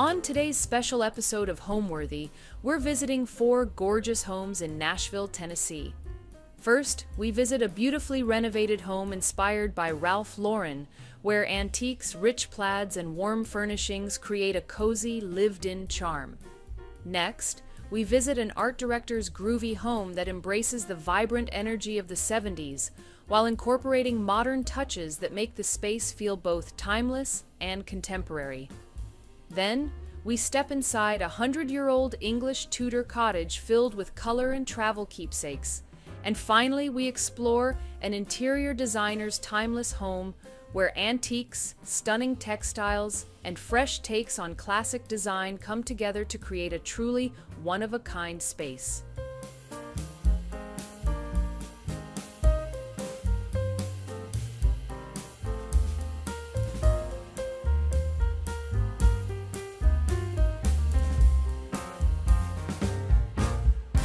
On today's special episode of Homeworthy, we're visiting 4 gorgeous homes in Nashville, Tennessee. First, we visit a beautifully renovated home inspired by Ralph Lauren, where antiques, rich plaids, and warm furnishings create a cozy, lived-in charm. Next, we visit an art director's groovy home that embraces the vibrant energy of the 70s, while incorporating modern touches that make the space feel both timeless and contemporary. Then, we step inside a 100-year-old English Tutor cottage filled with color and travel keepsakes. And finally, we explore an interior designer's timeless home where antiques, stunning textiles, and fresh takes on classic design come together to create a truly one-of-a-kind space.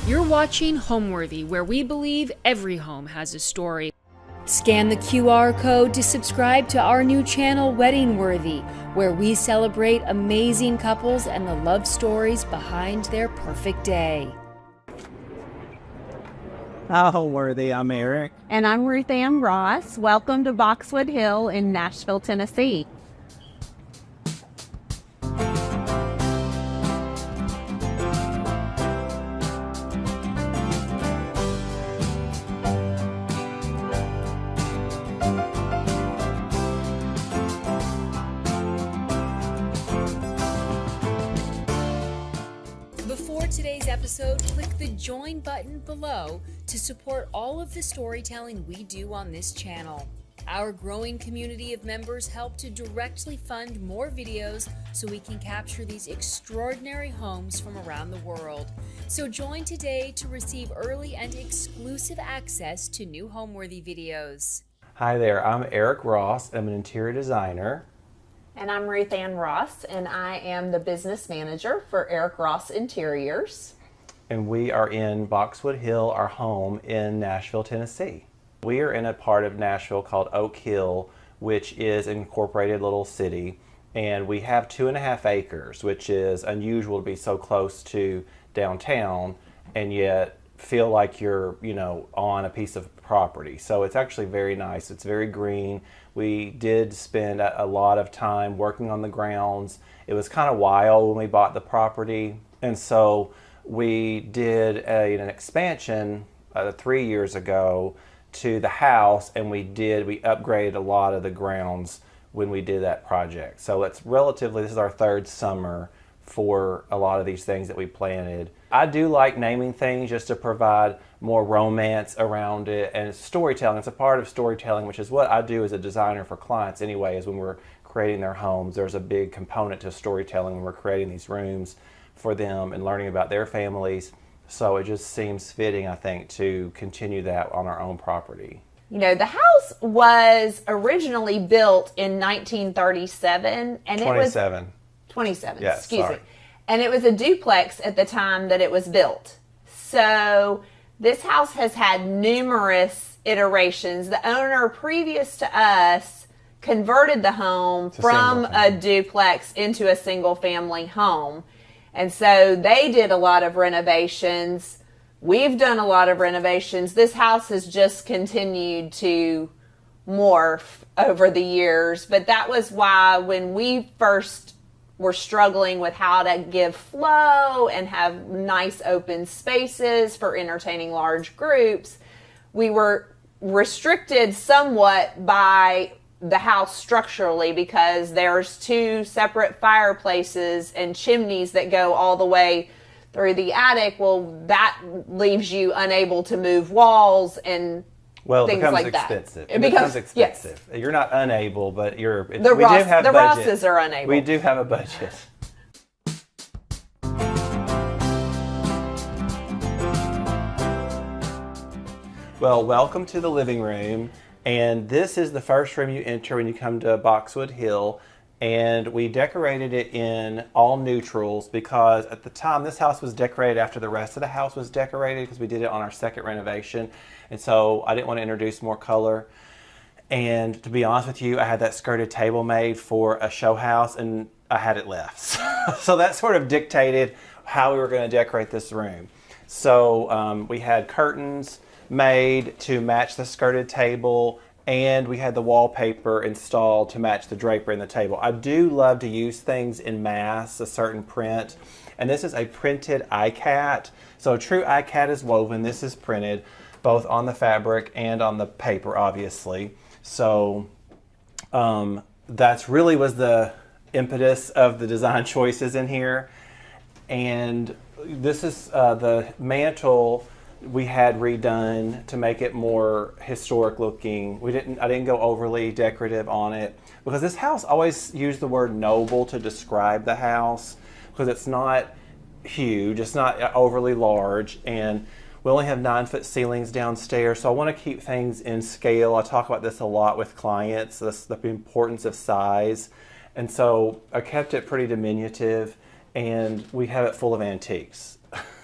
You're watching Homeworthy, where we believe every home has a story. Scan the QR code to subscribe to our new channel, Weddingworthy, where we celebrate amazing couples and the love stories behind their perfect day. Homeworthy, I'm Eric. And I'm Ruth Ann Ross. Welcome to Boxwood Hill in Nashville, Tennessee. Before today's episode, click the join button below to support all of the storytelling we do on this channel. Our growing community of members help to directly fund more videos so we can capture these extraordinary homes from around the world. So join today to receive early and exclusive access to new Homeworthy videos. Hi there, I'm Eric Ross. I'm an interior designer. And I'm Ruth Ann Ross, and I am the business manager for Eric Ross Interiors. And we are in Boxwood Hill, our home in Nashville, Tennessee. We are in a part of Nashville called Oak Hill, which is an incorporated little city. And we have 2.5 acres, which is unusual to be so close to downtown and yet feel like you're, on a piece of property. So it's actually very nice. It's very green. We did spend a lot of time working on the grounds. It was kind of wild when we bought the property. And so we did an expansion 3 years ago to the house, and we upgraded a lot of the grounds when we did that project. So this is our 3rd summer for a lot of these things that we planted. I do like naming things just to provide more romance around it, and storytelling. It's a part of storytelling, which is what I do as a designer for clients anyway, is when we're creating their homes, there's a big component to storytelling when we're creating these rooms for them and learning about their families. So it just seems fitting, I think, to continue that on our own property. The house was originally built in 1937, and 27. 27, yes, excuse sorry. me. And it was a duplex at the time that it was built. So this house has had numerous iterations. The owner previous to us converted the home from a duplex into a single family home. And so they did a lot of renovations. We've done a lot of renovations. This house has just continued to morph over the years. But that was why when we first were struggling with how to give flow and have nice open spaces for entertaining large groups, we were restricted somewhat by the house structurally because there's 2 separate fireplaces and chimneys that go all the way through the attic. Well, that leaves you unable to move walls and things like that. It becomes expensive. Yes. You're not unable, but we do have the budget. Rosses are unable. We do have a budget. Well, welcome to the living room. And this is the first room you enter when you come to Boxwood Hill. And we decorated it in all neutrals because at the time this house was decorated after the rest of the house was decorated because we did it on our 2nd renovation. And so I didn't want to introduce more color. And to be honest with you, I had that skirted table made for a show house and I had it left. So that sort of dictated how we were going to decorate this room. So we had curtains made to match the skirted table, and we had the wallpaper installed to match the drapery in the table. I do love to use things in mass, a certain print, and this is a printed iCat. So a true iCat is woven. This is printed both on the fabric and on the paper, obviously. So that's really was the impetus of the design choices in here. And this is the mantle we had redone to make it more historic looking. I didn't go overly decorative on it because this house always used the word noble to describe the house because it's not huge, it's not overly large, and we only have 9-foot ceilings downstairs, so I want to keep things in scale. I talk about this a lot with clients, the importance of size, and so I kept it pretty diminutive, and we have it full of antiques.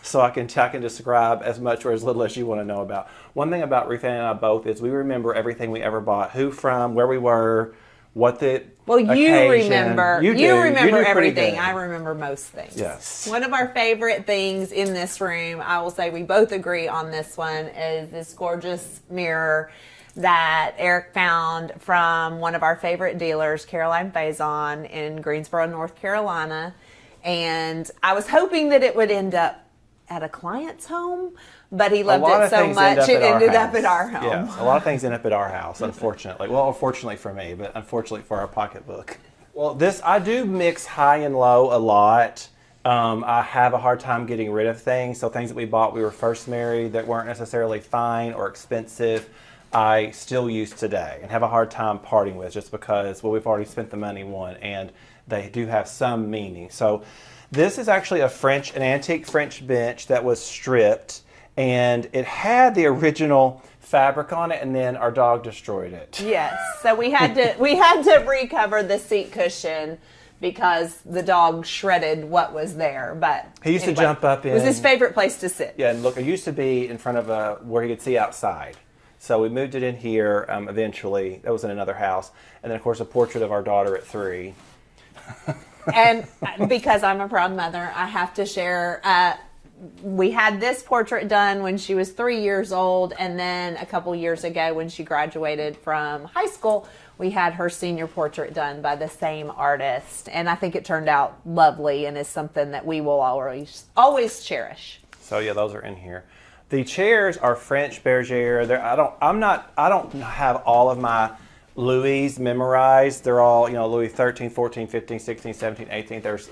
So I can describe as much or as little as you want to know about. One thing about Ruth Ann and I both is we remember everything we ever bought, who from, where we were, what the occasion. Remember. You remember everything. Good. I remember most things. Yes. One of our favorite things in this room, I will say we both agree on this one, is this gorgeous mirror that Eric found from one of our favorite dealers, Caroline Faison in Greensboro, North Carolina. And I was hoping that it would end up at a client's home, but he loved it so much it ended up at our home. Yes, a lot of things end up at our house, unfortunately. Well, fortunately for me, but unfortunately for our pocketbook. Well, I do mix high and low a lot. I have a hard time getting rid of things. So things that we bought when we were first married that weren't necessarily fine or expensive, I still use today and have a hard time parting with just because, well, we've already spent the money on and they do have some meaning. So this is actually an antique French bench that was stripped, and it had the original fabric on it, and then our dog destroyed it. Yes, so we had to recover the seat cushion because the dog shredded what was there. But he used to jump up in. It was his favorite place to sit. Yeah, and look, it used to be in front of where he could see outside. So we moved it in here eventually. That was in another house, and then of course a portrait of our daughter at 3. And because I'm a proud mother, I have to share, we had this portrait done when she was 3 years old, and then a couple years ago when she graduated from high school, we had her senior portrait done by the same artist. And I think it turned out lovely and is something that we will always cherish. So yeah, those are in here. The chairs are French bergère. I don't have all of my Louis memorized. They're all, Louis 13, 14, 15, 16, 17, 18. There's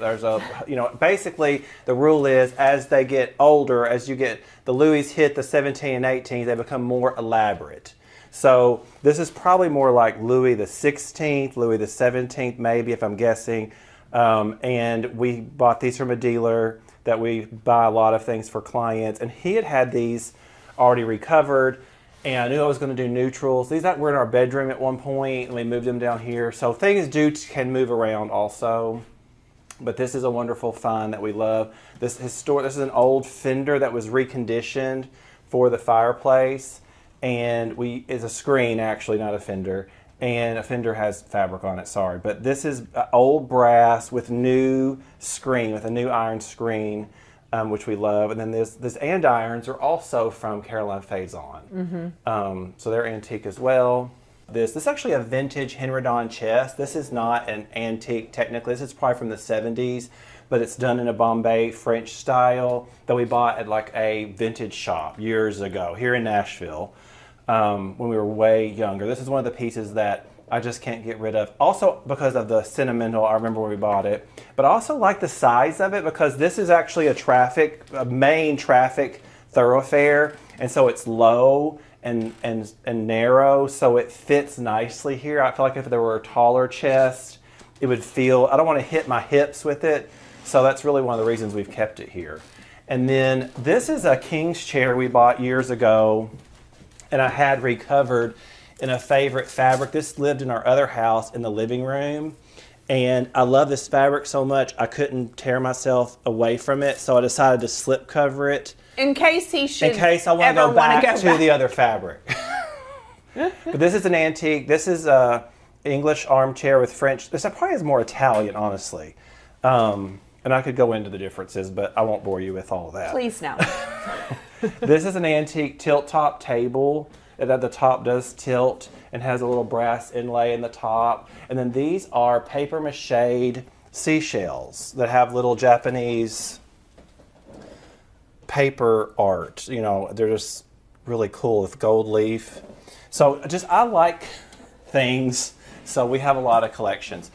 basically the rule is as they get older, as you get the Louis hit the 17 and 18, they become more elaborate. So this is probably more like Louis the 16th, Louis the 17th, maybe if I'm guessing. And we bought these from a dealer that we buy a lot of things for clients, and he had these already recovered. And I knew I was going to do neutrals. These were in our bedroom at one point, and we moved them down here. So things can move around also. But this is a wonderful find that we love. This is an old fender that was reconditioned for the fireplace, and it's a screen actually, not a fender. And a fender has fabric on it. Sorry, but this is old brass with new screen, with a new iron screen. Which we love, and then these andirons are also from Caroline Faison. So they're antique as well. This is actually a vintage Henredon chest. This is not an antique technically. This is probably from the 70s, but it's done in a Bombay French style that we bought at like a vintage shop years ago here in Nashville when we were way younger. This is one of the pieces that I just can't get rid of. Also because of the sentimental, I remember when we bought it. But I also like the size of it because this is actually a main traffic thoroughfare. And so it's low and narrow, so it fits nicely here. I feel like if there were a taller chest, it would feel, I don't want to hit my hips with it. So that's really one of the reasons we've kept it here. And then this is a king's chair we bought years ago, and I had recovered in a favorite fabric. This lived in our other house in the living room, and I love this fabric so much I couldn't tear myself away from it, so I decided to slip cover it in case I want to go back to the other fabric. But this is an antique. This is a English armchair with French. This probably is more Italian, honestly. And I could go into the differences, but I won't bore you with all of that. Please no. This is an antique tilt-top table that the top does tilt and has a little brass inlay in the top. And then these are paper-mache seashells that have little Japanese paper art. You know, they're just really cool with gold leaf. So I like things, so we have a lot of collections.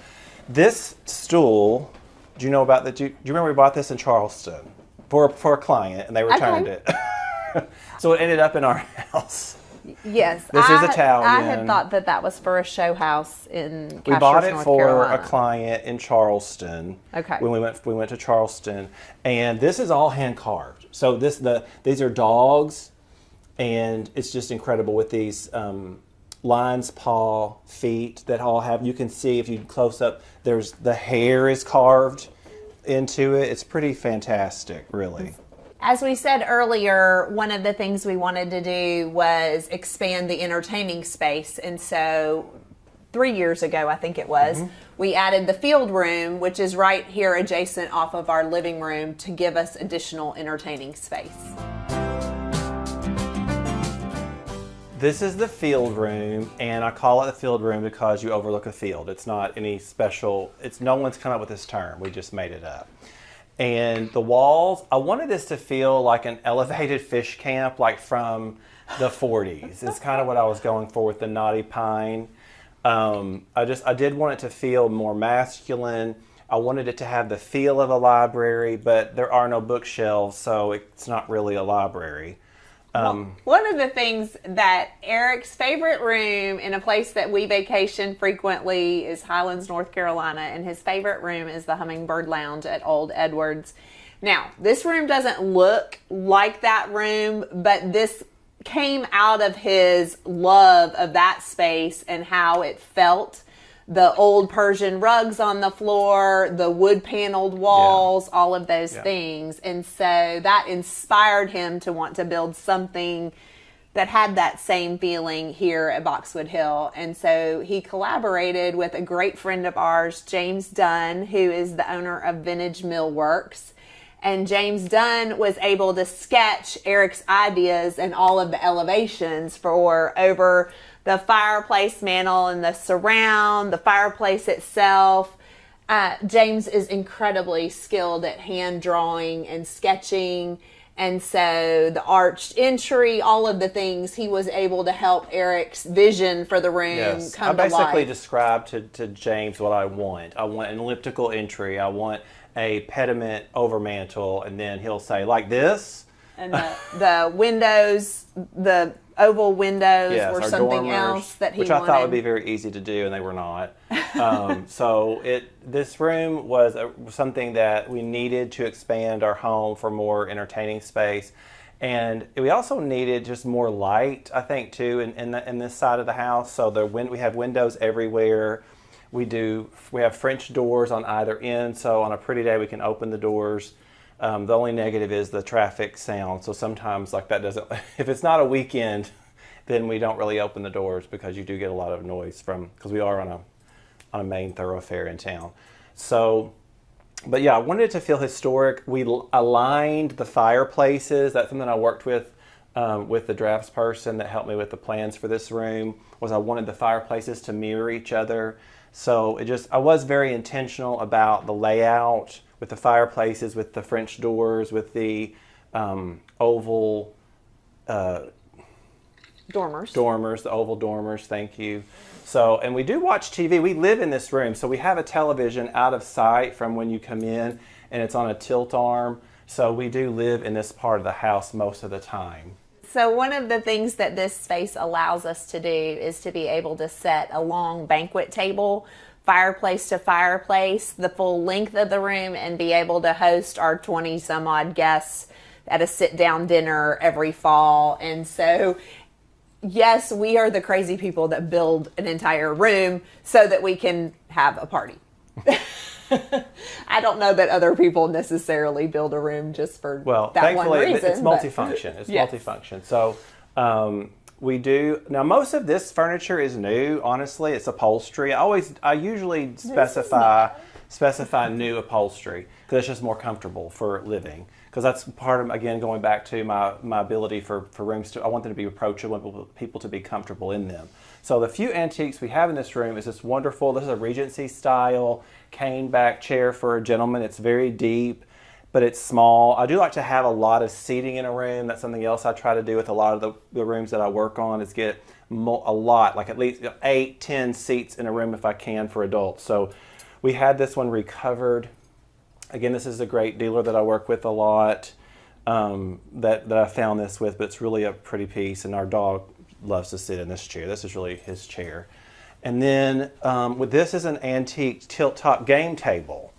This stool, do you know about that? Do you remember we bought this in Charleston for a client, and they returned it. So it ended up in our house. Yes. This is Italian. I had thought that was for a show house in Castro, we bought it North for Carolina. a client in Charleston. Okay. When we went to Charleston, and this is all hand carved. So these are dogs, and it's just incredible with these lion's paw feet that all have. You can see if you close up. The hair is carved into it. It's pretty fantastic, really. As we said earlier, one of the things we wanted to do was expand the entertaining space. And so 3 years ago, I think it was, we added the field room, which is right here adjacent off of our living room, to give us additional entertaining space. This is the field room, and I call it the field room because you overlook a field. It's not any special, no one's come up with this term. We just made it up. And the walls, I wanted this to feel like an elevated fish camp, like from the 40s. It's kind of what I was going for with the knotty pine. I did want it to feel more masculine. I wanted it to have the feel of a library, but there are no bookshelves, so it's not really a library. One of the things that Eric's favorite room in a place that we vacation frequently is Highlands, North Carolina, and his favorite room is the Hummingbird Lounge at Old Edwards. Now, this room doesn't look like that room, but this came out of his love of that space and how it felt. The old Persian rugs on the floor, the wood paneled walls, all of those things. And so that inspired him to want to build something that had that same feeling here at Boxwood Hill. And so he collaborated with a great friend of ours, James Dunn, who is the owner of Vintage Millworks. And James Dunn was able to sketch Eric's ideas and all of the elevations for over the fireplace mantle and the surround, the fireplace itself. James is incredibly skilled at hand drawing and sketching. And so the arched entry, all of the things, he was able to help Eric's vision for the room come to life. I basically described to James what I want. I want an elliptical entry. I want a pediment over mantle. And then he'll say, like this. And the windows, the oval windows were our something dormers, else that he wanted. Which I thought would be very easy to do, and they were not. So this room was something that we needed to expand our home for more entertaining space. And we also needed just more light, I think, too, in this side of the house. So we have windows everywhere. We have French doors on either end, so on a pretty day we can open the doors. The only negative is the traffic sound. So sometimes if it's not a weekend, then we don't really open the doors because you do get a lot of noise because we are on a main thoroughfare in town. So, but yeah, I wanted it to feel historic. We aligned the fireplaces. That's something I worked with the drafts person that helped me with the plans for this room, was I wanted the fireplaces to mirror each other. So I was very intentional about the layout, with the fireplaces, with the French doors, with the oval dormers, the oval dormers, thank you. So, and we do watch TV. We live in this room, so we have a television out of sight from when you come in, and it's on a tilt arm. So we do live in this part of the house most of the time. So one of the things that this space allows us to do is to be able to set a long banquet table, fireplace to fireplace, the full length of the room, and be able to host our 20 some odd guests at a sit down dinner every fall. And so, yes, we are the crazy people that build an entire room so that we can have a party. I don't know that other people necessarily build a room just for that one reason. It's multifunction. It's multifunction. So we do now. Most of this furniture is new. Honestly, it's upholstery. I usually specify specify new upholstery because it's just more comfortable for living. Because that's part of, again, going back to my ability for rooms to, I want them to be approachable, people to be comfortable in them. So the few antiques we have in this room is this wonderful, this is a Regency style cane back chair for a gentleman. It's very deep, but it's small. I do like to have a lot of seating in a room. That's something else I try to do with a lot of the rooms that I work on, is get a lot, like at least 8, 10 seats in a room if I can for adults. So we had this one recovered. Again, this is a great dealer that I work with a lot, that I found this with, but it's really a pretty piece, and our dog loves to sit in this chair. This is really his chair. And then with this is an antique tilt-top game table.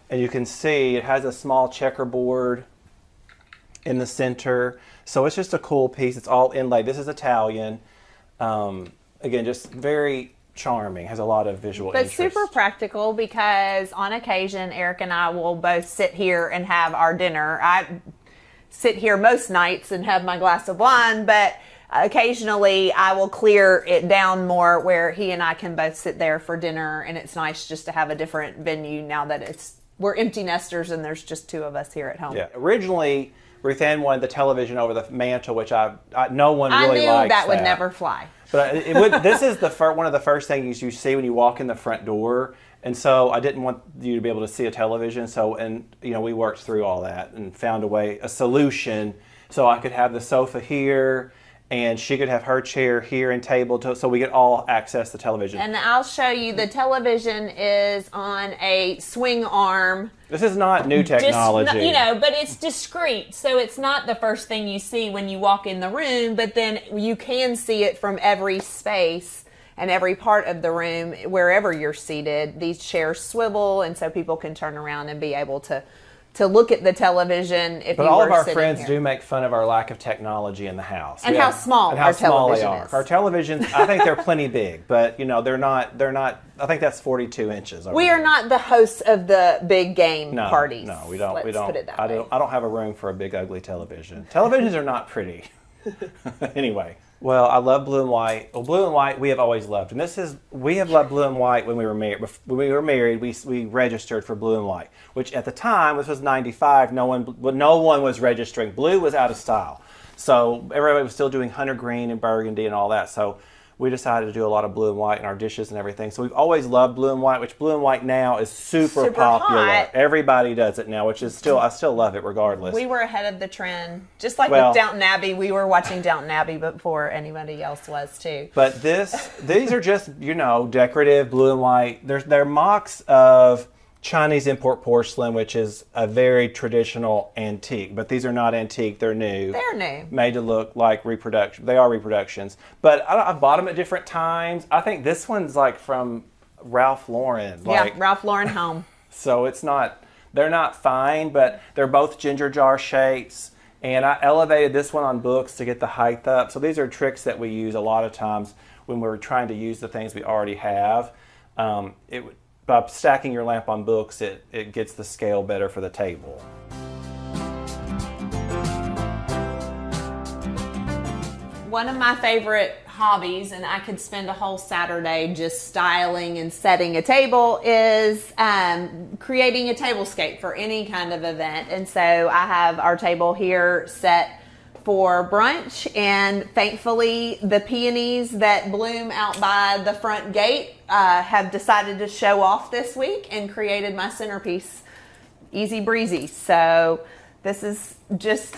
And you can see it has a small checkerboard in the center. So it's just a cool piece. It's all inlaid. This is Italian. Again, just very charming, has a lot of visual interest. But super practical, because on occasion Eric and I will both sit here and have our dinner. I sit here most nights and have my glass of wine, but occasionally I will clear it down more where he and I can both sit there for dinner, and it's nice just to have a different venue now that we're empty nesters and there's just two of us here at home. Yeah, originally Ruth Ann wanted the television over the mantle, which no one really likes. I knew that would never fly. But it would. This is one of the first things you see when you walk in the front door, and so I didn't want you to be able to see a television. So, we worked through all that and found a solution, so I could have the sofa here, and she could have her chair here and table, so we could all access the television. And I'll show you, the television is on a swing arm. This is not new technology. But it's discreet, so it's not the first thing you see when you walk in the room, but then you can see it from every space and every part of the room, wherever you're seated. These chairs swivel, and so people can turn around and be able to look at the television if you were sitting here. But all of our friends do make fun of our lack of technology in the house. And how small our television is. Our televisions, I think they're plenty big, but they're not, I think that's 42 inches. We are not the hosts of the big game parties. No, we don't. Let's put it that way. I don't have a room for a big ugly television. Televisions are not pretty. Anyway. Well, I love blue and white. Well, blue and white we have always loved, and we have loved blue and white when we were married. When we were married, we registered for blue and white, which at the time, this was '95. No one was registering. Blue was out of style, so everybody was still doing hunter green and burgundy and all that. So we decided to do a lot of blue and white in our dishes and everything. So we've always loved blue and white, which blue and white now is super popular. Hot. Everybody does it now, which is I still love it regardless. We were ahead of the trend. Just like with Downton Abbey, we were watching Downton Abbey before anybody else was too. But these are just, decorative blue and white. They're mocks of Chinese import porcelain, which is a very traditional antique, but these are not antique. They're new. They're new. Made to look like reproduction. They are reproductions, but I bought them at different times. I think this one's like from Ralph Lauren. Ralph Lauren home. So they're not fine, but they're both ginger jar shapes. And I elevated this one on books to get the height up. So these are tricks that we use a lot of times when we're trying to use the things we already have. By stacking your lamp on books, it gets the scale better for the table. One of my favorite hobbies, and I could spend a whole Saturday just styling and setting a table, is creating a tablescape for any kind of event. And so I have our table here set for brunch, and thankfully the peonies that bloom out by the front gate have decided to show off this week and created my centerpiece. Easy breezy. So this is just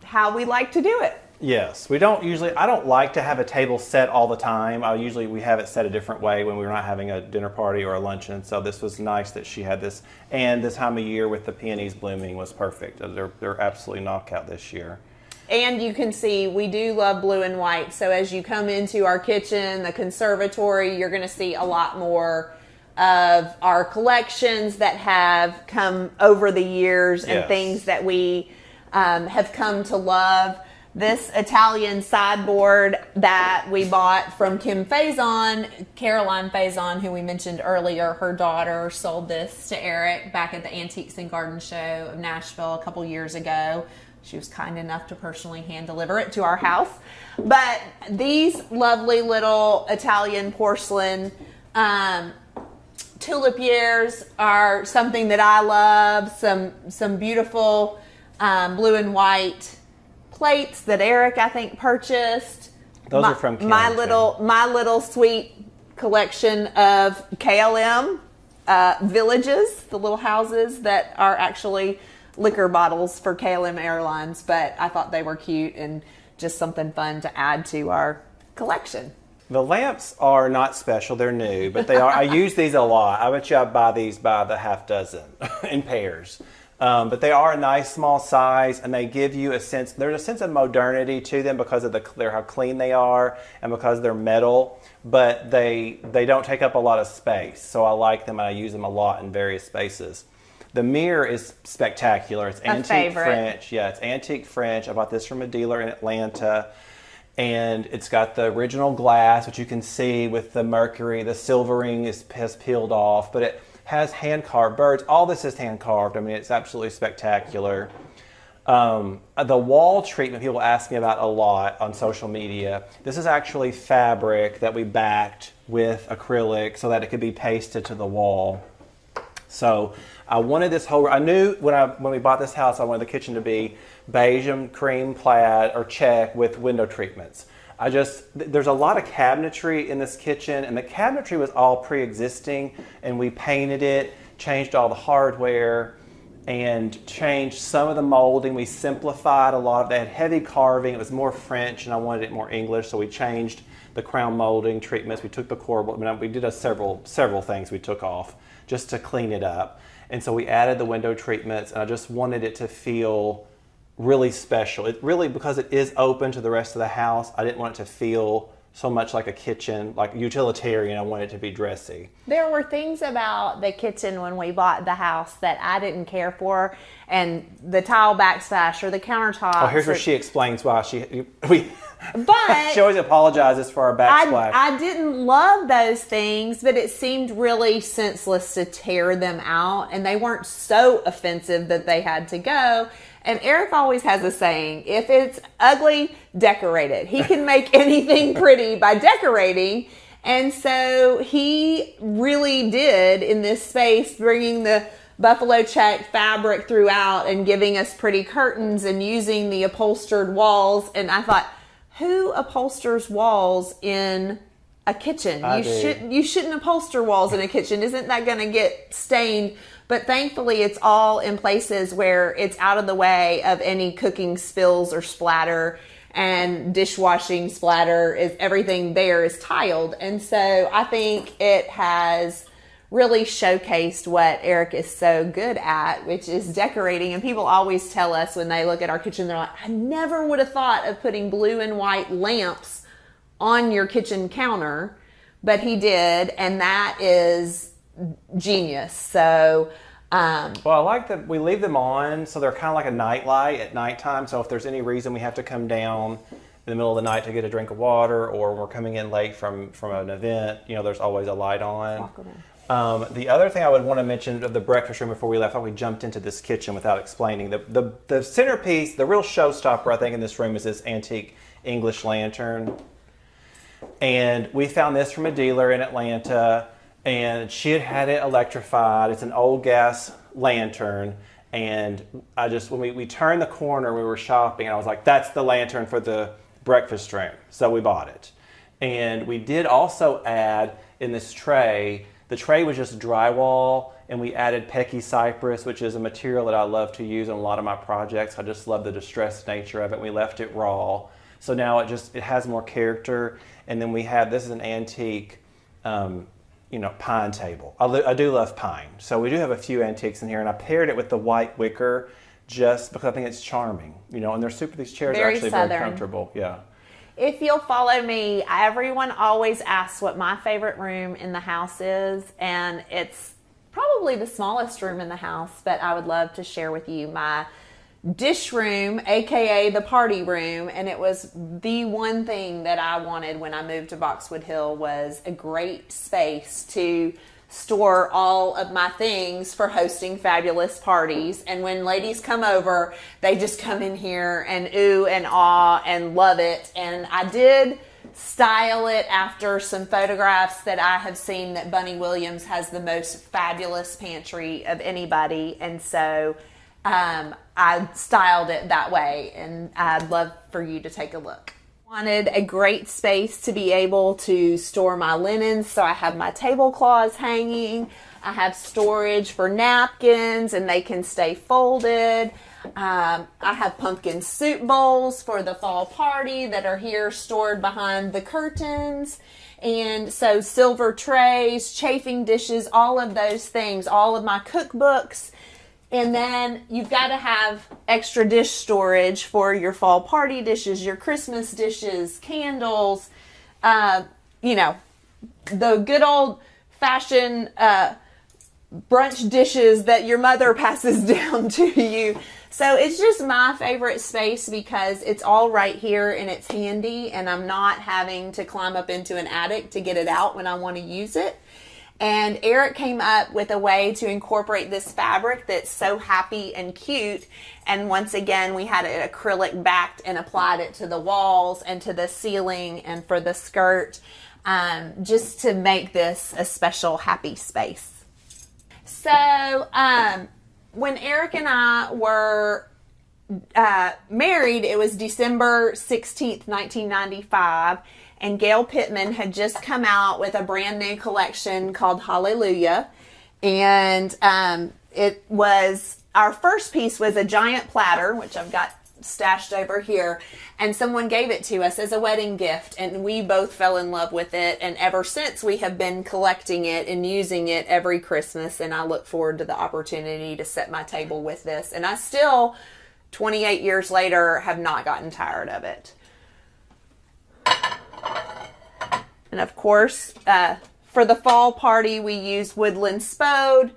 how we like to do it. Yes, I don't like to have a table set all the time. We have it set a different way when we're not having a dinner party or a luncheon. So this was nice that she had this. And this time of year with the peonies blooming was perfect. They're absolutely knockout this year. And you can see we do love blue and white. So as you come into our kitchen, the conservatory, you're going to see a lot more of our collections that have come over the years and things that we have come to love. This Italian sideboard that we bought from Kim Faison, Caroline Faison, who we mentioned earlier, her daughter sold this to Eric back at the Antiques and Garden Show of Nashville a couple years ago. She was kind enough to personally hand deliver it to our house. But these lovely little Italian porcelain tulipiers are something that I love. Some beautiful blue and white plates that Eric, I think, purchased. Those are from Carriage. My little sweet collection of KLM villages, the little houses that are actually liquor bottles for KLM Airlines, but I thought they were cute and just something fun to add to our collection. The lamps are not special, they're new, but they are. I use these a lot. I bet you I buy these by the half dozen in pairs. But they are a nice small size, and they give you a sense, there's a sense of modernity to them because of how clean they are and because they're metal, but they don't take up a lot of space. So I like them and I use them a lot in various spaces. The mirror is spectacular. It's antique French. Yeah, it's antique French. I bought this from a dealer in Atlanta. And it's got the original glass, which you can see with the mercury. The silvering has peeled off, but it has hand-carved birds. All this is hand-carved. I mean, it's absolutely spectacular. The wall treatment people ask me about a lot on social media. This is actually fabric that we backed with acrylic so that it could be pasted to the wall. So I wanted this whole, I knew when we bought this house, I wanted the kitchen to be beige and cream plaid or check with window treatments. There's a lot of cabinetry in this kitchen, and the cabinetry was all pre-existing, and we painted it, changed all the hardware, and changed some of the molding. We simplified a lot of that. It had heavy carving. It was more French, and I wanted it more English, so we changed the crown molding treatments. We took the corbel. We did several things we took off just to clean it up. And so we added the window treatments, and I just wanted it to feel really special. It really, because it is open to the rest of the house, I didn't want it to feel so much like a kitchen, like utilitarian. I wanted it to be dressy. There were things about the kitchen when we bought the house that I didn't care for, and the tile backsplash or the countertops. Oh, here's where she explains why she always apologizes for our backsplash. I didn't love those things, but it seemed really senseless to tear them out, and they weren't so offensive that they had to go. And Eric always has a saying, if it's ugly, decorate it. He can make anything pretty by decorating. And so he really did in this space, bringing the buffalo check fabric throughout and giving us pretty curtains and using the upholstered walls. And I thought, who upholsters walls in a kitchen? You shouldn't upholster walls in a kitchen. Isn't that going to get stained? But thankfully, it's all in places where it's out of the way of any cooking spills or splatter, and dishwashing splatter. Everything there is tiled. And so I think it has really showcased what Eric is so good at, which is decorating. And people always tell us when they look at our kitchen, they're like, I never would have thought of putting blue and white lamps on your kitchen counter, but he did, and that is genius. So well, I like that we leave them on, so they're kind of like a night light at nighttime. So if there's any reason we have to come down in the middle of the night to get a drink of water, or we're coming in late from an event, there's always a light on. The other thing I would want to mention of the breakfast room before we left, I thought we jumped into this kitchen without explaining. The centerpiece, the real showstopper, I think, in this room is this antique English lantern. And we found this from a dealer in Atlanta, and she had it electrified. It's an old gas lantern, and when we turned the corner, we were shopping, and I was like, that's the lantern for the breakfast room. So we bought it. And we did also add in this tray, the tray was just drywall, and we added Pecky cypress, which is a material that I love to use in a lot of my projects. I just love the distressed nature of it. We left it raw. So now it has more character. And then this is an antique, pine table. I do love pine. So we do have a few antiques in here, and I paired it with the white wicker just because I think it's charming, and these chairs are actually very comfortable. Yeah. If you'll follow me, everyone always asks what my favorite room in the house is, and it's probably the smallest room in the house, but I would love to share with you my dish room, aka the party room. And it was the one thing that I wanted when I moved to Boxwood Hill, was a great space to store all of my things for hosting fabulous parties. And when ladies come over, they just come in here and ooh and ah and love it. And I did style it after some photographs that I have seen that Bunny Williams has the most fabulous pantry of anybody. And so I styled it that way, and I'd love for you to take a look. Wanted a great space to be able to store my linens, so I have my tablecloths hanging. I have storage for napkins, and they can stay folded. I have pumpkin soup bowls for the fall party that are here stored behind the curtains. And so silver trays, chafing dishes, all of those things, all of my cookbooks. And then you've got to have extra dish storage for your fall party dishes, your Christmas dishes, candles, you know, the good old fashioned brunch dishes that your mother passes down to you. So it's just my favorite space because it's all right here and it's handy, and I'm not having to climb up into an attic to get it out when I want to use it. And Eric came up with a way to incorporate this fabric that's so happy and cute. And once again, we had it acrylic backed and applied it to the walls and to the ceiling and for the skirt, just to make this a special happy space. So when Eric and I were married, it was December 16th, 1995. And Gail Pittman had just come out with a brand new collection called Hallelujah. And it was, our first piece was a giant platter, which I've got stashed over here. And someone gave it to us as a wedding gift. And we both fell in love with it. And ever since, we have been collecting it and using it every Christmas. And I look forward to the opportunity to set my table with this. And I still, 28 years later, have not gotten tired of it. And of course, for the fall party, we use woodland spode.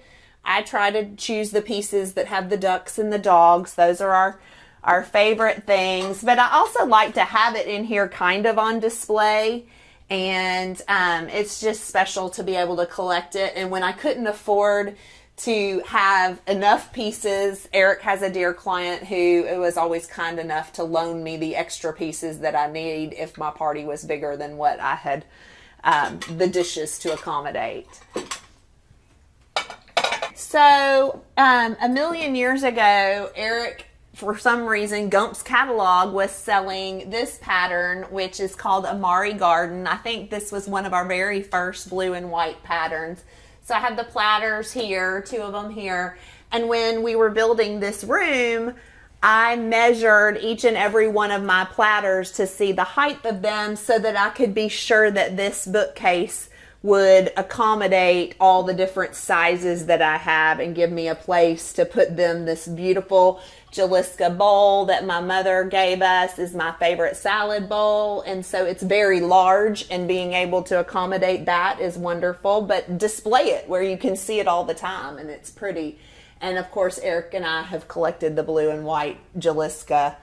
I try to choose the pieces that have the ducks and the dogs. Those are our favorite things. But I also like to have it in here kind of on display. And it's just special to be able to collect it. And when I couldn't afford to have enough pieces, Eric has a dear client who was always kind enough to loan me the extra pieces that I need if my party was bigger than what I had the dishes to accommodate. So a million years ago, Eric, for some reason, Gump's catalog was selling this pattern, which is called Amari Garden. I think this was one of our very first blue and white patterns. So I have the platters here, 2 of them here. And when we were building this room, I measured each and every one of my platters to see the height of them so that I could be sure that this bookcase would accommodate all the different sizes that I have and give me a place to put them. This beautiful Jaliska bowl that my mother gave us is my favorite salad bowl, and so it's very large, and being able to accommodate that is wonderful. But display it where you can see it all the time, and it's pretty. And of course, Eric and I have collected the blue and white Jaliska.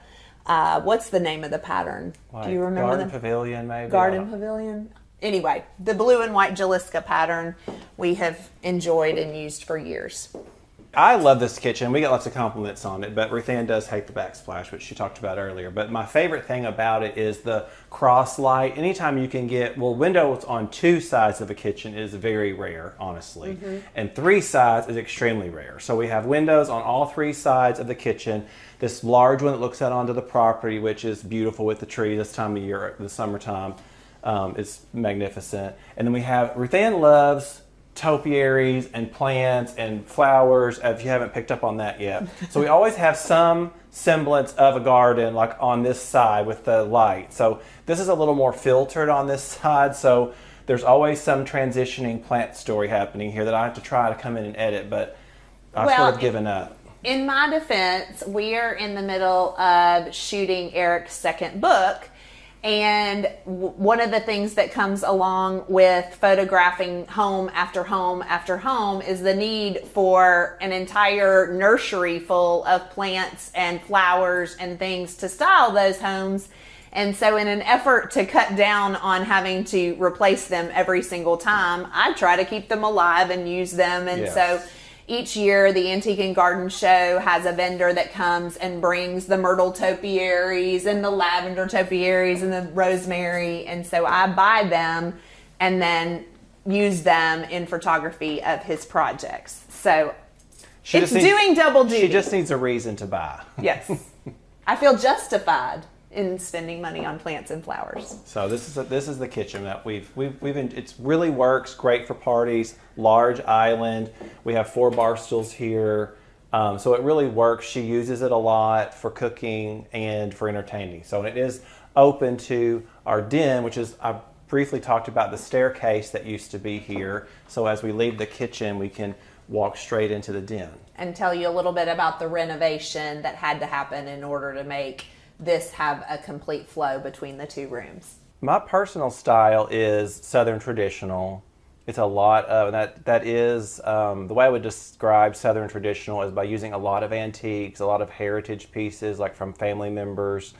What's the name of the pattern? Like do you remember? Garden Pavilion, maybe? Garden Pavilion? Anyway, the blue and white Jaliska pattern we have enjoyed and used for years. I love this kitchen. We get lots of compliments on it, but Ruthann does hate the backsplash, which she talked about earlier. But my favorite thing about it is the cross light. Anytime you can get, well, windows on 2 sides of a kitchen is very rare, honestly. Mm-hmm. And 3 sides is extremely rare. So we have windows on all 3 sides of the kitchen. This large one that looks out onto the property, which is beautiful with the trees this time of year, the summertime. It's magnificent. And then we have, Ruthann loves topiaries and plants and flowers, if you haven't picked up on that yet. So we always have some semblance of a garden like on this side with the light. So this is a little more filtered on this side, so there's always some transitioning plant story happening here that I have to try to come in and edit, but I've sort of given up. In my defense, we are in the middle of shooting Eric's second book. And one of the things that comes along with photographing home after home after home is the need for an entire nursery full of plants and flowers and things to style those homes. And so in an effort to cut down on having to replace them every single time, I try to keep them alive and use them. And so each year the Antique and Garden Show has a vendor that comes and brings the myrtle topiaries and the lavender topiaries and the rosemary. And so I buy them and then use them in photography of his projects. So it's doing double duty. She just needs a reason to buy. Yes. I feel justified in spending money on plants and flowers. So this is the kitchen that we've it really works great for parties. Large island. We have 4 bar stools here, so it really works. She uses it a lot for cooking and for entertaining. So it is open to our den, which is I briefly talked about the staircase that used to be here. So as we leave the kitchen, we can walk straight into the den. And tell you a little bit about the renovation that had to happen in order to make this have a complete flow between the 2 rooms. My personal style is Southern traditional. It's a lot of that is the way I would describe Southern traditional is by using a lot of antiques, a lot of heritage pieces like from family members,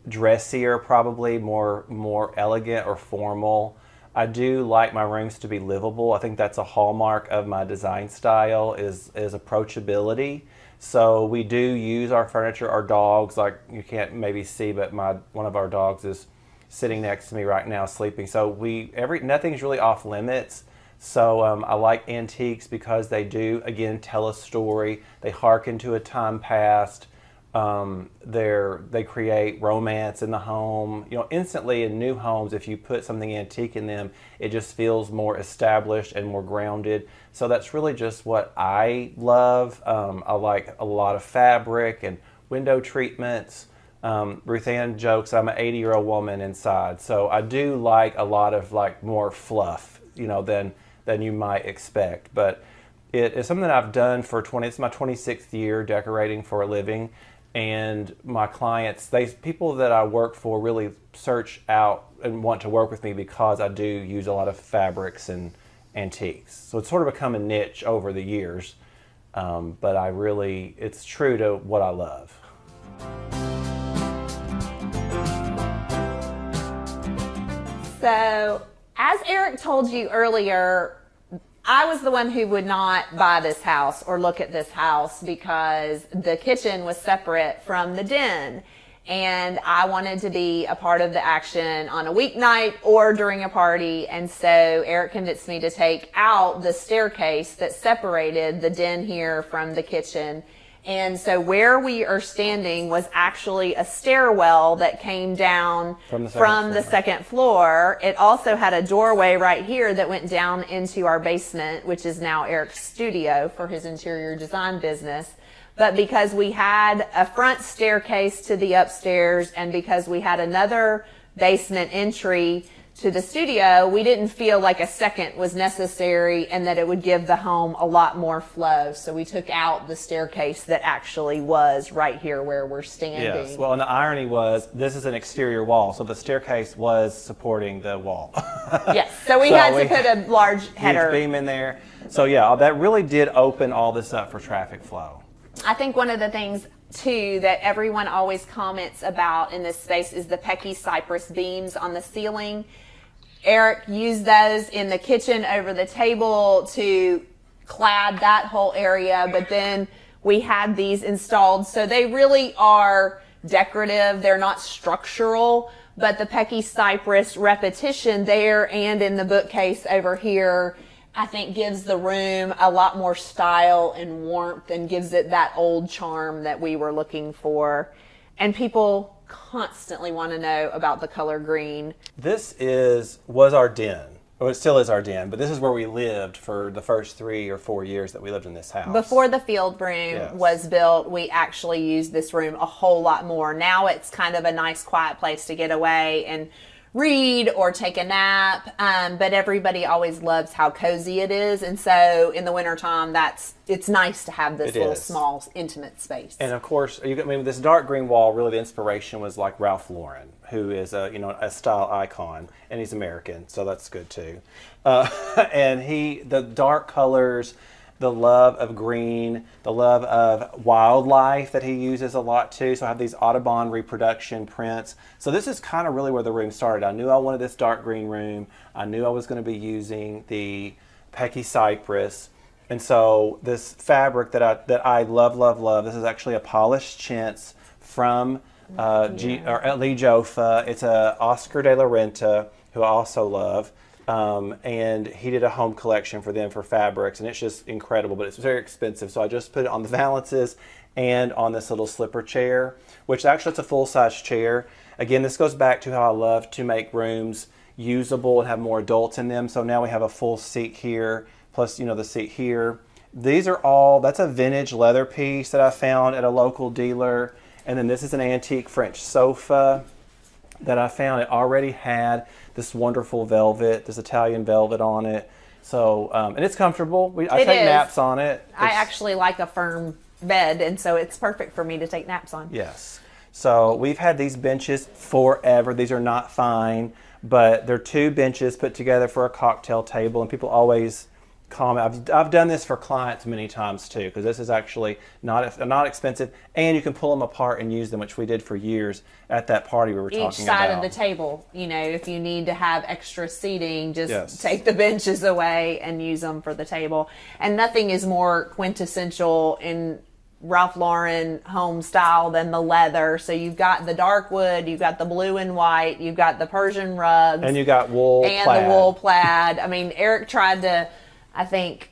dressier, probably more elegant or formal. I do like my rooms to be livable. I think that's a hallmark of my design style is approachability. So we do use our furniture, our dogs, like you can't maybe see, but one of our dogs is sitting next to me right now sleeping. So nothing's really off limits. So I like antiques because they do, again, tell a story. They hearken to a time past. They create romance in the home. You know, instantly in new homes, if you put something antique in them, it just feels more established and more grounded. So that's really just what I love. I like a lot of fabric and window treatments. Ruth Ann jokes I'm an 80-year-old woman inside. So I do like a lot of like more fluff, you know, than you might expect. But it is something that I've done for it's my 26th year decorating for a living. And my clients, people that I work for really search out and want to work with me because I do use a lot of fabrics and antiques. So it's sort of become a niche over the years, but it's true to what I love. So, as Eric told you earlier, I was the one who would not buy this house or look at this house because the kitchen was separate from the den. And I wanted to be a part of the action on a weeknight or during a party. And so Eric convinced me to take out the staircase that separated the den here from the kitchen. And so where we are standing was actually a stairwell that came down from the second floor. It also had a doorway right here that went down into our basement, which is now Eric's studio for his interior design business. But because we had a front staircase to the upstairs and because we had another basement entry to the studio, we didn't feel like a second was necessary and that it would give the home a lot more flow. So we took out the staircase that actually was right here where we're standing. Yes, well, and the irony was this is an exterior wall, so the staircase was supporting the wall. Yes, so we had to put a large header beam in there. So yeah, that really did open all this up for traffic flow. I think one of the things too that everyone always comments about in this space is the Pecky cypress beams on the ceiling. Eric used those in the kitchen over the table to clad that whole area, but then we had these installed. So they really are decorative. They're not structural, but the Pecky cypress repetition there and in the bookcase over here, I think gives the room a lot more style and warmth and gives it that old charm that we were looking for. And people constantly want to know about the color green. This was our den. Well, it still is our den, but this is where we lived for the first 3 or 4 years that we lived in this house. Before the field room was built, we actually used this room a whole lot more. Now it's kind of a nice quiet place to get away and read or take a nap, but everybody always loves how cozy it is, and so in the wintertime it's nice to have this little small intimate space. And of course, this dark green wall, really the inspiration was like Ralph Lauren, who is a style icon, and he's American, so that's good too. And the dark colors, the love of green, the love of wildlife that he uses a lot too. So I have these Audubon reproduction prints. So this is kind of really where the room started. I knew I wanted this dark green room. I knew I was going to be using the Pecky cypress. And so this fabric that I love, this is actually a polished chintz from Lee Joffa. It's a Oscar de la Renta, who I also love. And he did a home collection for them for fabrics, and it's just incredible, but it's very expensive. So I just put it on the valances and on this little slipper chair, which actually it's a full-size chair. Again, this goes back to how I love to make rooms usable and have more adults in them. So now we have a full seat here, plus, the seat here. These are all, that's a vintage leather piece that I found at a local dealer. And then this is an antique French sofa that I found. It already had this wonderful velvet, this Italian velvet on it. So, and it's comfortable. I take naps on it. I actually like a firm bed, and so it's perfect for me to take naps on. Yes. So we've had these benches forever. These are not fine, but they're 2 benches put together for a cocktail table, and people always comment. I've done this for clients many times too, because this is actually not expensive, and you can pull them apart and use them, which we did for years at that party we were talking about. Each side of the table, if you need to have extra seating, just take the benches away and use them for the table. And nothing is more quintessential in Ralph Lauren home style than the leather. So you've got the dark wood, you've got the blue and white, you've got the Persian rugs, and you got wool and plaid. The wool plaid. I mean, Eric tried to, I think,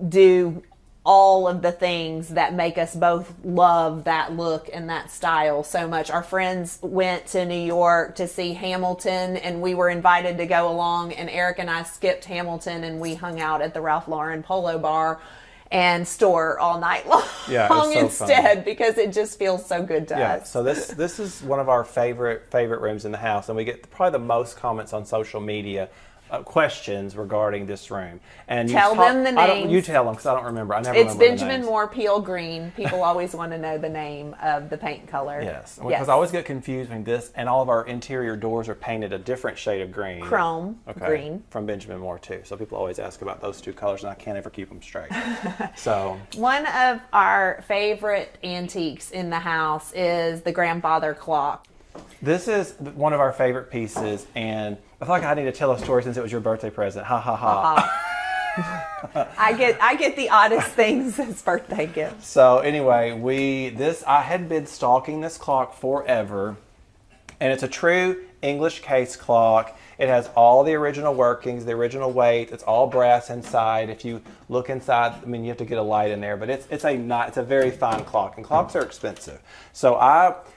do all of the things that make us both love that look and that style so much. Our friends went to New York to see Hamilton, and we were invited to go along, and Eric and I skipped Hamilton, and we hung out at the Ralph Lauren Polo Bar and store all night long instead, because it just feels so good to us. So this is one of our favorite rooms in the house, and we get probably the most comments on social media, questions regarding this room. And tell them the names. You tell them, because I don't remember. I never remember. It's Benjamin Moore Peel Green. People always want to know the name of the paint color. Yes, because I always get confused between this and all of our interior doors are painted a different shade of green. Chrome green. From Benjamin Moore too. So people always ask about those 2 colors, and I can't ever keep them straight. So one of our favorite antiques in the house is the grandfather clock. This is one of our favorite pieces, and I feel like I need to tell a story since it was your birthday present. Ha ha ha. I get the oddest things as birthday gifts. So anyway, I had been stalking this clock forever, and it's a true English case clock. It has all the original workings, the original weight. It's all brass inside. If you look inside, you have to get a light in there, but it's a very fine clock, and clocks are expensive. So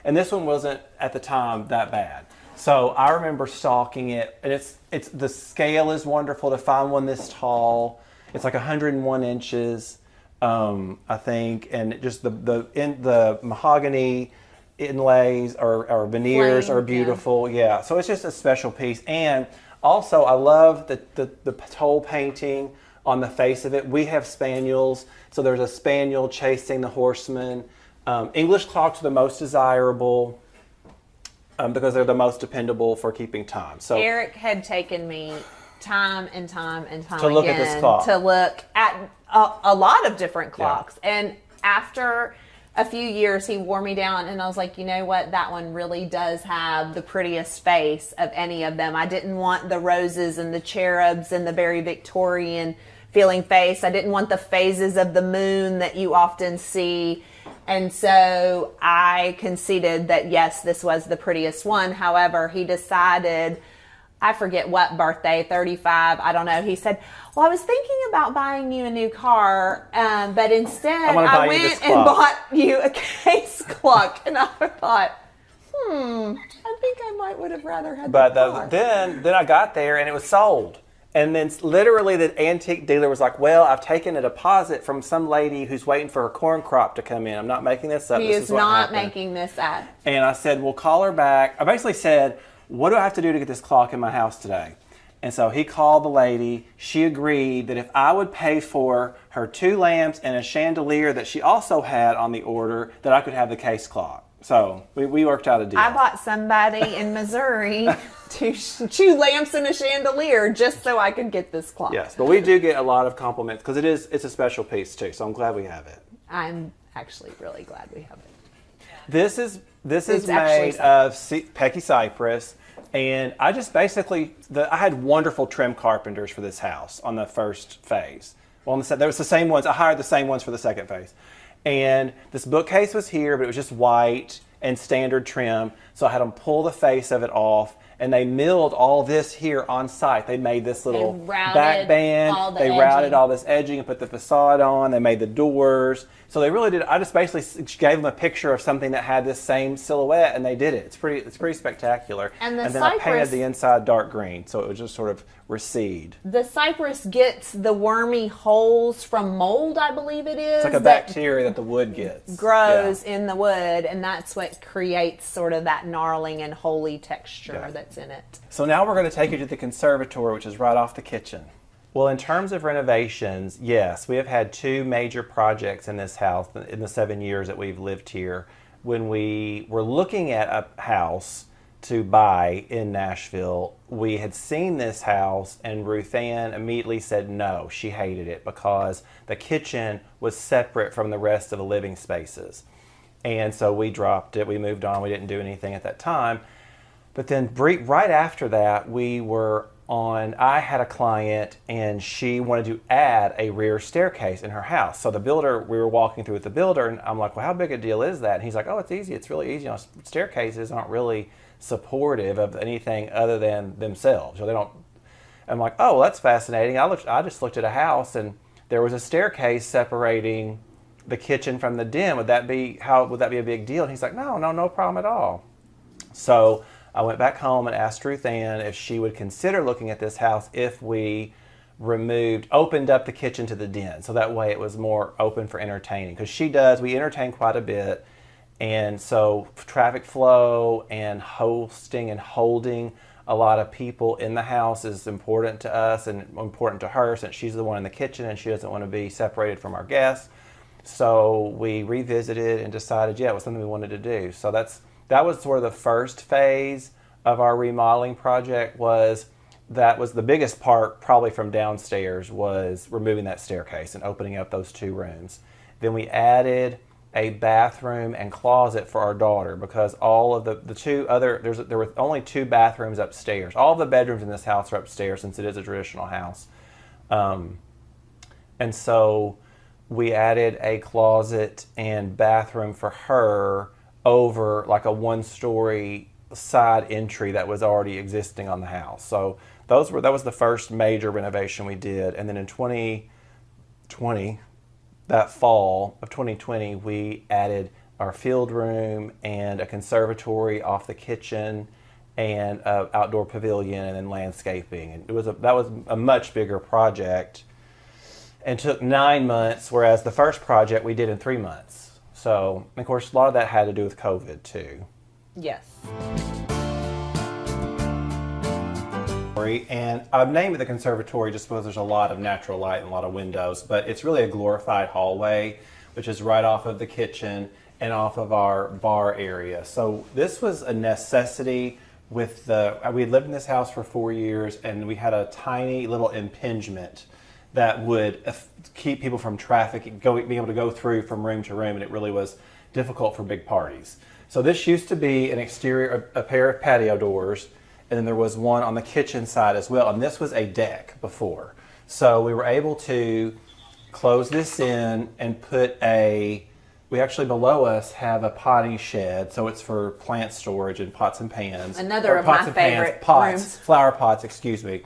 and this one wasn't at the time that bad. So I remember stalking it, and it's the scale is wonderful to find one this tall. It's like 101 inches, I think, and just the mahogany inlays or veneers are beautiful. Yeah, so it's just a special piece. And also I love the toll painting on the face of it. We have spaniels, so there's a spaniel chasing the horseman. English clocks are the most desirable because they're the most dependable for keeping time. So Eric had taken me time and time to look again at this clock, to look at a lot of different clocks. And after a few years, he wore me down, and I was like, you know what? That one really does have the prettiest face of any of them. I didn't want the roses and the cherubs and the very Victorian feeling face. I didn't want the phases of the moon that you often see. And so I conceded that, yes, this was the prettiest one. However, he decided, I forget what birthday, 35, I don't know. He said, well, I was thinking about buying you a new car, but instead I went and bought you a case clock. And I thought, I think I would have rather had that car. But then I got there and it was sold. And then literally the antique dealer was like, well, I've taken a deposit from some lady who's waiting for her corn crop to come in. I'm not making this up. He is not making this up. And I said, well, call her back. I basically said, what do I have to do to get this clock in my house today? And so he called the lady. She agreed that if I would pay for her 2 lamps and a chandelier that she also had on the order, that I could have the case clock. So we worked out a deal. I bought somebody in Missouri 2 lamps and a chandelier just so I could get this clock. Yes, but we do get a lot of compliments because it's a special piece too. So I'm glad we have it. I'm actually really glad we have it. This is made of Pecky cypress, and I just basically I had wonderful trim carpenters for this house on the first phase Well, there was the same ones. I hired the same ones for the second phase. And this bookcase was here, but it was just white and standard trim. So I had them pull the face of it off, and they milled all this here on site. They made this little back band. They routed all this edging and put the facade on. They made the doors. So they really did. I just basically gave them a picture of something that had this same silhouette, and they did it. It's pretty spectacular. And then I painted the inside dark green, so it would just sort of recede. The cypress gets the wormy holes from mold, I believe it is. It's like a bacteria that the wood gets. Grows in the wood, and that's what creates sort of that gnarling and holy texture that's in it. So now we're going to take you to the conservatory, which is right off the kitchen. Well, in terms of renovations, yes, we have had 2 major projects in this house in the 7 years that we've lived here. When we were looking at a house to buy in Nashville, we had seen this house, and Ruth Ann immediately said no. She hated it because the kitchen was separate from the rest of the living spaces. And so we dropped it. We moved on. We didn't do anything at that time. But then right after that, I had a client, and she wanted to add a rear staircase in her house. So we were walking through with the builder, and I'm like, well, how big a deal is that? And he's like, oh, it's easy. It's really easy. You know, staircases aren't really supportive of anything other than themselves. They don't. I'm like, oh, well, that's fascinating. I just looked at a house, and there was a staircase separating the kitchen from the den. Would that be a big deal? And he's like, no problem at all. So I went back home and asked Ruth Ann if she would consider looking at this house if we opened up the kitchen to the den, so that way it was more open for entertaining. Because we entertain quite a bit, and so traffic flow and hosting and holding a lot of people in the house is important to us and important to her, since she's the one in the kitchen and she doesn't want to be separated from our guests. So we revisited and decided, it was something we wanted to do. So that was sort of the first phase of our remodeling project. That was the biggest part, probably from downstairs, was removing that staircase and opening up those 2 rooms. Then we added a bathroom and closet for our daughter, because all of the 2 other, there were only 2 bathrooms upstairs. All the bedrooms in this house are upstairs, since it is a traditional house. And so we added a closet and bathroom for her over like a 1-story side entry that was already existing on the house. So that was the first major renovation we did. And then in 2020, that fall of 2020, we added our field room and a conservatory off the kitchen and an outdoor pavilion and then landscaping. And that was a much bigger project and took 9 months, whereas the first project we did in 3 months. So, of course, a lot of that had to do with COVID, too. Yes. And I've named it the Conservatory just because there's a lot of natural light and a lot of windows, but it's really a glorified hallway, which is right off of the kitchen and off of our bar area. So this was a necessity we had lived in this house for 4 years, and we had a tiny little impingement that would keep people from traffic, being able to go through from room to room, and it really was difficult for big parties. So this used to be a pair of patio doors, and then there was one on the kitchen side as well, and this was a deck before. So we were able to close this in and we actually below us have a potting shed, so it's for plant storage and pots and pans. Another of my favorite rooms. Flower pots, excuse me.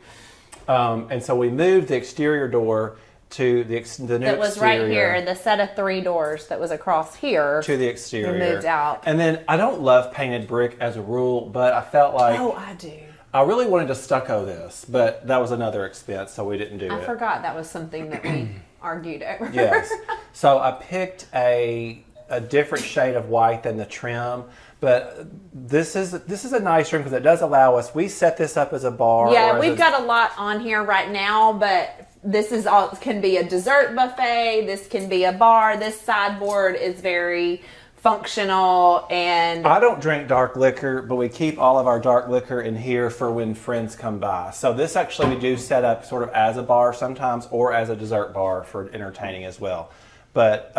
And so we moved the exterior door to the new exterior. That was right here, the set of 3 doors that was across here. To the exterior. We moved out. And then I don't love painted brick as a rule, but I felt like... Oh, I do. I really wanted to stucco this, but that was another expense, so we didn't do it. I forgot that was something that we argued over. Yes. So I picked a different shade of white than the trim. But this is a nice room because it does allow us. We set this up as a bar. Yeah, we've got a lot on here right now, but this is all can be a dessert buffet. This can be a bar. This sideboard is very functional, and I don't drink dark liquor, but we keep all of our dark liquor in here for when friends come by. So this actually we do set up sort of as a bar sometimes, or as a dessert bar for entertaining as well. But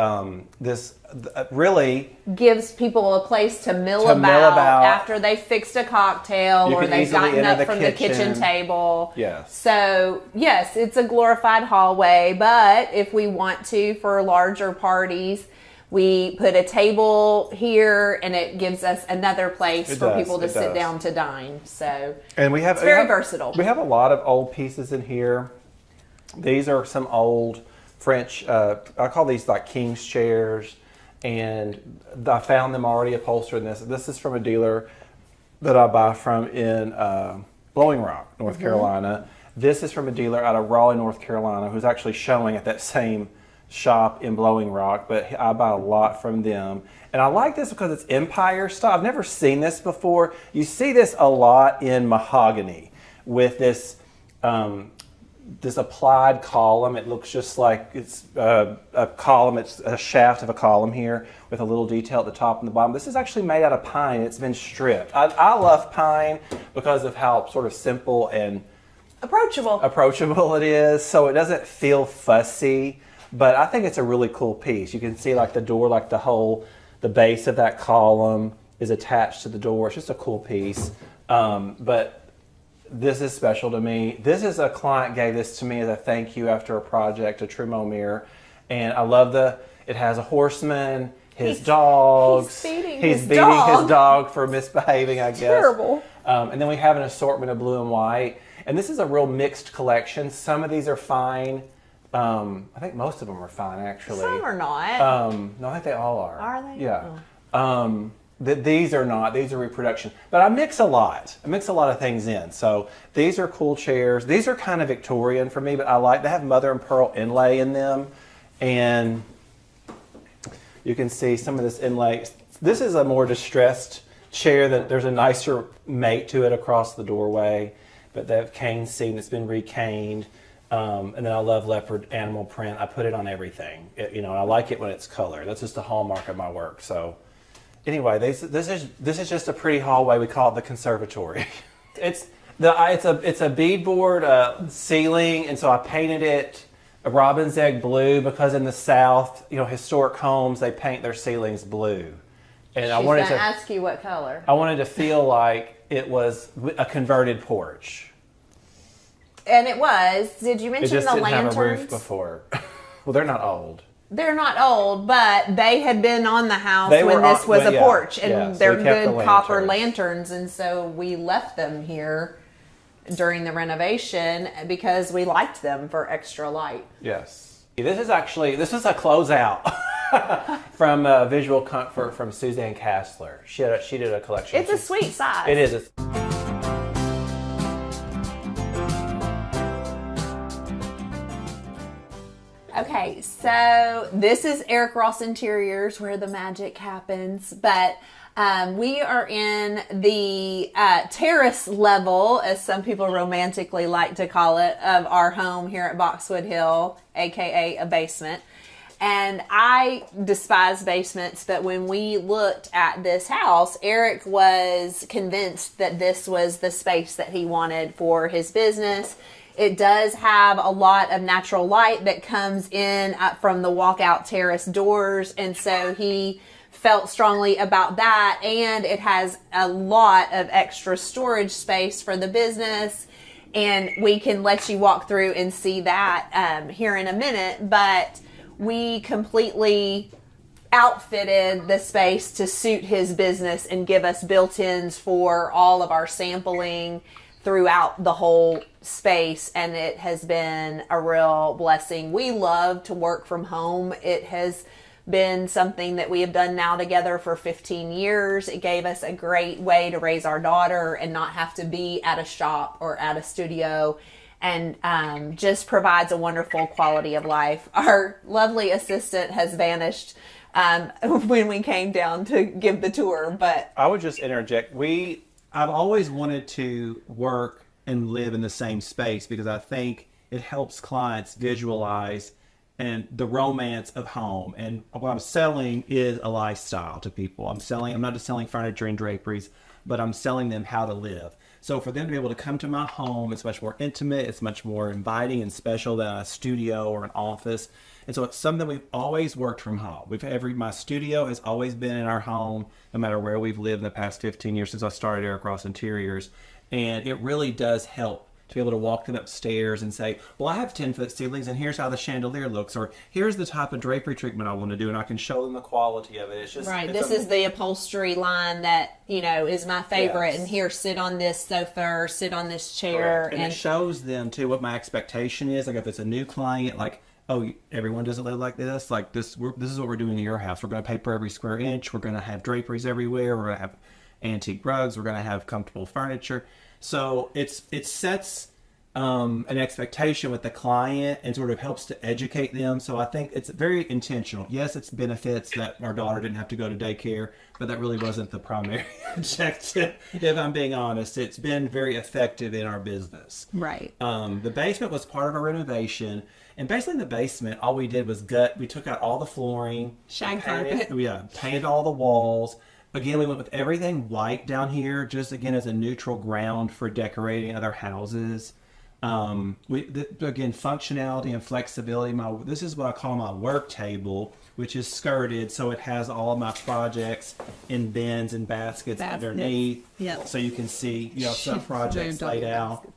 this really gives people a place to mill about after they fixed a cocktail or they've gotten up from the kitchen table. Yes. So, yes, it's a glorified hallway, but if we want to, for larger parties, we put a table here and it gives us another place for people to sit down to dine. So, and it's very versatile. We have a lot of old pieces in here. These are some old French, I call these like king's chairs, and I found them already upholstered in this. This is from a dealer that I buy from in Blowing Rock, North Carolina. This is from a dealer out of Raleigh, North Carolina, who's actually showing at that same shop in Blowing Rock, but I buy a lot from them. And I like this because it's Empire style. I've never seen this before. You see this a lot in mahogany with this this applied column. It looks just like it's a column. It's a shaft of a column here with a little detail at the top and the bottom. This is actually made out of pine. It's been stripped. I love pine because of how sort of simple and approachable it is. So it doesn't feel fussy, but I think it's a really cool piece. You can see like the door, like the base of that column is attached to the door. It's just a cool piece. But this is special to me. This is a client gave this to me as a thank you after a project, a Trimo mirror. And I love it has a horseman, his dogs. He's beating his dog for misbehaving, I guess. Terrible. And then we have an assortment of blue and white. And this is a real mixed collection. Some of these are fine. I think most of them are fine, actually. Some are not. No, I think they all are. Are they? Yeah. Oh. These are not. These are reproduction. But I mix a lot. I mix a lot of things in. So these are cool chairs. These are kind of Victorian for me, but I like to have mother and pearl inlay in them. And you can see some of this inlay. This is a more distressed chair. There's a nicer mate to it across the doorway. But they have cane seat that's been recaned. And then I love leopard animal print. I put it on everything. I like it when it's color. That's just the hallmark of my work. So anyway, this is just a pretty hallway. We call it the Conservatory. It's a beadboard ceiling, and so I painted it a robin's egg blue because in the South, historic homes they paint their ceilings blue. And I wanted to ask you what color. I wanted to feel like it was a converted porch. And it was. Did you mention the lanterns? It just didn't have a roof before. Well, they're not old. They're not old, but they had been on the house when this was a porch, and they're good copper lanterns, and so we left them here during the renovation because we liked them for extra light. Yes. This is a closeout from Visual Comfort from Suzanne Kassler. She did a collection. It's a sweet size. It is. Okay, so this is Eric Ross Interiors where the magic happens, but we are in the terrace level, as some people romantically like to call it, of our home here at Boxwood Hill, aka a basement. And I despise basements, but when we looked at this house, Eric was convinced that this was the space that he wanted for his business. It does have a lot of natural light that comes in from the walkout terrace doors, and so he felt strongly about that, and it has a lot of extra storage space for the business, and we can let you walk through and see that here in a minute, but we completely outfitted the space to suit his business and give us built-ins for all of our sampling throughout the whole space, and it has been a real blessing. We love to work from home. It has been something that we have done now together for 15 years. It gave us a great way to raise our daughter and not have to be at a shop or at a studio, and just provides a wonderful quality of life. Our lovely assistant has vanished when we came down to give the tour, but I would just interject. I've always wanted to work and live in the same space because I think it helps clients visualize and the romance of home. And what I'm selling is a lifestyle to people. I'm not just selling furniture and draperies, but I'm selling them how to live. So for them to be able to come to my home, it's much more intimate, it's much more inviting and special than a studio or an office. And so it's something we've always worked from home. My studio has always been in our home, no matter where we've lived in the past 15 years since I started Eric Ross Interiors. And it really does help to be able to walk them upstairs and say, well, I have 10-foot ceilings and here's how the chandelier looks, or here's the type of drapery treatment I want to do, and I can show them the quality of it. It's just right. This is the upholstery line that, is my favorite. Yes. And here, sit on this sofa or sit on this chair. Correct. And it shows them too what my expectation is. Like if it's a new client, like, oh, everyone doesn't live like this. Like this is what we're doing in your house. We're going to paper every square inch. We're going to have draperies everywhere. We're going to have antique rugs. We're going to have comfortable furniture. So it sets an expectation with the client and sort of helps to educate them. So I think it's very intentional. Yes, it's benefits that our daughter didn't have to go to daycare, but that really wasn't the primary objective. If I'm being honest, it's been very effective in our business. Right. The basement was part of a renovation. And basically in the basement, all we did was we took out all the flooring. Shag carpet. Painted all the walls. Again, we went with everything white down here, just again as a neutral ground for decorating other houses. Again, functionality and flexibility. This is what I call my work table, which is skirted, so it has all my projects in bins and baskets underneath. Yep. So you can see, some projects laid out.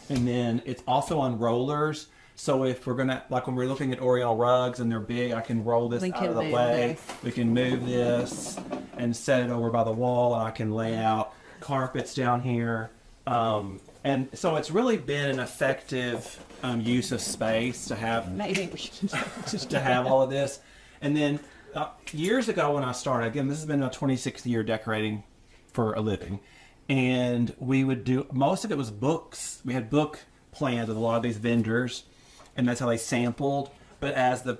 And then it's also on rollers. So if we're gonna, like when we're looking at Oriental rugs and they're big, I can roll this out of the way. We can move this and set it over by the wall, and I can lay out carpets down here. And so it's really been an effective use of space to have just to have all of this. And then years ago when I started, again, this has been my 26th year decorating for a living, and we would do, most of it was books. We had book plans with a lot of these vendors, and that's how they sampled. But as the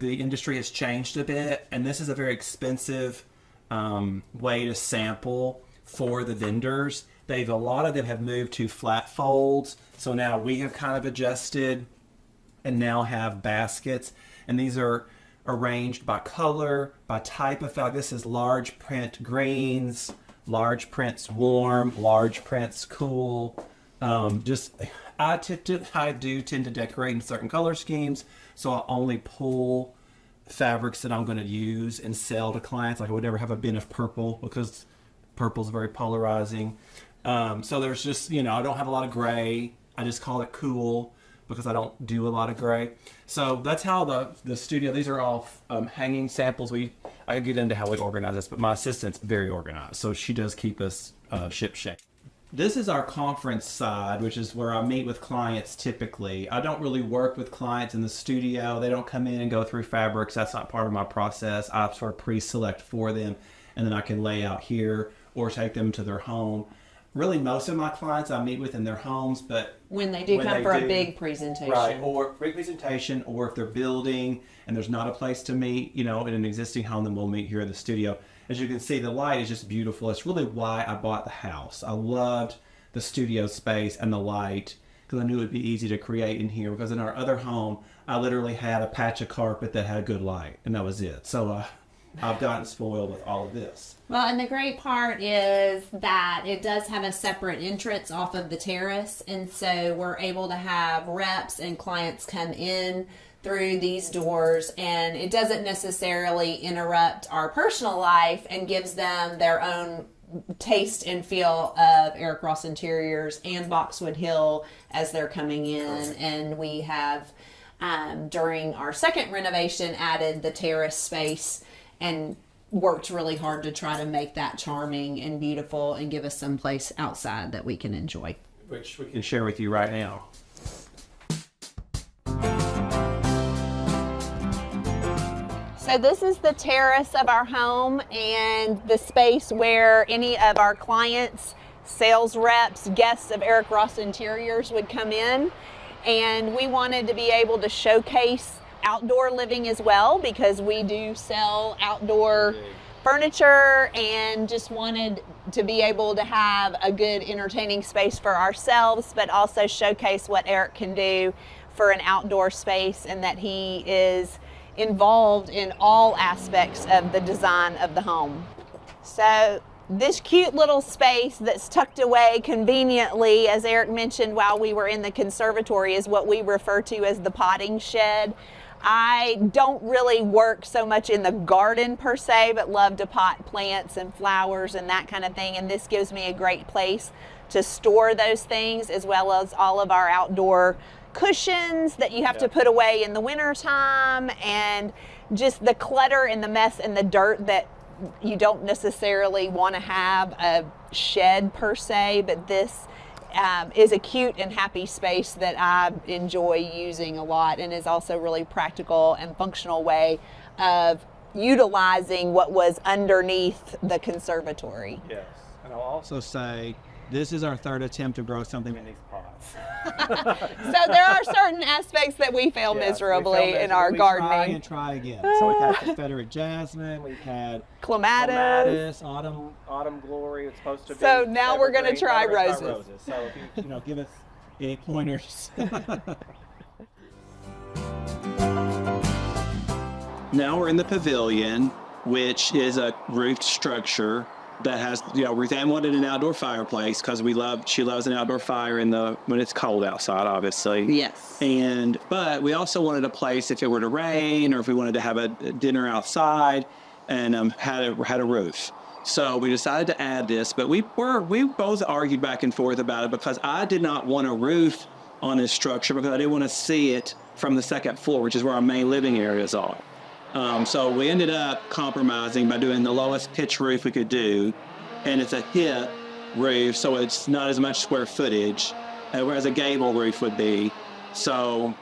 industry has changed a bit, and this is a very expensive way to sample for the vendors, a lot of them have moved to flat folds. So now we have kind of adjusted and now have baskets, and these are arranged by color, by type of fabric. This is large print greens, large prints warm, large prints cool. I do tend to decorate in certain color schemes, so I only pull fabrics that I'm going to use and sell to clients. Like I would never have a bin of purple because purple is very polarizing. So there's just, I don't have a lot of gray. I just call it cool because I don't do a lot of gray. So that's how the studio, these are all hanging samples. I get into how we organize this, but my assistant's very organized, so she does keep us ship-shape. This is our conference side, which is where I meet with clients typically. I don't really work with clients in the studio. They don't come in and go through fabrics. That's not part of my process. I sort of pre-select for them, and then I can lay out here or take them to their home. Really, most of my clients I meet with in their homes, but when they do come for a big presentation. Right, or big presentation, or if they're building and there's not a place to meet, in an existing home, then we'll meet here in the studio. As you can see, the light is just beautiful. It's really why I bought the house. I loved the studio space and the light because I knew it would be easy to create in here, because in our other home, I literally had a patch of carpet that had good light, and that was it. So I've gotten spoiled with all of this. Well, and the great part is that it does have a separate entrance off of the terrace, and so we're able to have reps and clients come in through these doors, and it doesn't necessarily interrupt our personal life and gives them their own taste and feel of Eric Ross Interiors and Boxwood Hill as they're coming in. And we have, during our second renovation, added the terrace space and worked really hard to try to make that charming and beautiful and give us some place outside that we can enjoy. Which we can share with you right now. So this is the terrace of our home and the space where any of our clients, sales reps, guests of Eric Ross Interiors would come in. And we wanted to be able to showcase outdoor living as well, because we do sell outdoor furniture, and just wanted to be able to have a good entertaining space for ourselves, but also showcase what Eric can do for an outdoor space, and that he is involved in all aspects of the design of the home. So This cute little space that's tucked away conveniently, as Eric mentioned while we were in the conservatory, is what we refer to as the potting shed. I don't really work so much in the garden per se, but love to pot plants and flowers and that kind of thing. And this gives me a great place to store those things, as well as all of our outdoor cushions that you have to put away in the winter time, and just the clutter and the mess and the dirt that you don't necessarily want to have a shed per se, but this is a cute and happy space that I enjoy using a lot, and is also really practical and functional way of utilizing what was underneath the conservatory. Yes, and I'll also say this is our third attempt to grow something in these pots. So there are certain aspects that we fail miserably in our gardening. Try again. So we've had Confederate jasmine, we've had clematis, autumn glory. It's supposed to be. So now we're going to try roses. So if you give us any pointers. Now we're in the pavilion, which is a roofed structure that has, Ruth Ann wanted an outdoor fireplace because she loves an outdoor fire when it's cold outside, obviously. Yes. But we also wanted a place if it were to rain, or if we wanted to have a dinner outside, and had a roof. So we decided to add this, but we both argued back and forth about it, because I did not want a roof on this structure because I didn't want to see it from the second floor, which is where our main living areas are. So we ended up compromising by doing the lowest pitch roof we could do, and it's a hip roof, so it's not as much square footage, whereas a gable roof would be. So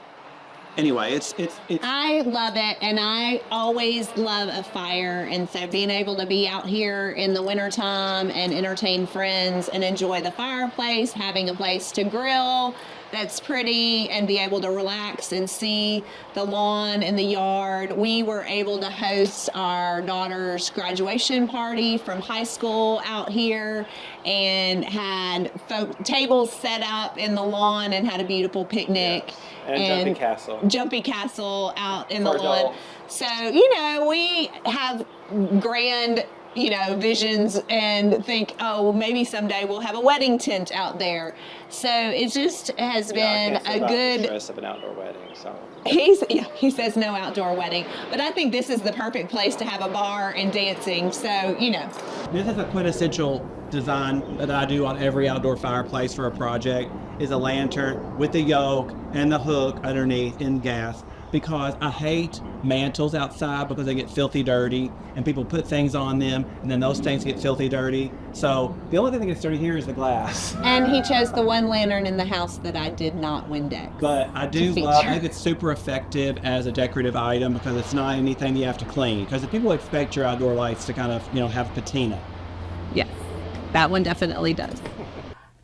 anyway, it's I love it, and I always love a fire, and so being able to be out here in the wintertime and entertain friends and enjoy the fireplace, having a place to grill that's pretty, and be able to relax and see the lawn and the yard. We were able to host our daughter's graduation party from high school out here, and had tables set up in the lawn, and had a beautiful picnic. Yes. And Jumpy castle out in the For lawn. adults. So, we have grand, visions, and think, oh, well, maybe someday we'll have a wedding tent out there. So it just has been a good. The stress of an outdoor wedding. So He says no outdoor wedding, but I think this is the perfect place to have a bar and dancing. So This is a quintessential design that I do on every outdoor fireplace for a project, is a lantern with the yoke and the hook underneath in gas, because I hate mantles outside because they get filthy dirty, and people put things on them, and then those things get filthy dirty. So the only thing that gets dirty here is the glass. And he chose the one lantern in the house that I did not Windex. But I think it's super effective as a decorative item, because it's not anything you have to clean. Because if people expect your outdoor lights to kind of, have patina. Yes, that one definitely does.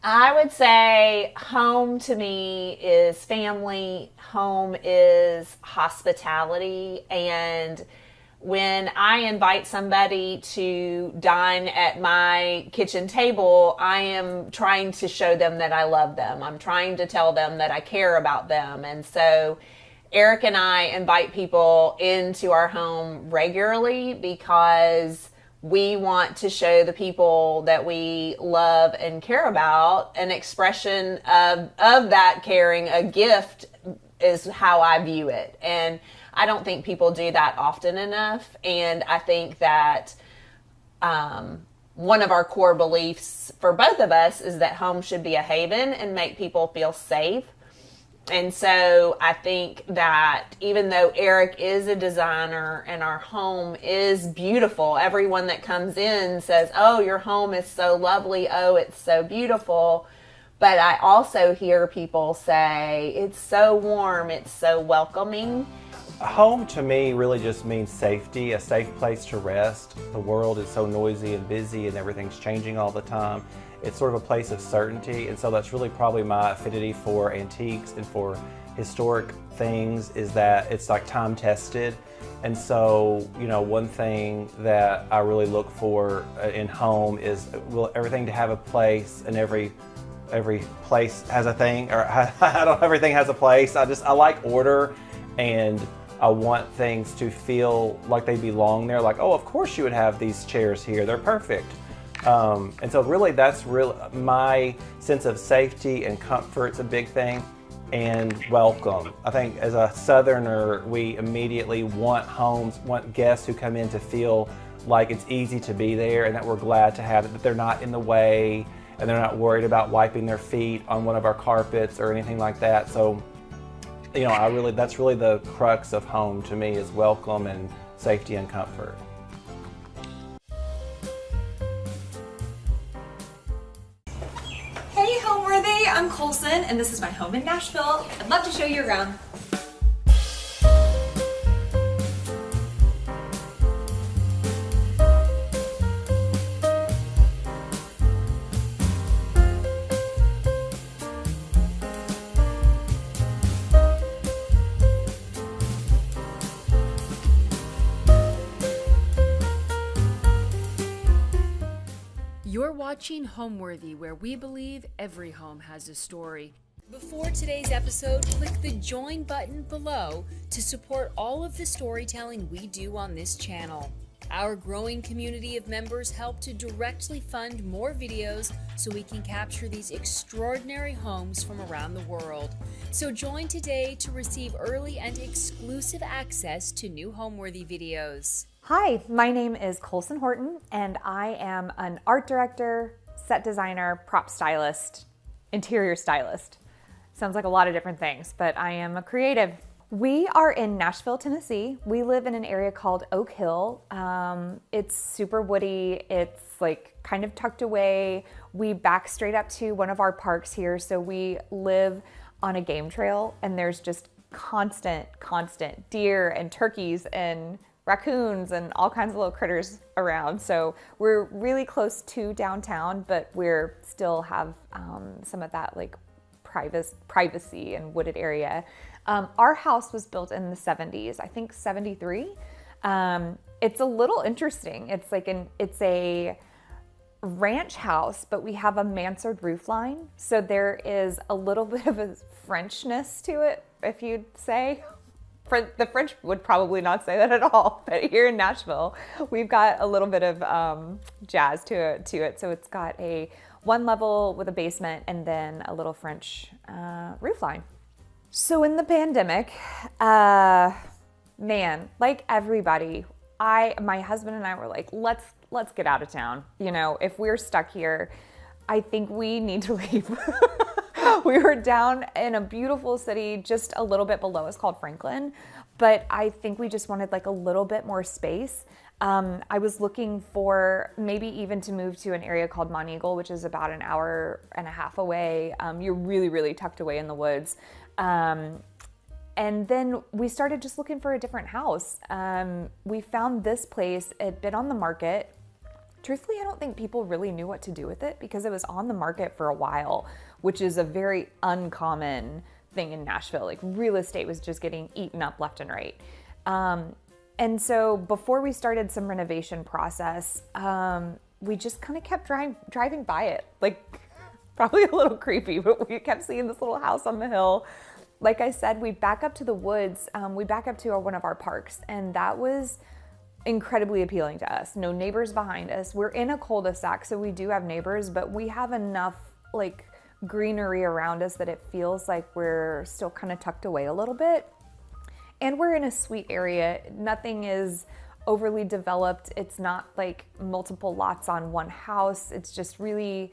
I would say home to me is family. Home is hospitality. And when I invite somebody to dine at my kitchen table, I am trying to show them that I love them. I'm trying to tell them that I care about them. And so Eric and I invite people into our home regularly, because we want to show the people that we love and care about an expression of that caring. A gift is how I view it. And I don't think people do that often enough. And I think that one of our core beliefs for both of us is that home should be a haven and make people feel safe. And so I think that even though Eric is a designer and our home is beautiful, everyone that comes in says, oh, your home is so lovely. Oh, it's so beautiful. But I also hear people say, it's so warm, it's so welcoming. Home to me really just means safety, a safe place to rest. The world is so noisy and busy, and everything's changing all the time. It's sort of a place of certainty, and so that's really probably my affinity for antiques and for historic things, is that it's like time tested. And so, one thing that I really look for in home is everything to have a place, and every place has a thing, or everything has a place. I like order, and I want things to feel like they belong there. Like, oh, of course you would have these chairs here. They're perfect. And so really that's my sense of safety and comfort's a big thing, and welcome. I think as a Southerner, we immediately want guests who come in to feel like it's easy to be there and that we're glad to have it, that they're not in the way and they're not worried about wiping their feet on one of our carpets or anything like that. So, that's really the crux of home to me, is welcome and safety and comfort. Hey Homeworthy, I'm Coulson and this is my home in Nashville. I'd love to show you around. You're watching Homeworthy, where we believe every home has a story. Before today's episode, click the join button below to support all of the storytelling we do on this channel. Our growing community of members help to directly fund more videos so we can capture these extraordinary homes from around the world. So join today to receive early and exclusive access to new Homeworthy videos. Hi, my name is Coulson Horton, and I am an art director, set designer, prop stylist, interior stylist. Sounds like a lot of different things, but I am a creative. We are in Nashville, Tennessee. We live in an area called Oak Hill. It's super woody. It's like kind of tucked away. We back straight up to one of our parks here. So we live on a game trail, and there's just constant deer and turkeys and raccoons and all kinds of little critters around. So we're really close to downtown, but we're still have some of that like privacy and wooded area. Our house was built in the 70s, I think 73. It's a little interesting. It's a ranch house, but we have a mansard roof line. So there is a little bit of a Frenchness to it, if you'd say. The French would probably not say that at all, but here in Nashville, we've got a little bit of jazz to it. So it's got a one level with a basement and then a little French roof line. So in the pandemic, man, like everybody, my husband and I were like, let's get out of town. If we're stuck here, I think we need to leave. We were down in a beautiful city just a little bit below us called Franklin, but I think we just wanted like a little bit more space. I was looking for maybe even to move to an area called Monteagle, which is about an hour and a half away. You're really, really tucked away in the woods. And then we started just looking for a different house. We found this place. It had been on the market. Truthfully, I don't think people really knew what to do with it because it was on the market for a while, which is a very uncommon thing in Nashville. Like real estate was just getting eaten up left and right. And so before we started some renovation process, we just kind of kept driving by it. Like probably a little creepy, but we kept seeing this little house on the hill. Like I said, we back up to the woods. We back up to one of our parks, and that was incredibly appealing to us. No neighbors behind us. We're in a cul-de-sac, so we do have neighbors, but we have enough like greenery around us that it feels like we're still kind of tucked away a little bit. And we're in a sweet area. Nothing is overly developed. It's not like multiple lots on one house. It's just really,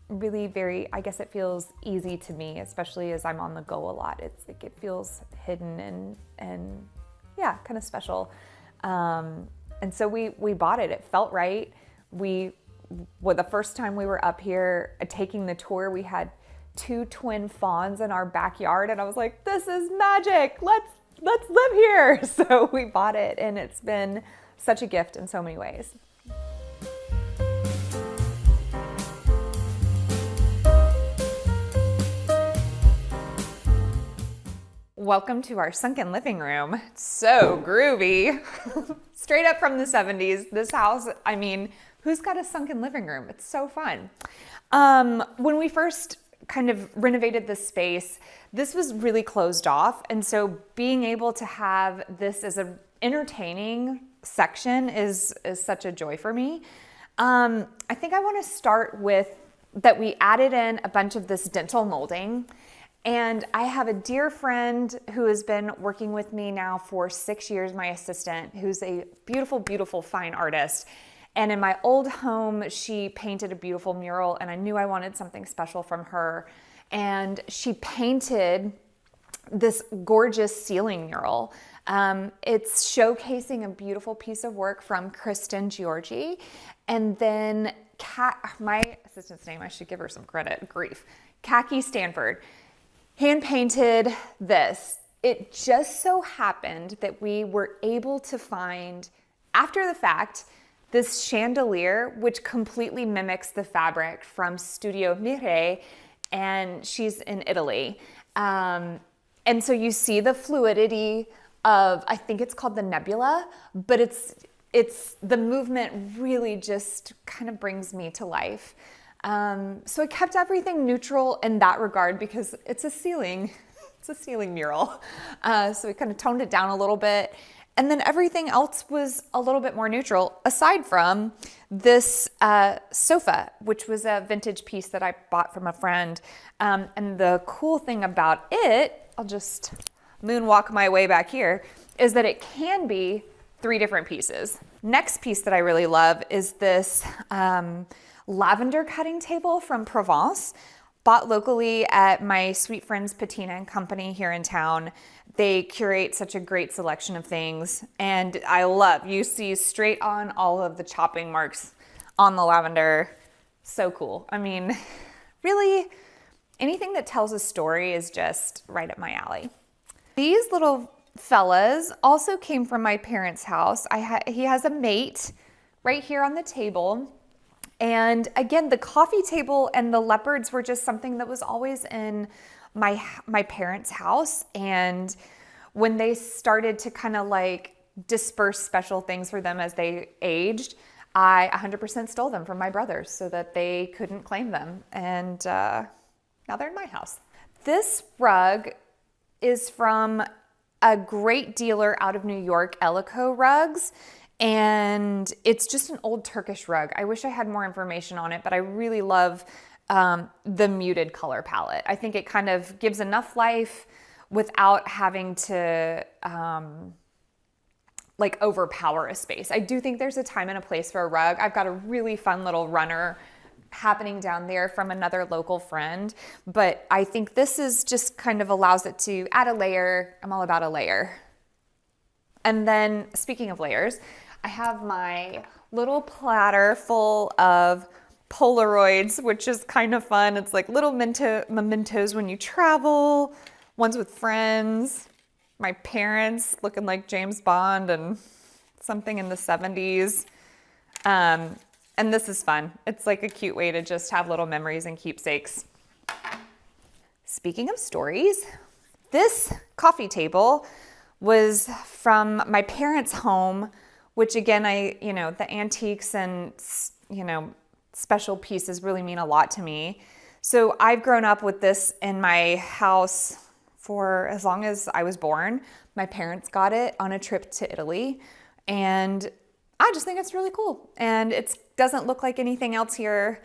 really very, I guess it feels easy to me, especially as I'm on the go a lot. It's like, it feels hidden and yeah, kind of special. And so we bought it. It felt right. The first time we were up here taking the tour, we had 2 twin fawns in our backyard, and I was like, this is magic. Let's live here. So we bought it, and it's been such a gift in so many ways. Welcome to our sunken living room. It's so groovy. Straight up from the 70s. This house, I mean, who's got a sunken living room? It's so fun. When we first kind of renovated this space, this was really closed off. And so being able to have this as an entertaining section is such a joy for me. I think I want to start with that we added in a bunch of this dental molding. And I have a dear friend who has been working with me now for 6 years, my assistant, who's a beautiful, beautiful fine artist. And in my old home, she painted a beautiful mural, and I knew I wanted something special from her. And she painted this gorgeous ceiling mural. It's showcasing a beautiful piece of work from Kristen Georgi. And then my assistant's name, I should give her some credit, grief. Khaki Stanford hand painted this. It just so happened that we were able to find, after the fact, this chandelier, which completely mimics the fabric from Studio Mire, and she's in Italy. And so you see the fluidity of, I think it's called the nebula, but it's the movement really just kind of brings me to life. So I kept everything neutral in that regard because it's a ceiling mural. So we kind of toned it down a little bit. And then everything else was a little bit more neutral, aside from this sofa, which was a vintage piece that I bought from a friend. And the cool thing about it, I'll just moonwalk my way back here, is that it can be 3 different pieces. Next piece that I really love is this lavender cutting table from Provence, bought locally at my sweet friends Patina and Company here in town. They curate such a great selection of things, and I love, you see straight on all of the chopping marks on the lavender. So cool. I mean, really, anything that tells a story is just right up my alley. These little fellas also came from my parents' house. He has a mate right here on the table. And again, the coffee table and the leopards were just something that was always in my parents' house. And when they started to kind of like disperse special things for them as they aged, I 100% stole them from my brothers so that they couldn't claim them. And now they're in my house. This rug is from a great dealer out of New York, Elico Rugs. And it's just an old Turkish rug. I wish I had more information on it, but I really love the muted color palette. I think it kind of gives enough life without having to like overpower a space. I do think there's a time and a place for a rug. I've got a really fun little runner happening down there from another local friend, but I think this is just kind of allows it to add a layer. I'm all about a layer. And then speaking of layers, I have my little platter full of Polaroids, which is kind of fun. It's like little mementos when you travel, ones with friends, my parents looking like James Bond and something in the 70s. And this is fun. It's like a cute way to just have little memories and keepsakes. Speaking of stories, this coffee table was from my parents' home, which again, the antiques and, special pieces really mean a lot to me. So I've grown up with this in my house for as long as I was born. My parents got it on a trip to Italy, and I just think it's really cool. And it doesn't look like anything else here,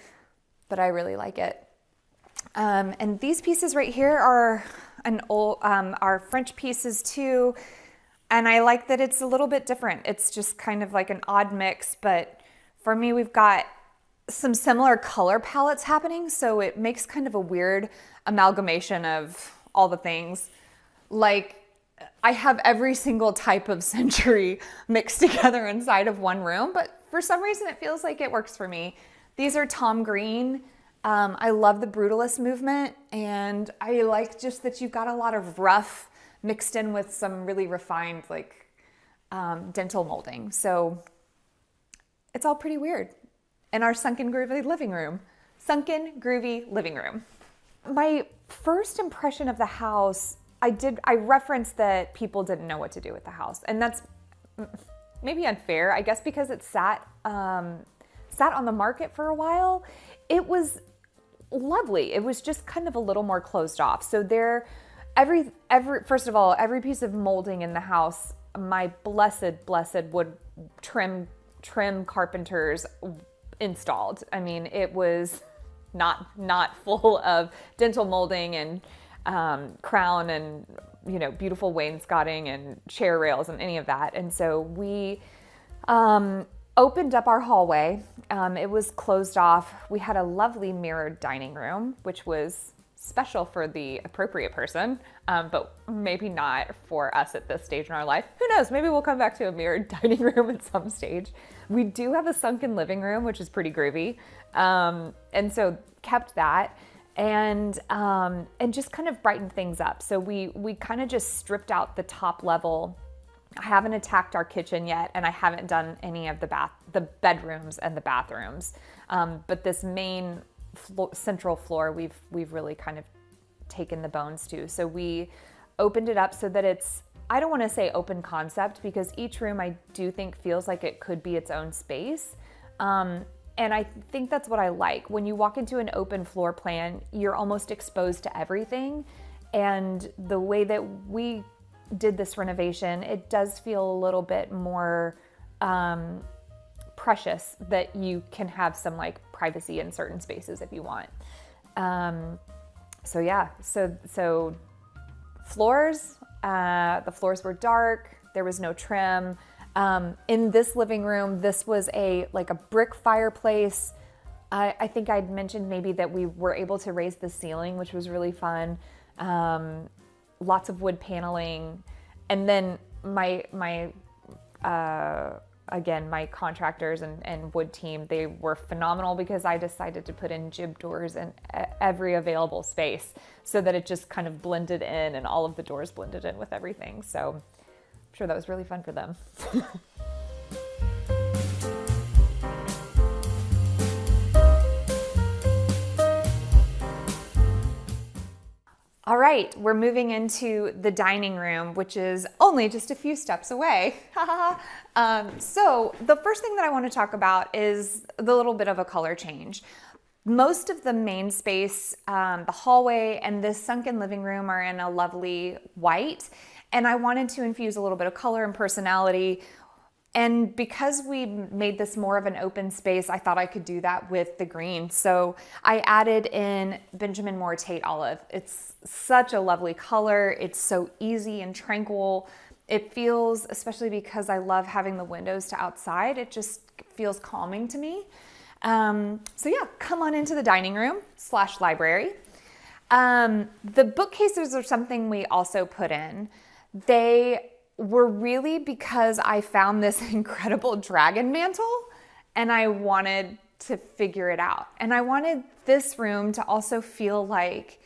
but I really like it. And these pieces right here are are French pieces too. And I like that it's a little bit different. It's just kind of like an odd mix, but for me, we've got some similar color palettes happening. So it makes kind of a weird amalgamation of all the things. Like I have every single type of century mixed together inside of one room, but for some reason it feels like it works for me. These are Tom Green. I love the brutalist movement, and I like just that you've got a lot of rough mixed in with some really refined dental molding. So it's all pretty weird. In our sunken groovy living room. My first impression of the house, I referenced that people didn't know what to do with the house, and that's maybe unfair, I guess, because it sat on the market for a while. It was lovely. It was just kind of a little more closed off. So first of all, every piece of molding in the house, my blessed wood trim carpenters installed. I mean, it was not full of dental molding and crown and, you know, beautiful wainscoting and chair rails and any of that. And so we opened up our hallway. It was closed off. We had a lovely mirrored dining room, which was special for the appropriate person, but maybe not for us at this stage in our life. Who knows? Maybe we'll come back to a mirrored dining room at some stage. We do have a sunken living room, which is pretty groovy. And so kept that and just kind of brightened things up. So we kind of just stripped out the top level. I haven't attacked our kitchen yet, and I haven't done any of the bedrooms and the bathrooms. But this main central floor, we've really kind of taken the bones to. So we opened it up so that it's, I don't want to say open concept, because each room I do think feels like it could be its own space. And I think that's what I like. When you walk into an open floor plan, you're almost exposed to everything. And the way that we did this renovation, it does feel a little bit more precious, that you can have some like privacy in certain spaces if you want. So yeah, so floors, the floors were dark. There was no trim. In this living room, this was a brick fireplace. I think I'd mentioned maybe that we were able to raise the ceiling, which was really fun. Lots of wood paneling. And then my contractors and wood team, they were phenomenal, because I decided to put in jib doors in every available space so that it just kind of blended in, and all of the doors blended in with everything. So I'm sure that was really fun for them. All right, we're moving into the dining room, which is only just a few steps away. So the first thing that I want to talk about is the little bit of a color change. Most of the main space, the hallway and this sunken living room, are in a lovely white, and I wanted to infuse a little bit of color and personality. And because we made this more of an open space, I thought I could do that with the green. So I added in Benjamin Moore Tate Olive. It's such a lovely color. It's so easy and tranquil. It feels, especially because I love having the windows to outside, it just feels calming to me. So yeah, come on into the dining room / library. The bookcases are something we also put in. They were really because I found this incredible dragon mantle and I wanted to figure it out. And I wanted this room to also feel like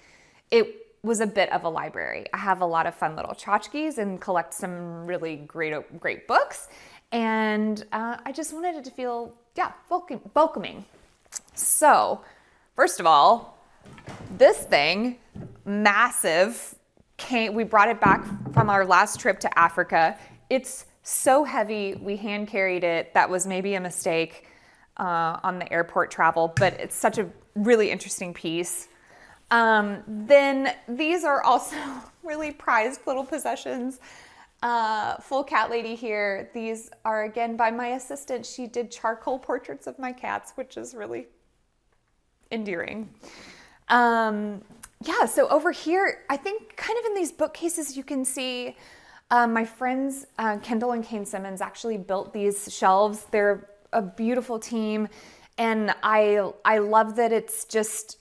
it was a bit of a library. I have a lot of fun little tchotchkes and collect some really great books. And I just wanted it to feel, welcoming. So, first of all, this thing, massive, we brought it back from our last trip to Africa. It's so heavy, we hand carried it. That was maybe a mistake on the airport travel, but it's such a really interesting piece. Then these are also really prized little possessions. Full cat lady here. These are again by my assistant. She did charcoal portraits of my cats, which is really endearing. So over here, I think kind of in these bookcases, you can see my friends Kendall and Kane Simmons actually built these shelves. They're a beautiful team. And I love that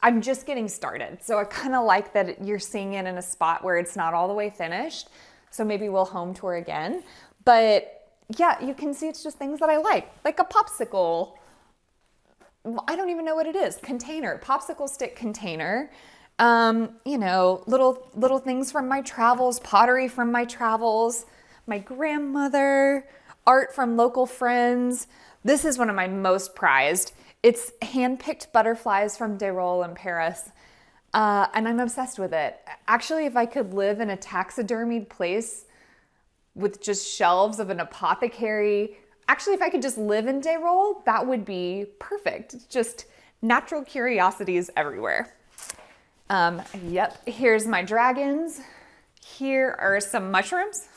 I'm just getting started. So I kind of like that you're seeing it in a spot where it's not all the way finished. So maybe we'll home tour again. But yeah, you can see it's just things that I like a popsicle. I don't even know what it is. Container, popsicle stick container. Little things from my travels, pottery from my travels, my grandmother, art from local friends. This is one of my most prized. It's hand-picked butterflies from Desrolles in Paris, and I'm obsessed with it. Actually, if I could live in a taxidermied place with just shelves of an apothecary, if I could just live in Desrolles, that would be perfect. It's just natural curiosities everywhere. Here's my dragons. Here are some mushrooms.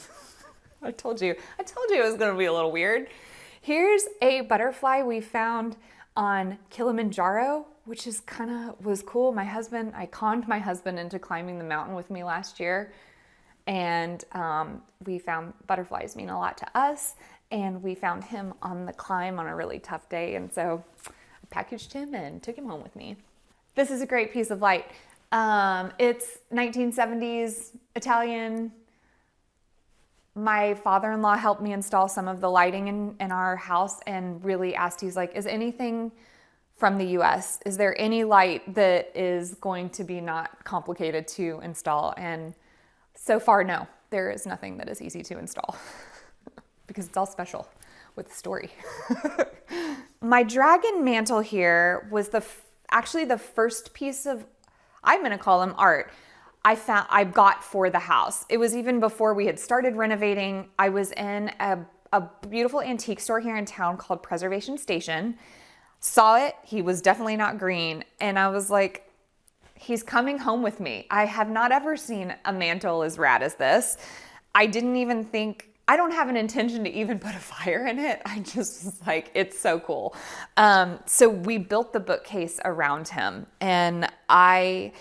I told you it was going to be a little weird. Here's a butterfly we found on Kilimanjaro, which is was cool. I conned my husband into climbing the mountain with me last year. And we found butterflies mean a lot to us. And we found him on the climb on a really tough day. And so I packaged him and took him home with me. This is a great piece of light. It's 1970s Italian. My father-in-law helped me install some of the lighting in our house and really asked, he's like, is anything from the US? Is there any light that is going to be not complicated to install? And so far, no, there is nothing that is easy to install because it's all special with a story. My dragon mantle here was actually the first piece of, I'm gonna call them art, I got for the house. It was even before we had started renovating. I was in a beautiful antique store here in town called Preservation Station. Saw it, he was definitely not green. And I was like, he's coming home with me. I have not ever seen a mantle as rad as this. I don't have an intention to even put a fire in it. I just was like, it's so cool. So we built the bookcase around him, and I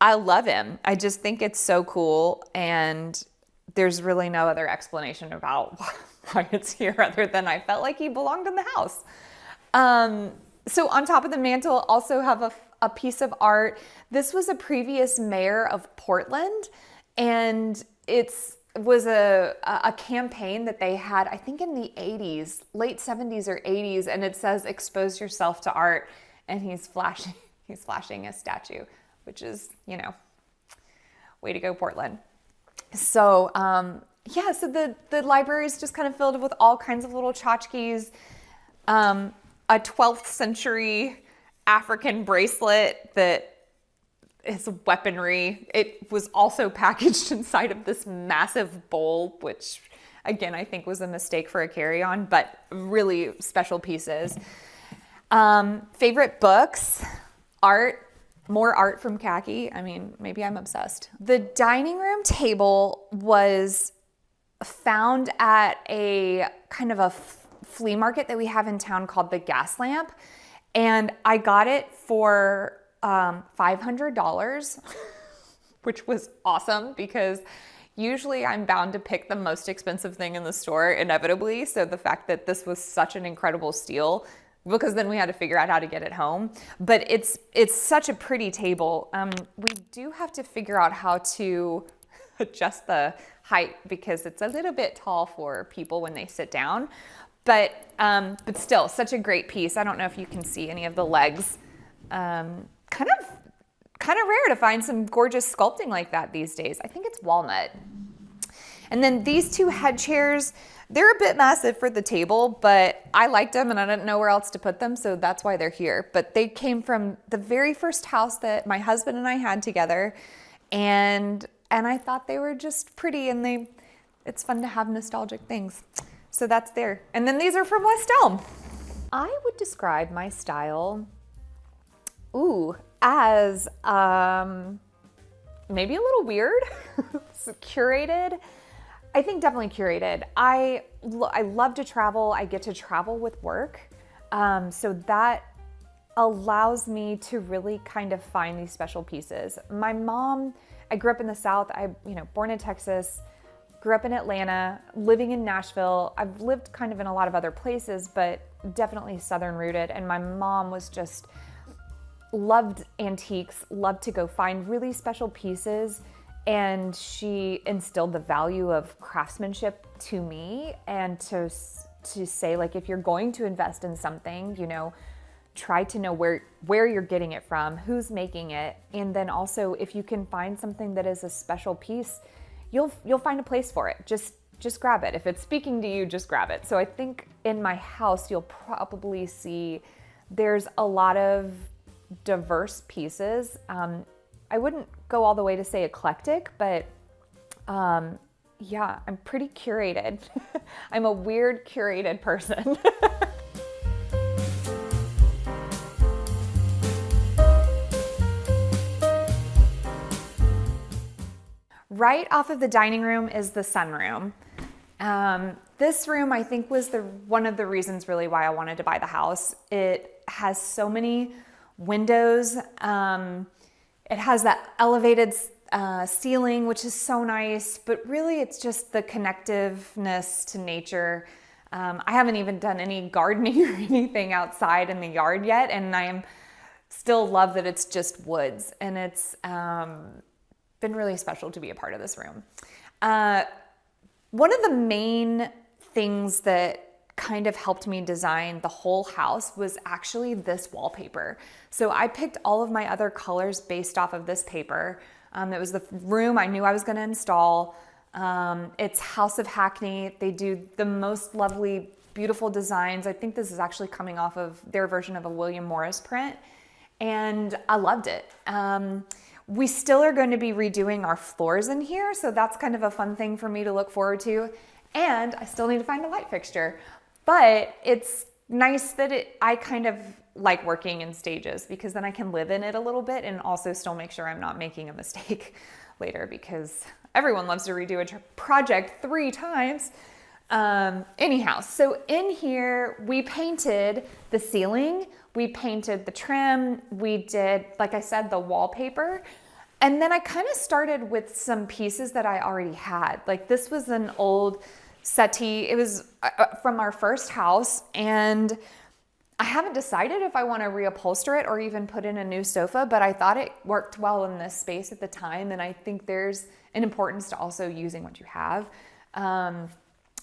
love him. I just think it's so cool, and there's really no other explanation about why it's here other than I felt like he belonged in the house. So on top of the mantle, also have a piece of art. This was a previous mayor of Portland, and it was a campaign that they had, I think in the 80s, late 70s or 80s, and it says, expose yourself to art, and he's flashing a statue, which is, way to go, Portland. So, so the library is just kind of filled with all kinds of little tchotchkes, a 12th century African bracelet that is weaponry. It was also packaged inside of this massive bowl, which again, I think was a mistake for a carry-on, but really special pieces. Favorite books, art, more art from Khaki. I mean, maybe I'm obsessed. The dining room table was found at a kind of a flea market that we have in town called the Gas Lamp. And I got it for $500, which was awesome because usually I'm bound to pick the most expensive thing in the store inevitably. So the fact that this was such an incredible steal, because then we had to figure out how to get it home. But it's such a pretty table. We do have to figure out how to adjust the height because it's a little bit tall for people when they sit down. But still, such a great piece. I don't know if you can see any of the legs. Kind of rare to find some gorgeous sculpting like that these days. I think it's walnut. And then these two head chairs, they're a bit massive for the table, but I liked them and I didn't know where else to put them, so that's why they're here. But they came from the very first house that my husband and I had together, and I thought they were just pretty, and it's fun to have nostalgic things. So that's there. And then these are from West Elm. I would describe my style, as maybe a little weird. Curated. I think definitely curated. I love to travel. I get to travel with work. So that allows me to really kind of find these special pieces. My mom, I grew up in the South. Born in Texas, grew up in Atlanta, living in Nashville. I've lived kind of in a lot of other places, but definitely Southern rooted. And my mom was just loved antiques, loved to go find really special pieces. And she instilled the value of craftsmanship to me, and to say, like, if you're going to invest in something, try to know where you're getting it from, who's making it. And then also, if you can find something that is a special piece, you'll find a place for it. Just grab it. If it's speaking to you, just grab it. So I think in my house, you'll probably see there's a lot of diverse pieces. I wouldn't go all the way to say eclectic, but I'm pretty curated. I'm a weird curated person. Right off of the dining room is the sunroom. This room, I think, was one of the reasons really why I wanted to buy the house. It has so many windows. It has that elevated ceiling, which is so nice, but really it's just the connectiveness to nature. I haven't even done any gardening or anything outside in the yard yet, and I'm still love that it's just woods, and it's been really special to be a part of this room. One of the main things that kind of helped me design the whole house was actually this wallpaper. So I picked all of my other colors based off of this paper. It was the room I knew I was going to install. It's House of Hackney. They do the most lovely, beautiful designs. I think this is actually coming off of their version of a William Morris print, and I loved it. We still are going to be redoing our floors in here, so that's kind of a fun thing for me to look forward to. And I still need to find a light fixture, but it's nice that I kind of like working in stages, because then I can live in it a little bit and also still make sure I'm not making a mistake later, because everyone loves to redo a project 3 times. Anyhow, so in here we painted the ceiling, we painted the trim, we did, like I said, the wallpaper, and then I kind of started with some pieces that I already had. Like this was an old settee. It was from our first house, and I haven't decided if I want to reupholster it or even put in a new sofa, but I thought it worked well in this space at the time, and I think there's an importance to also using what you have.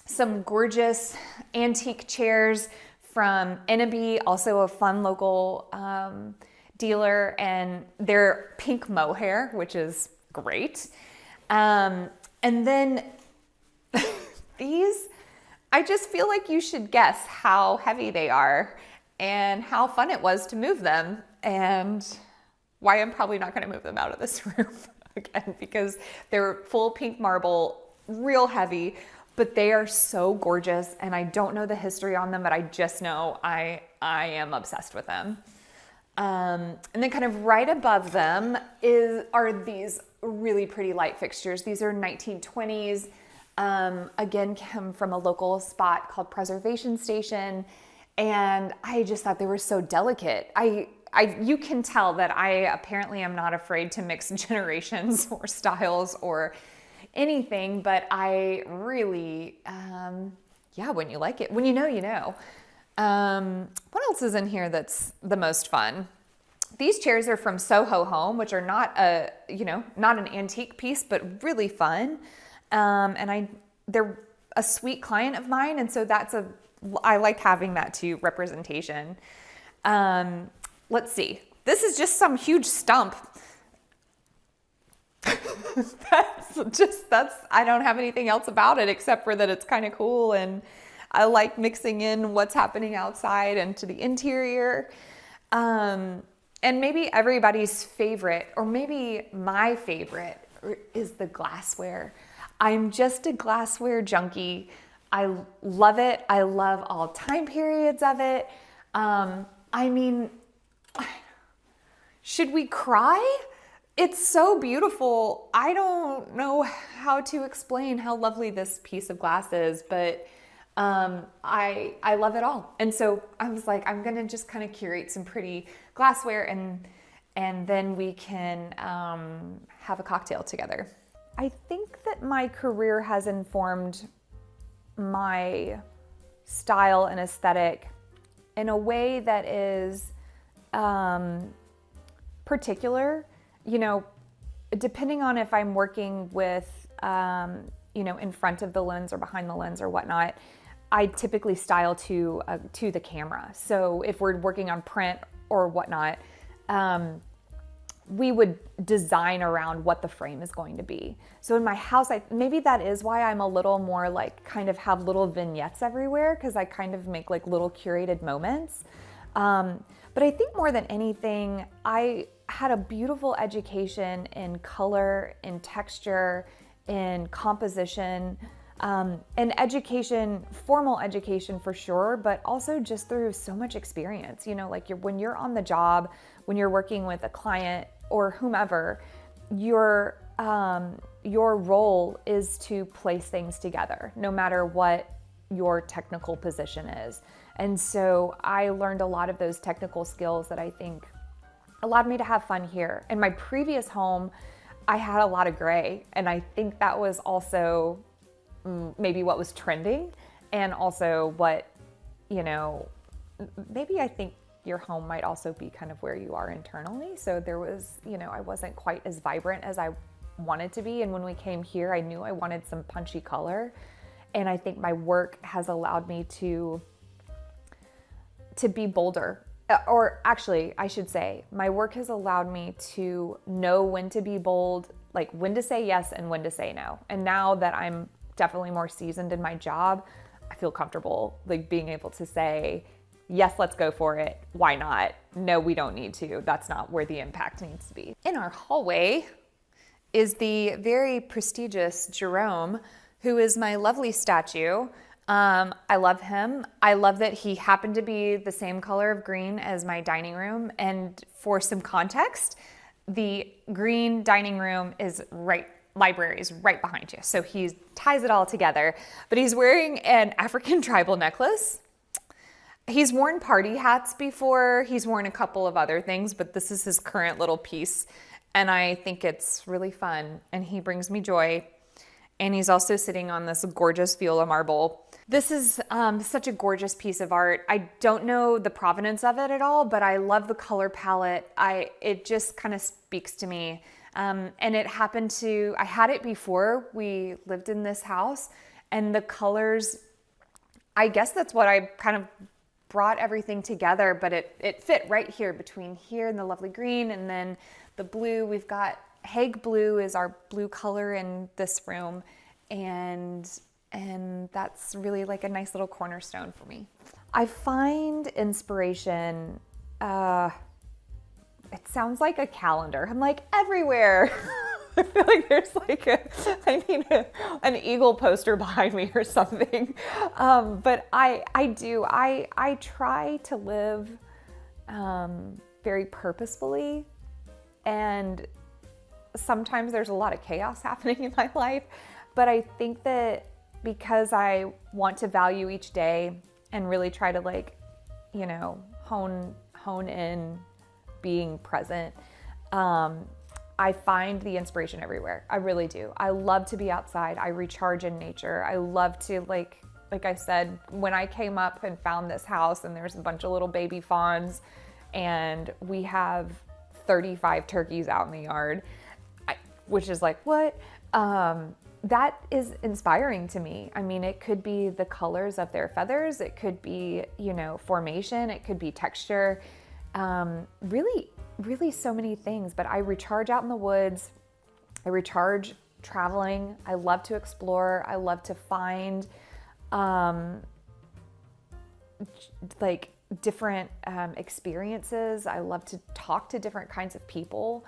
Some gorgeous antique chairs from Ennaby, also a fun local dealer, and they're pink mohair, which is great. And then these, I just feel like you should guess how heavy they are and how fun it was to move them, and why I'm probably not going to move them out of this room again, because they're full pink marble, real heavy, but they are so gorgeous, and I don't know the history on them, but I just know I am obsessed with them. And then kind of right above them are these really pretty light fixtures. These are 1920s, again, come from a local spot called Preservation Station, and I just thought they were so delicate. You can tell that I apparently am not afraid to mix generations or styles or anything, but I really, when you like it, when you know, you know. What else is in here that's the most fun? These chairs are from Soho Home, which are not not an antique piece, but really fun. And they're a sweet client of mine, and so I like having that too, representation. Let's see. This is just some huge stump. I don't have anything else about it except for that it's kind of cool, and I like mixing in what's happening outside and to the interior. And maybe everybody's favorite, or maybe my favorite, is the glassware. I'm just a glassware junkie. I love it. I love all time periods of it. Should we cry? It's so beautiful. I don't know how to explain how lovely this piece of glass is, but I love it all. And so I was like, I'm gonna just kind of curate some pretty glassware, and then we can have a cocktail together. I think that my career has informed my style and aesthetic in a way that is particular. Depending on if I'm working with, in front of the lens or behind the lens or whatnot, I typically style to the camera. So if we're working on print or whatnot, we would design around what the frame is going to be. So in my house, maybe that is why I'm a little more like kind of have little vignettes everywhere, because I kind of make like little curated moments. But I think more than anything, I had a beautiful education in color, in texture, in composition, and education, formal education for sure, but also just through so much experience. When you're on the job, when you're working with a client or whomever, your role is to place things together, no matter what your technical position is. And so I learned a lot of those technical skills that I think allowed me to have fun here. In my previous home, I had a lot of gray, and I think that was also maybe what was trending, and also what, you know, maybe I think your home might also be kind of where you are internally. So there was, you know, I wasn't quite as vibrant as I wanted to be. And when we came here, I knew I wanted some punchy color. And I think my work has allowed me to be bolder. Or actually, I should say, my work has allowed me to know when to be bold, like when to say yes and when to say no. And now that I'm definitely more seasoned in my job, I feel comfortable like being able to say, yes, let's go for it. Why not? No, we don't need to. That's not where the impact needs to be. In our hallway is the very prestigious Jerome, who is my lovely statue. I love him. I love that he happened to be the same color of green as my dining room. And for some context, the green dining room library is right behind you. So he ties it all together, but he's wearing an African tribal necklace. He's worn party hats before. He's worn a couple of other things, but this is his current little piece. And I think it's really fun, and he brings me joy. And he's also sitting on this gorgeous viola marble. This is such a gorgeous piece of art. I don't know the provenance of it at all, but I love the color palette. It just kind of speaks to me. And it happened I had it before we lived in this house, and the colors, I guess that's what I kind of brought everything together, but it fit right here between here and the lovely green, and then the blue. We've got Hague blue is our blue color in this room, and that's really like a nice little cornerstone for me. I find inspiration, it sounds like a calendar. I'm like everywhere. I feel like there's like I need an eagle poster behind me or something. But I try to live very purposefully, and sometimes there's a lot of chaos happening in my life. But I think that because I want to value each day and really try to like, you know, hone in being present, I find the inspiration everywhere. I really do. I love to be outside. I recharge in nature. I love to like I said, when I came up and found this house and there's a bunch of little baby fawns and we have 35 turkeys out in the yard, which is like, what? That is inspiring to me. I mean, it could be the colors of their feathers. It could be, you know, formation. It could be texture. Really so many things, but I recharge out in the woods. I recharge traveling. I love to explore. I love to find like different experiences. I love to talk to different kinds of people,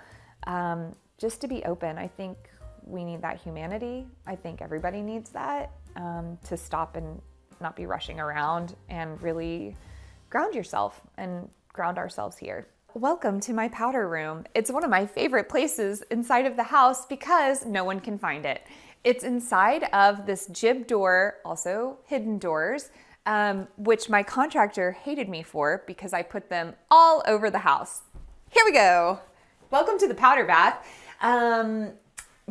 just to be open. I think we need that humanity. I think everybody needs that, to stop and not be rushing around and really ground yourself and ground ourselves here. Welcome to my powder room. It's one of my favorite places inside of the house because no one can find it. It's inside of this jib door, also hidden doors, which my contractor hated me for because I put them all over the house. Here we go. Welcome to the powder bath.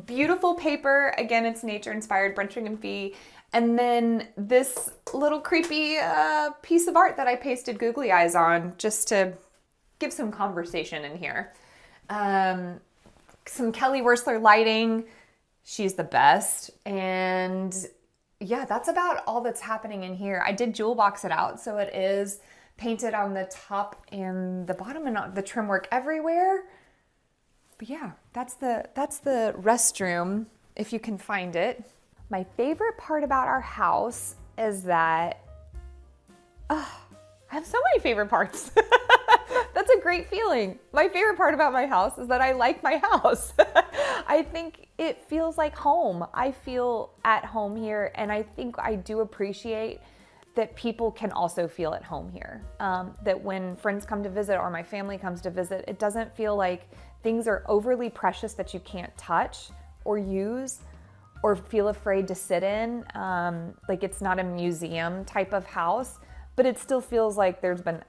Beautiful paper. Again, it's nature inspired, Brentring and Fee. And then this little creepy piece of art that I pasted googly eyes on just to give some conversation in here. Some Kelly Wearstler lighting. She's the best. And yeah, that's about all that's happening in here. I did jewel box it out, so it is painted on the top and the bottom and the trim work everywhere. But yeah, that's the restroom, if you can find it. My favorite part about our house is that, I have so many favorite parts. That's a great feeling. My favorite part about my house is that I like my house. I think it feels like home. I feel at home here, and I think I do appreciate that people can also feel at home here. That when friends come to visit or my family comes to visit, it doesn't feel like things are overly precious that you can't touch or use, or feel afraid to sit in. Like it's not a museum type of house, but it still feels like there's been,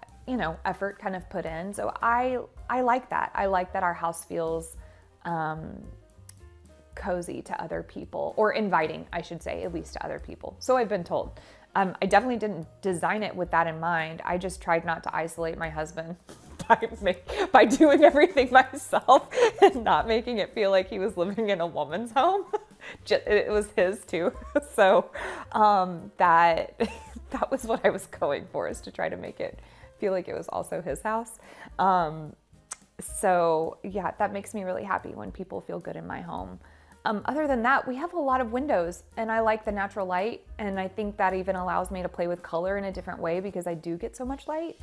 effort kind of put in. So I like that. I like that our house feels cozy to other people, or inviting, I should say, at least to other people. So I've been told. I definitely didn't design it with that in mind. I just tried not to isolate my husband by doing everything myself and not making it feel like he was living in a woman's home. It was his too. So that was what I was going for, is to try to make it feel like it was also his house. So yeah, that makes me really happy when people feel good in my home. Other than that, we have a lot of windows, and I like the natural light, and I think that even allows me to play with color in a different way because I do get so much light.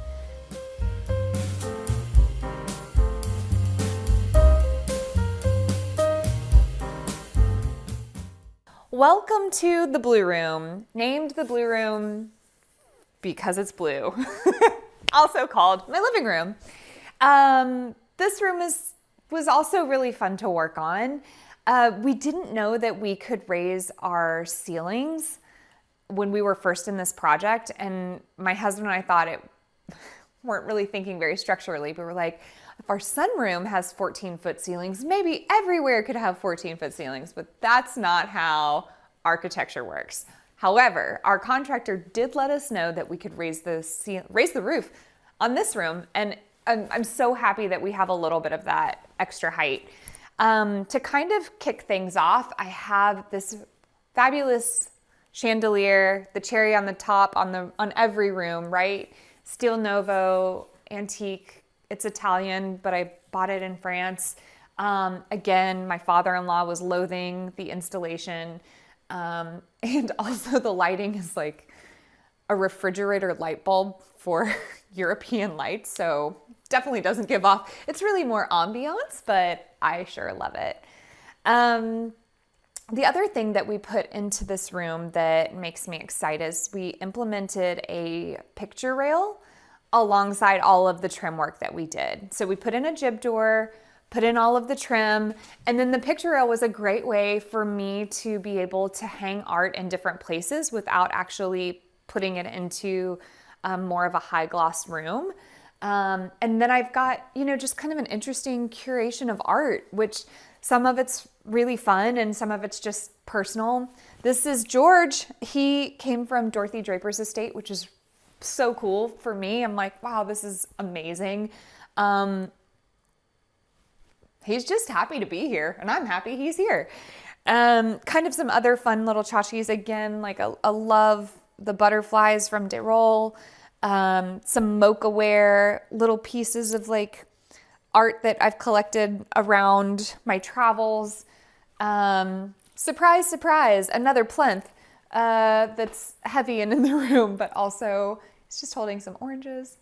Welcome to the blue room, named the blue room because it's blue, also called my living room. This room was also really fun to work on. We didn't know that we could raise our ceilings when we were first in this project, and my husband and I weren't really thinking very structurally, but we're like, if our sunroom has 14-foot ceilings, maybe everywhere could have 14-foot ceilings, but that's not how architecture works. However, our contractor did let us know that we could raise the roof on this room, and I'm so happy that we have a little bit of that extra height. To kind of kick things off, I have this fabulous chandelier, the cherry on the top on every room, right? Steel Novo, antique. It's Italian, but I bought it in France. Again, my father-in-law was loathing the installation. And also the lighting is like a refrigerator light bulb for European lights. So definitely doesn't give off. It's really more ambiance, but I sure love it. The other thing that we put into this room that makes me excited is we implemented a picture rail alongside all of the trim work that we did. So we put in a jib door, put in all of the trim, and then the picture rail was a great way for me to be able to hang art in different places without actually putting it into more of a high gloss room. And then I've got, just kind of an interesting curation of art, which some of it's really fun and some of it's just personal. This is George. He came from Dorothy Draper's estate, which is so cool for me. I'm like, wow, this is amazing. He's just happy to be here, and I'm happy he's here. Kind of some other fun little tchotchkes. Again, like I love the butterflies from Derol. Some mocha ware, little pieces of like art that I've collected around my travels. Surprise, surprise, another plinth that's heavy and in the room, but also it's just holding some oranges.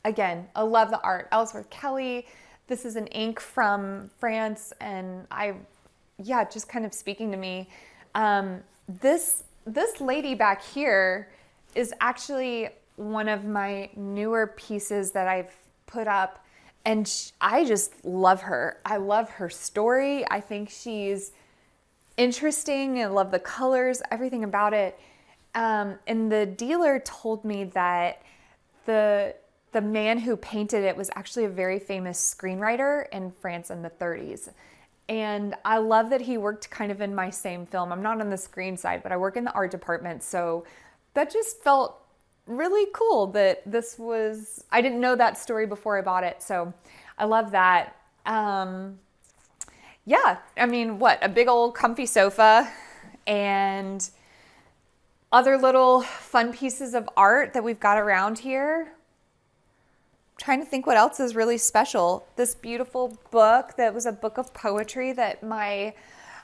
Again, I love the art. Ellsworth Kelly. This is an ink from France, and just kind of speaking to me. This lady back here is actually one of my newer pieces that I've put up, and I just love her. I love her story. I think she's interesting. I love the colors, everything about it. And the dealer told me that the man who painted it was actually a very famous screenwriter in France in the 30s. And I love that he worked kind of in my same film. I'm not on the screen side, but I work in the art department. So that just felt really cool that I didn't know that story before I bought it. So I love that. A big old comfy sofa and other little fun pieces of art that we've got around here. Trying to think what else is really special. This beautiful book that was a book of poetry that my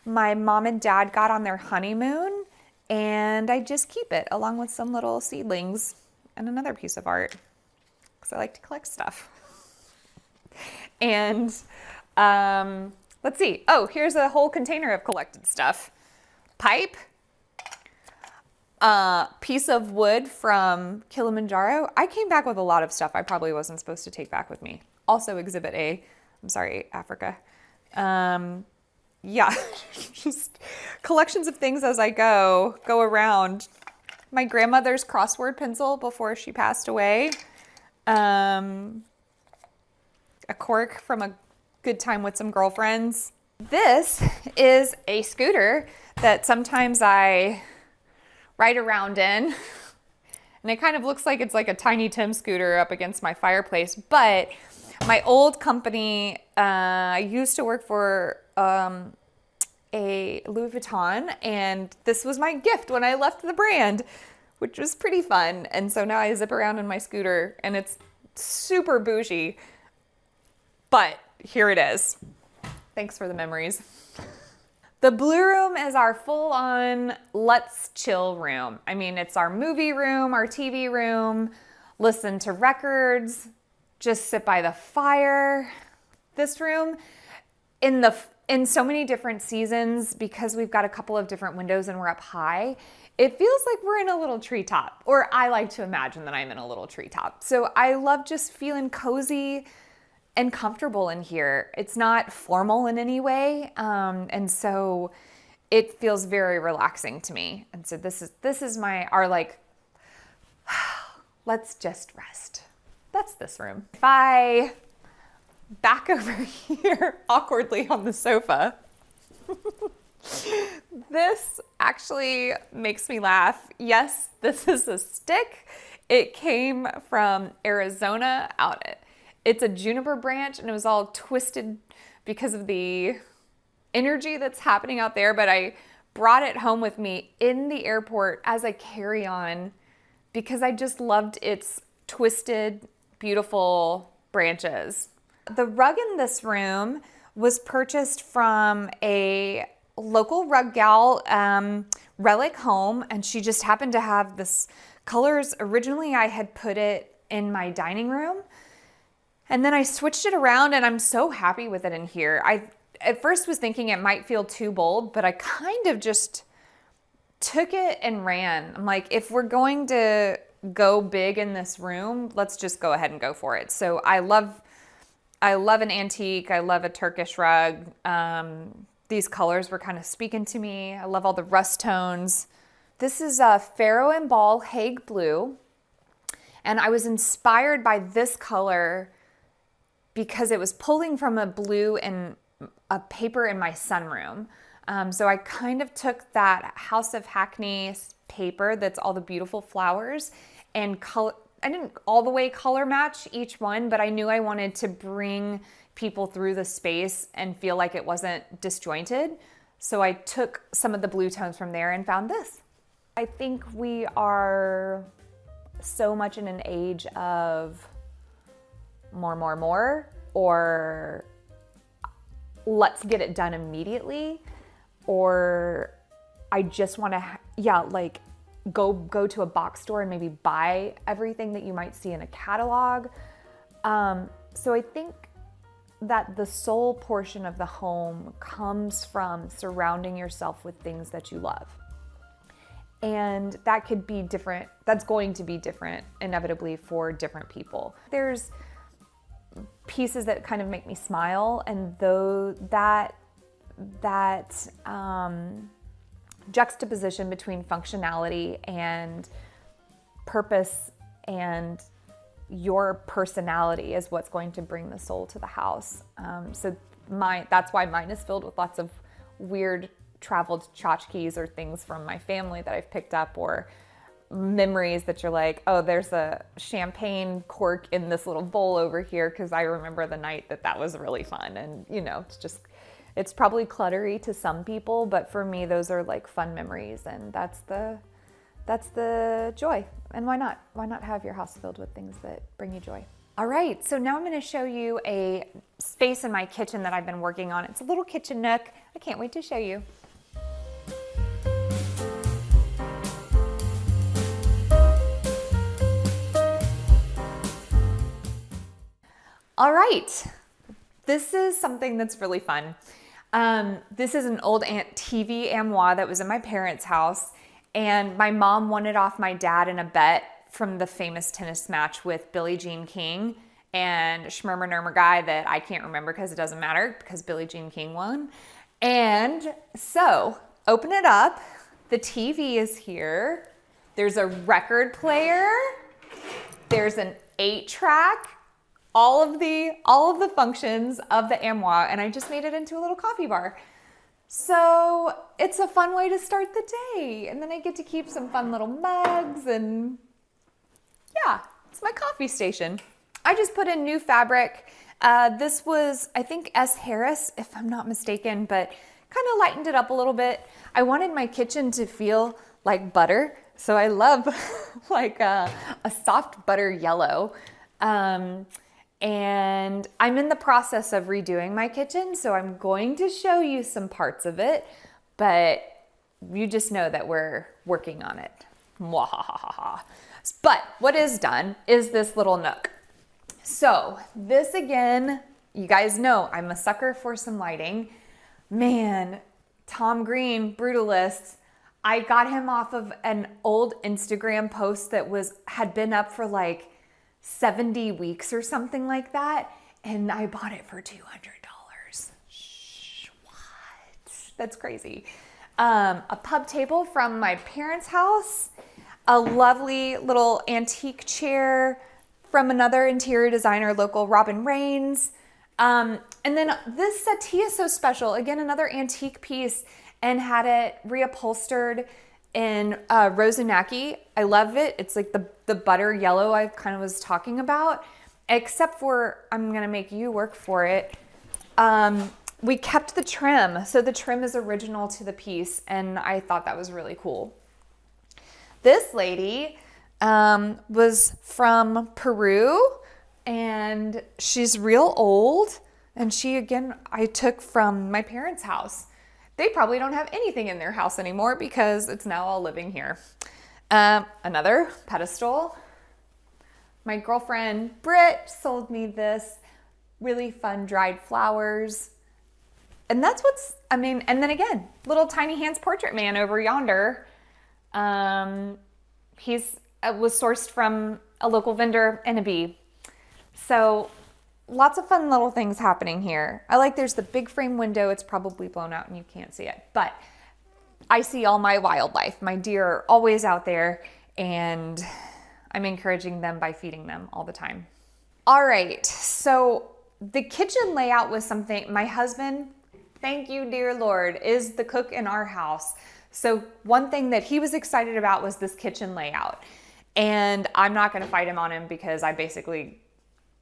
mom and dad got on their honeymoon, and I just keep it along with some little seedlings and another piece of art because I like to collect stuff. And let's see. Oh, here's a whole container of collected stuff. Pipe. Piece of wood from Kilimanjaro. I came back with a lot of stuff I probably wasn't supposed to take back with me. Also Exhibit A. I'm sorry, Africa. yeah, just collections of things as I go around. My grandmother's crossword pencil before she passed away. A cork from a good time with some girlfriends. This is a scooter that sometimes I ride around in. And it kind of looks like it's like a Tiny Tim scooter up against my fireplace. But my old company, I used to work for a Louis Vuitton, and this was my gift when I left the brand, which was pretty fun. And so now I zip around in my scooter, and it's super bougie. But here it is. Thanks for the memories. The blue room is our full-on let's chill room. I mean, it's our movie room, our TV room, listen to records, just sit by the fire. This room, in so many different seasons, because we've got a couple of different windows and we're up high, it feels like we're in a little treetop, or I like to imagine that I'm in a little treetop. So I love just feeling cozy and comfortable in here. It's not formal in any way, and so it feels very relaxing to me. And so this is our like, let's just rest. That's this room. If I back over here awkwardly on the sofa, this actually makes me laugh. Yes, this is a stick. It came from Arizona It's a juniper branch, and it was all twisted because of the energy that's happening out there, but I brought it home with me in the airport as a carry-on because I just loved its twisted, beautiful branches. The rug in this room was purchased from a local rug gal, Relic Home, and she just happened to have this colors. Originally, I had put it in my dining room, and then I switched it around, and I'm so happy with it in here. I at first was thinking it might feel too bold, but I kind of just took it and ran. I'm like, if we're going to go big in this room, let's just go ahead and go for it. So I love an antique. I love a Turkish rug. These colors were kind of speaking to me. I love all the rust tones. This is a Faro and Ball Hague Blue, and I was inspired by this color because it was pulling from a blue and a paper in my sunroom. So I kind of took that House of Hackney paper that's all the beautiful flowers and color. I didn't all the way color match each one, but I knew I wanted to bring people through the space and feel like it wasn't disjointed. So I took some of the blue tones from there and found this. I think we are so much in an age of more, or let's get it done immediately, or I just want to, go to a box store and maybe buy everything that you might see in a catalog. So I think that the soul portion of the home comes from surrounding yourself with things that you love. And that could be different. That's going to be different inevitably for different people. There's pieces that kind of make me smile, and though that juxtaposition between functionality and purpose and your personality is what's going to bring the soul to the house. So that's why mine is filled with lots of weird traveled tchotchkes or things from my family that I've picked up, or memories that you're like, oh, there's a champagne cork in this little bowl over here because I remember the night that was really fun. And it's probably cluttery to some people, but for me, those are like fun memories, and that's the joy. And why not? Why not have your house filled with things that bring you joy? All right, so now I'm going to show you a space in my kitchen that I've been working on. It's a little kitchen nook. I can't wait to show you. All right, this is something that's really fun. This is an old TV amois that was in my parents' house, and my mom won it off my dad in a bet from the famous tennis match with Billie Jean King and Schmurmer Nurmer guy that I can't remember because it doesn't matter because Billie Jean King won. And so, open it up. The TV is here. There's a record player. There's an 8-track. All of the functions of the armoire, and I just made it into a little coffee bar. So it's a fun way to start the day. And then I get to keep some fun little mugs, and yeah, it's my coffee station. I just put in new fabric. This was, I think, S. Harris, if I'm not mistaken, but kind of lightened it up a little bit. I wanted my kitchen to feel like butter, so I love like a soft butter yellow. And I'm in the process of redoing my kitchen, so I'm going to show you some parts of it, but you just know that we're working on it. Mwahahaha. But what is done is this little nook. So this, again, you guys know I'm a sucker for some lighting. Man, Tom Green, Brutalist, I got him off of an old Instagram post that had been up for like 70 weeks or something like that, and I bought it for $200. Shh, what? That's crazy. A pub table from my parents' house, a lovely little antique chair from another interior designer, local Robin Rains. And then this settee is so special. Again, another antique piece, and had it reupholstered in Rosanaki. I love it. It's like the butter yellow I kind of was talking about, except for I'm going to make you work for it. We kept the trim. So the trim is original to the piece, and I thought that was really cool. This lady was from Peru, and she's real old. And she, again, I took from my parents' house. They probably don't have anything in their house anymore because it's now all living here. Another pedestal. My girlfriend Britt sold me this really fun dried flowers. And that's and then again, little tiny hands portrait man over yonder. He's was sourced from a local vendor in a bee. So lots of fun little things happening here. I like there's the big frame window. It's probably blown out and you can't see it, but I see all my wildlife. My deer are always out there, and I'm encouraging them by feeding them all the time. All right, so the kitchen layout was something my husband, thank you, dear Lord, is the cook in our house. So one thing that he was excited about was this kitchen layout. And I'm not gonna fight him on him because I basically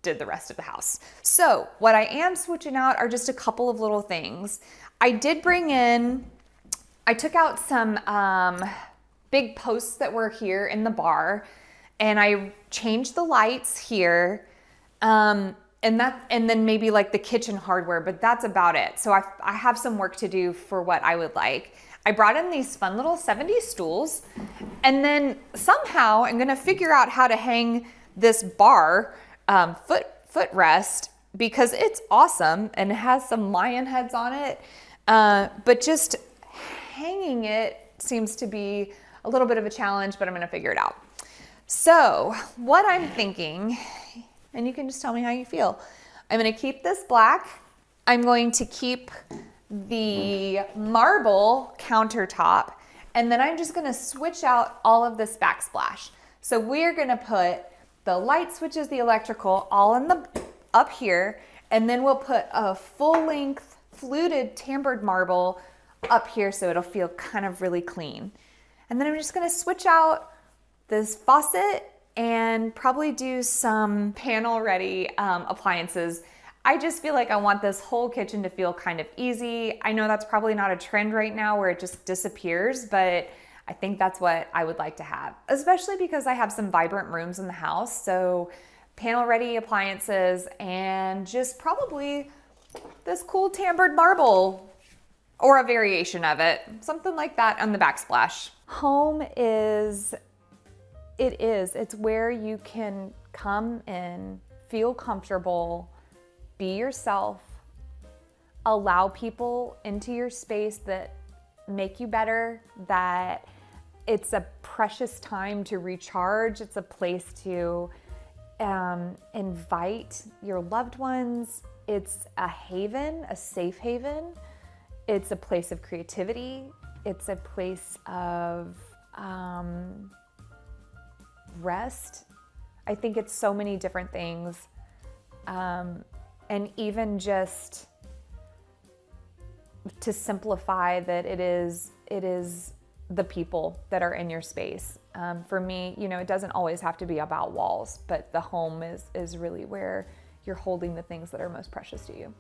did the rest of the house. So what I am switching out are just a couple of little things. I took out some big posts that were here in the bar, and I changed the lights here, and then maybe like the kitchen hardware, but that's about it. So I have some work to do for what I would like. I brought in these fun little 70s stools, and then somehow I'm gonna figure out how to hang this bar footrest because it's awesome and it has some lion heads on it, but just hanging it seems to be a little bit of a challenge, but I'm gonna figure it out. So what I'm thinking, and you can just tell me how you feel, I'm gonna keep this black. I'm going to keep the marble countertop, and then I'm just gonna switch out all of this backsplash. So we're gonna put the light switches, the electrical, all in up here, and then we'll put a full-length fluted tampered marble up here so it'll feel kind of really clean. And then I'm just gonna switch out this faucet and probably do some panel-ready appliances. I just feel like I want this whole kitchen to feel kind of easy. I know that's probably not a trend right now where it just disappears, but I think that's what I would like to have, especially because I have some vibrant rooms in the house. So panel-ready appliances and just probably this cool tampered marble or a variation of it, something like that on the backsplash. Home it's where you can come in, feel comfortable, be yourself, allow people into your space that make you better, that it's a precious time to recharge. It's a place to invite your loved ones. It's a haven, a safe haven. It's a place of creativity. It's a place of rest. I think it's so many different things. And even just to simplify that it is the people that are in your space. For me, you know, it doesn't always have to be about walls, but the home is really where you're holding the things that are most precious to you.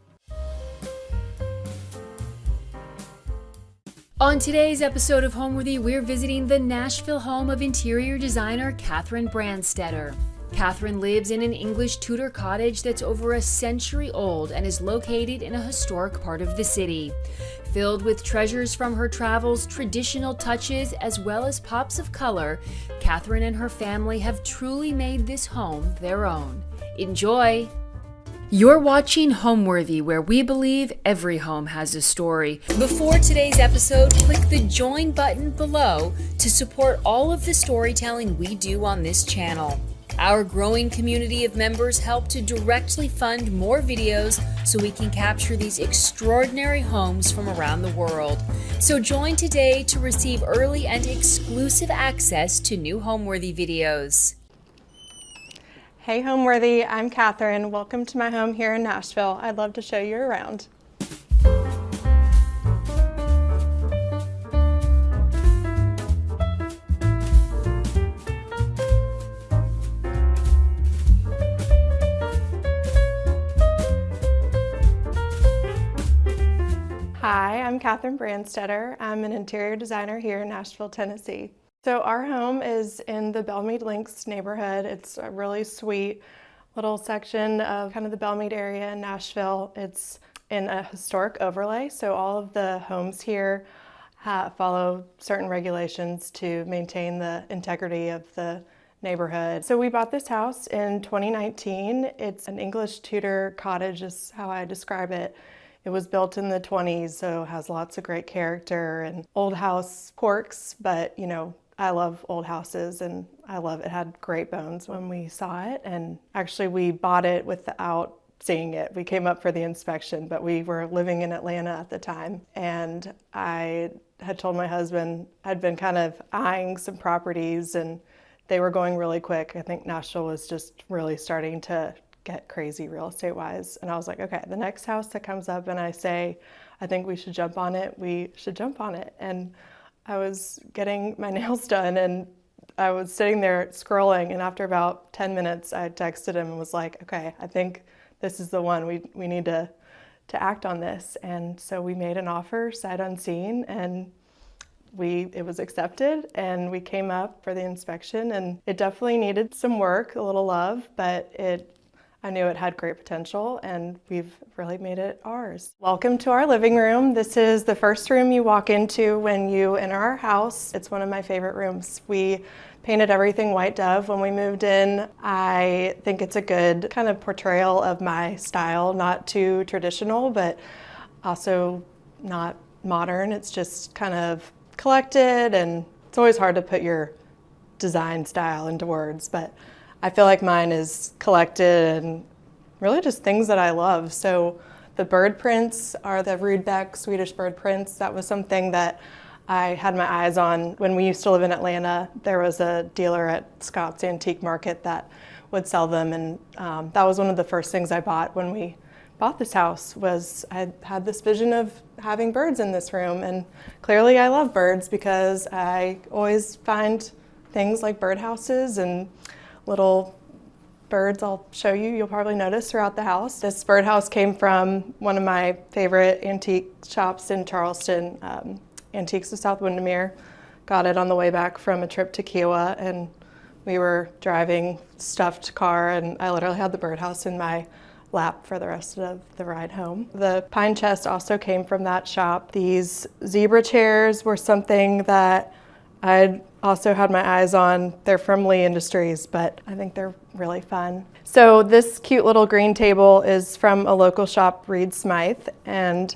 On today's episode of Homeworthy, we're visiting the Nashville home of interior designer Katherine Brader. Katherine lives in an English Tutor cottage that's over a century old and is located in a historic part of the city. Filled with treasures from her travels, traditional touches, as well as pops of color, Katherine and her family have truly made this home their own. Enjoy! You're watching Homeworthy, where we believe every home has a story. Before today's episode, click the join button below to support all of the storytelling we do on this channel. Our growing community of members help to directly fund more videos so we can capture these extraordinary homes from around the world. So join today to receive early and exclusive access to new Homeworthy videos. Hey Homeworthy, I'm Katherine. Welcome to my home here in Nashville. I'd love to show you around. Hi, I'm Katherine Brader. I'm an interior designer here in Nashville, Tennessee. So our home is in the Belmead Links neighborhood. It's a really sweet little section of kind of the Belmead area in Nashville. It's in a historic overlay, so all of the homes here follow certain regulations to maintain the integrity of the neighborhood. So we bought this house in 2019. It's an English Tutor cottage is how I describe it. It was built in the 20s, so has lots of great character and old house quirks, but you know, I love old houses and I love it. It had great bones when we saw it, and actually we bought it without seeing it. We came up for the inspection, but we were living in Atlanta at the time, and I had told my husband I'd been kind of eyeing some properties and they were going really quick. I think Nashville was just really starting to get crazy real estate wise. And I was like, okay, the next house that comes up and I say, I think we should jump on it, we should jump on it. And I was getting my nails done and I was sitting there scrolling, and after about 10 minutes I texted him and was like, okay, I think this is the one, we need to act on this. And so we made an offer sight unseen, and it was accepted, and we came up for the inspection, and it definitely needed some work, a little love, but I knew it had great potential, and we've really made it ours. Welcome to our living room. This is the first room you walk into when you enter our house. It's one of my favorite rooms. We painted everything white dove when we moved in. I think it's a good kind of portrayal of my style, not too traditional, but also not modern. It's just kind of collected, and it's always hard to put your design style into words, but I feel like mine is collected and really just things that I love. So the bird prints are the Rudbeck Swedish bird prints. That was something that I had my eyes on when we used to live in Atlanta. There was a dealer at Scott's Antique Market that would sell them, and that was one of the first things I bought when we bought this house. Was I had this vision of having birds in this room, and clearly I love birds because I always find things like birdhouses and little birds I'll show you, you'll probably notice throughout the house. This birdhouse came from one of my favorite antique shops in Charleston, Antiques of South Windermere. Got it on the way back from a trip to Kiowa, and we were driving stuffed car, and I literally had the birdhouse in my lap for the rest of the ride home. The pine chest also came from that shop. These zebra chairs were something that I'd also had my eyes on. They're from Lee Industries, but I think they're really fun. So this cute little green table is from a local shop, Reed Smythe, and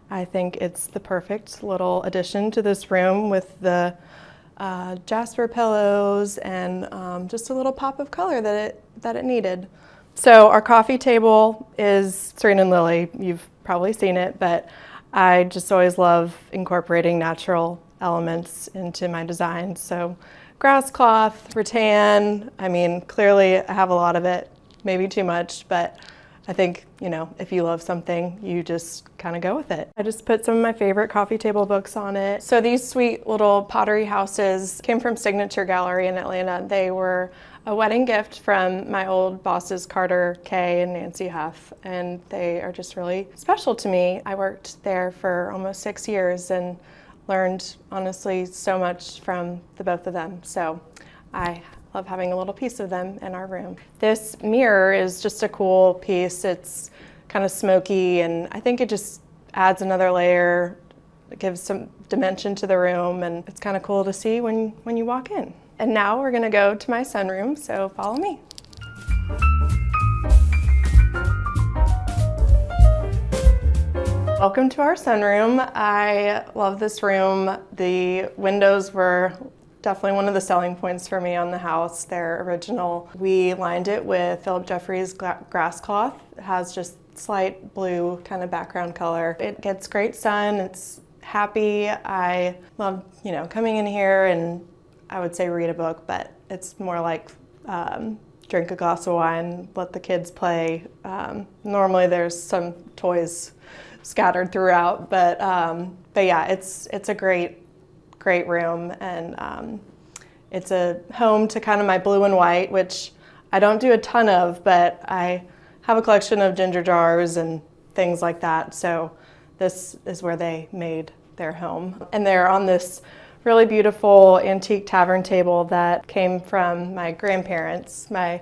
I think it's the perfect little addition to this room with the jasper pillows and just a little pop of color that it needed. So our coffee table is Serena and Lily. You've probably seen it, but I just always love incorporating natural elements into my designs. So grass cloth, rattan, I mean, clearly I have a lot of it, maybe too much, but I think, you know, if you love something, you just kind of go with it. I just put some of my favorite coffee table books on it. So these sweet little pottery houses came from Signature Gallery in Atlanta. They were a wedding gift from my old bosses, Carter Kay and Nancy Huff, and they are just really special to me. I worked there for almost 6 years and learned, honestly, so much from the both of them. So I love having a little piece of them in our room. This mirror is just a cool piece. It's kind of smoky, and I think it just adds another layer. It gives some dimension to the room, and it's kind of cool to see when you walk in. And now we're gonna go to my sunroom, so follow me. Welcome to our sunroom. I love this room. The windows were definitely one of the selling points for me on the house. They're original. We lined it with Philip Jeffries grass cloth. It has just slight blue kind of background color. It gets great sun. It's happy. I love, you know, coming in here and I would say read a book, but it's more like drink a glass of wine, let the kids play. Normally there's some toys scattered throughout, but yeah, it's a great room, and it's a home to kind of my blue and white, which I don't do a ton of, but I have a collection of ginger jars and things like that. So this is where they made their home. And they're on this really beautiful antique tavern table that came from my grandparents. My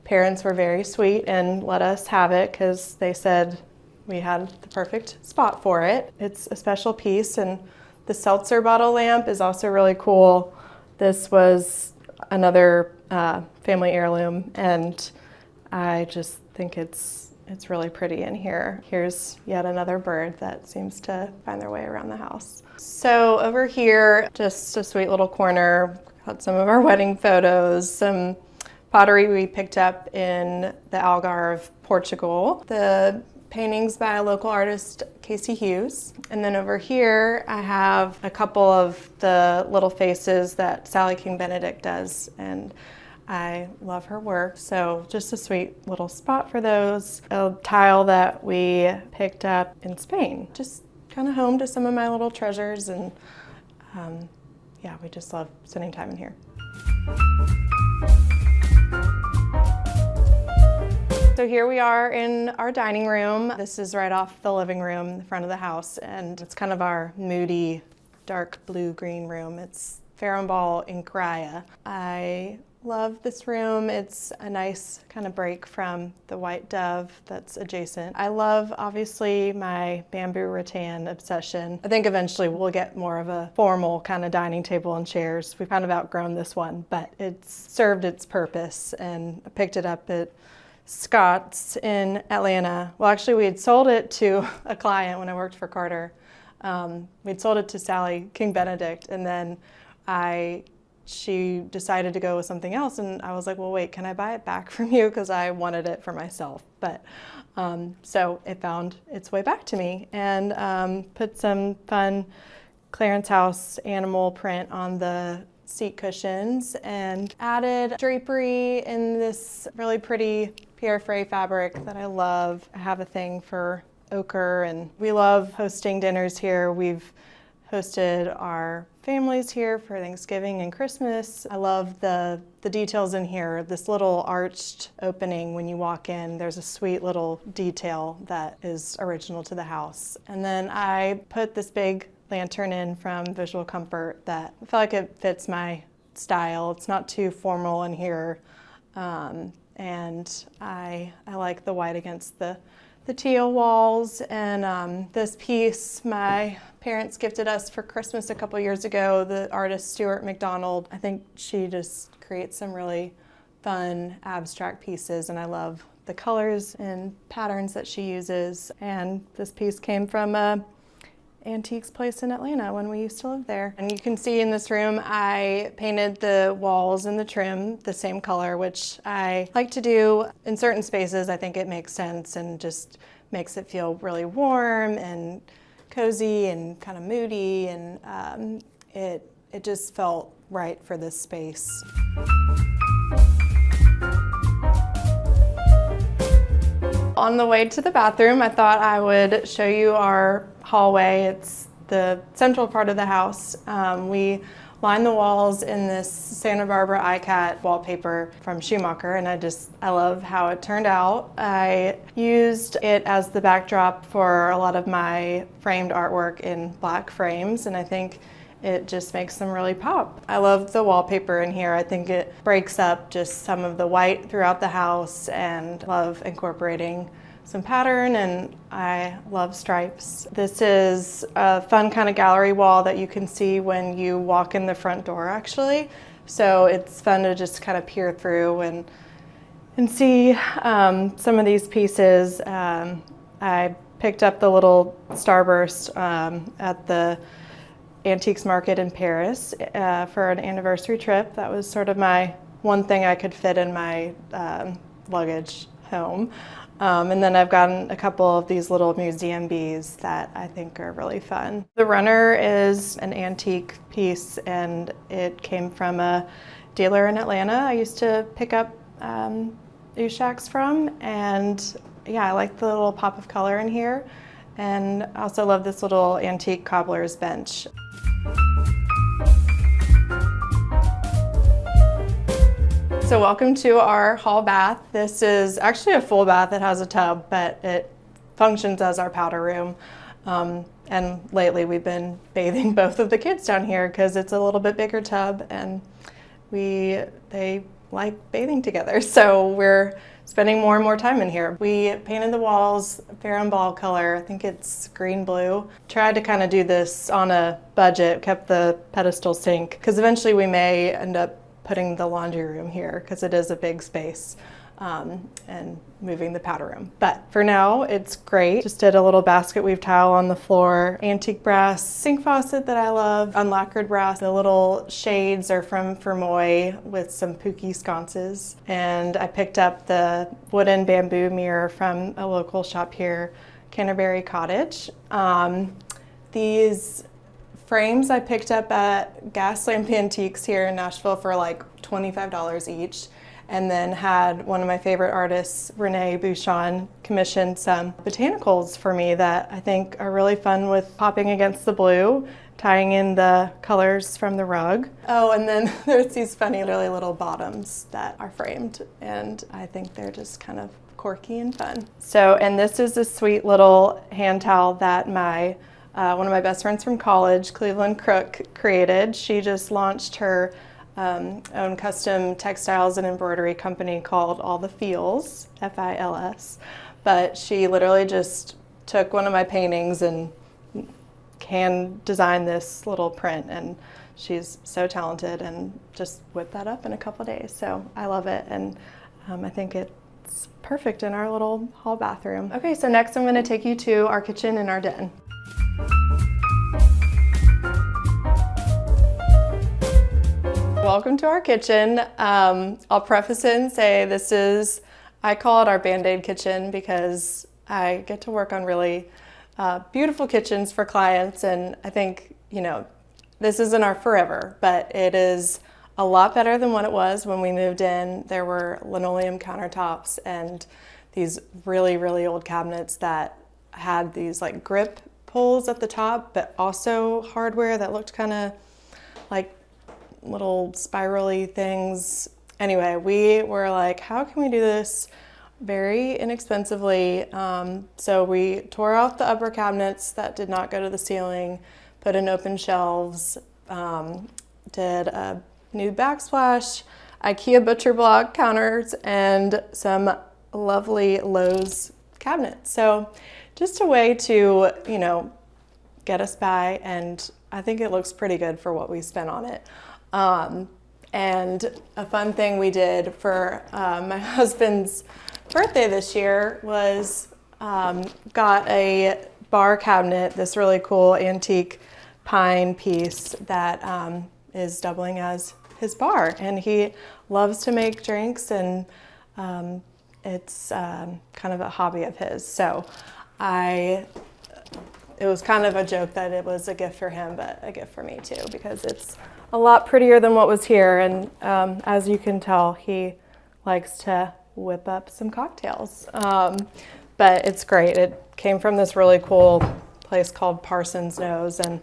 parents were very sweet and let us have it because they said we had the perfect spot for it. It's a special piece, and the seltzer bottle lamp is also really cool. This was another family heirloom, and I just think it's really pretty in here. Here's yet another bird that seems to find their way around the house. So over here, just a sweet little corner, got some of our wedding photos, some pottery we picked up in the Algarve, Portugal. The paintings by a local artist, Casey Hughes. And then over here, I have a couple of the little faces that Sally King Benedict does, and I love her work. So just a sweet little spot for those. A tile that we picked up in Spain. Just kind of home to some of my little treasures, and yeah, we just love spending time in here. So here we are in our dining room. This is right off the living room, the front of the house, and it's kind of our moody, dark blue-green room. It's Faramball in Craya. I love this room. It's a nice kind of break from the white dove that's adjacent. I love, obviously, my bamboo rattan obsession. I think eventually we'll get more of a formal kind of dining table and chairs. We've kind of outgrown this one, but it's served its purpose, and I picked it up at Scott's in Atlanta. Well, actually, we had sold it to a client when I worked for Carter. We'd sold it to Sally King Benedict, and then she decided to go with something else, and I was like, well, wait, can I buy it back from you? Because I wanted it for myself. But so it found its way back to me, and put some fun Clarence House animal print on the seat cushions, and added drapery in this really pretty Pierre Frey fabric that I love. I have a thing for ochre, and we love hosting dinners here. We've hosted our families here for Thanksgiving and Christmas. I love the details in here. This little arched opening when you walk in, there's a sweet little detail that is original to the house. And then I put this big lantern in from Visual Comfort that I feel like it fits my style. It's not too formal in here, and I like the white against the teal walls. And this piece my parents gifted us for Christmas a couple years ago, the artist Stuart McDonald. I think she just creates some really fun abstract pieces, and I love the colors and patterns that she uses. And this piece came from a antiques place in Atlanta when we used to live there. And you can see in this room I painted the walls and the trim the same color, which I like to do in certain spaces. I think it makes sense and just makes it feel really warm and cozy and kind of moody, and it just felt right for this space. On the way to the bathroom, I thought I would show you our hallway. It's the central part of the house. We lined the walls in this Santa Barbara iCat wallpaper from Schumacher, and I love how it turned out. I used it as the backdrop for a lot of my framed artwork in black frames, and I think it just makes them really pop. I love the wallpaper in here. I think it breaks up just some of the white throughout the house, and love incorporating some pattern, and I love stripes. This is a fun kind of gallery wall that you can see when you walk in the front door, actually. So it's fun to just kind of peer through and see some of these pieces. I picked up the little starburst at the Antiques Market in Paris for an anniversary trip. That was sort of my one thing I could fit in my luggage home. And then I've gotten a couple of these little museum bees that I think are really fun. The runner is an antique piece, and it came from a dealer in Atlanta I used to pick up shacks from, and yeah, I like the little pop of color in here. And I also love this little antique cobbler's bench. So welcome to our hall bath. This is actually a full bath. It has a tub, but it functions as our powder room. And lately we've been bathing both of the kids down here because it's a little bit bigger tub, and they like bathing together. So we're spending more and more time in here. We painted the walls fair and ball color. I think it's green blue. Tried to kind of do this on a budget, kept the pedestal sink, because eventually we may end up putting the laundry room here because it is a big space, and moving the powder room. But for now, it's great. Just did a little basket weave tile on the floor, antique brass sink faucet that I love, unlacquered brass. The little shades are from Fermoy with some pookie sconces. And I picked up the wooden bamboo mirror from a local shop here, Canterbury Cottage. These frames I picked up at Gas Lamp Antiques here in Nashville for like $25 each, and then had one of my favorite artists, Renee Bouchon, commission some botanicals for me that I think are really fun with popping against the blue, tying in the colors from the rug. Oh, and then there's these funny little bottoms that are framed, and I think they're just kind of quirky and fun. So, and this is a sweet little hand towel that one of my best friends from college, Cleveland Crook, created. She just launched her own custom textiles and embroidery company called All the Feels, F-I-L-S. But she literally just took one of my paintings and hand designed this little print, and she's so talented and just whipped that up in a couple days. So I love it, and I think it's perfect in our little hall bathroom. Okay, so next I'm going to take you to our kitchen and our den. Welcome to our kitchen. I'll preface it and say I call it our Band-Aid kitchen because I get to work on really beautiful kitchens for clients, and I think, this isn't our forever, but it is a lot better than what it was when we moved in. There were linoleum countertops and these really, really old cabinets that had these like grip pulls at the top, but also hardware that looked kind of like little spirally things. Anyway, we were like, how can we do this very inexpensively? So we tore off the upper cabinets that did not go to the ceiling, put in open shelves, did a new backsplash, IKEA butcher block counters, and some lovely Lowe's cabinets. So just a way to, get us by, and I think it looks pretty good for what we spent on it. And a fun thing we did for my husband's birthday this year was got a bar cabinet, this really cool antique pine piece that is doubling as his bar. And he loves to make drinks, and it's kind of a hobby of his. So I it was kind of a joke that it was a gift for him, but a gift for me too, because it's a lot prettier than what was here. And as you can tell, he likes to whip up some cocktails. But it's great. It came from this really cool place called Parson's Nose, and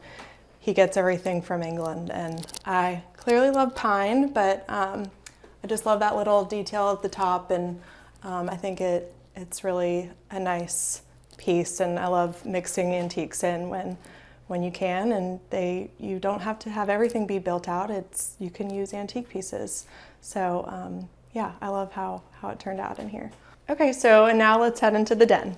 he gets everything from England. And I clearly love pine, but I just love that little detail at the top, and I think it's really a nice piece, and I love mixing antiques in when you can, and you don't have to have everything be built out. You can use antique pieces. So yeah, I love how it turned out in here. Okay, and now let's head into the den.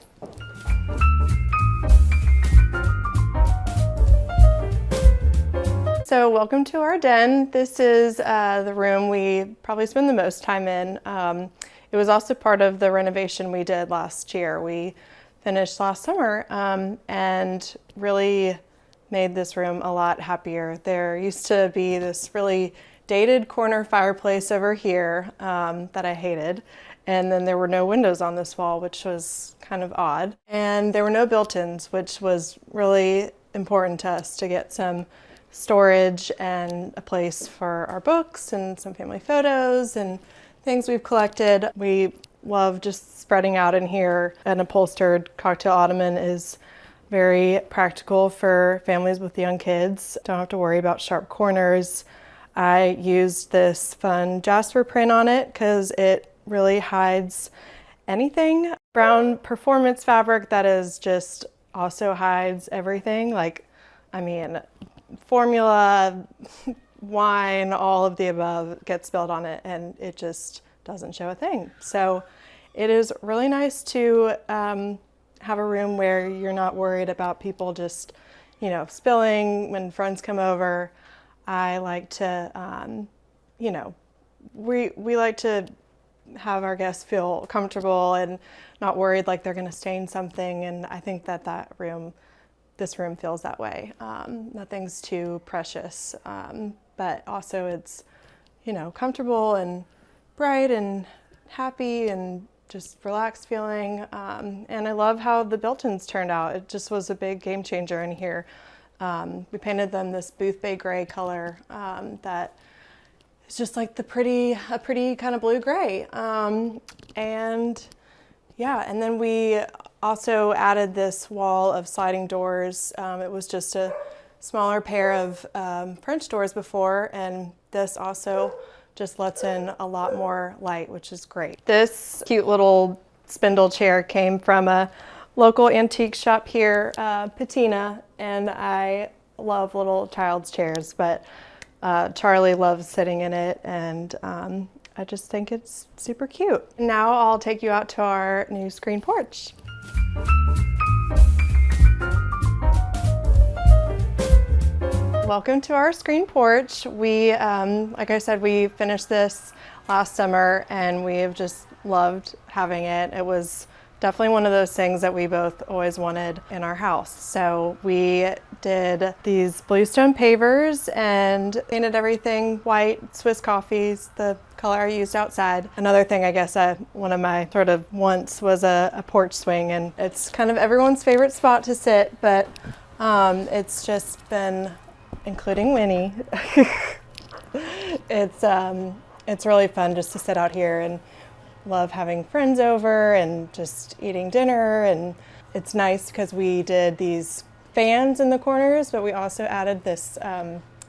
So welcome to our den. This is the room we probably spend the most time in. It was also part of the renovation we did last year. We finished last summer and really made this room a lot happier. There used to be this really dated corner fireplace over here that I hated. And then there were no windows on this wall, which was kind of odd. And there were no built-ins, which was really important to us to get some storage and a place for our books and some family photos and things we've collected. We love just spreading out in here. An upholstered cocktail ottoman is very practical for families with young kids. Don't have to worry about sharp corners. I used this fun jasper print on it because it really hides anything. Brown performance fabric that is just also hides everything. Like, I mean, formula, wine, all of the above gets spilled on it, and it just doesn't show a thing. So it is really nice to have a room where you're not worried about people just, spilling when friends come over. I like to, we like to have our guests feel comfortable and not worried like they're going to stain something. And I think that this room feels that way. Nothing's too precious, but also it's, comfortable and bright and happy and just relaxed feeling. And I love how the built-ins turned out. It just was a big game changer in here. We painted them this Boothbay gray color that is just like a pretty kind of blue gray. And yeah, and then we also added this wall of sliding doors. It was just a smaller pair of French doors before, and this also just lets in a lot more light, which is great. This cute little spindle chair came from a local antique shop here, Patina, and I love little child's chairs, but Charlie loves sitting in it, and I just think it's super cute. Now I'll take you out to our new screen porch. Welcome to our screen porch. We, like I said, we finished this last summer and we have just loved having it. It was definitely one of those things that we both always wanted in our house. So we did these bluestone pavers and painted everything white, Swiss coffees, the color I used outside. Another thing, I guess, one of my sort of wants was a porch swing, and it's kind of everyone's favorite spot to sit, but it's just been, including Winnie, it's really fun just to sit out here and love having friends over and just eating dinner. And it's nice because we did these fans in the corners, but we also added this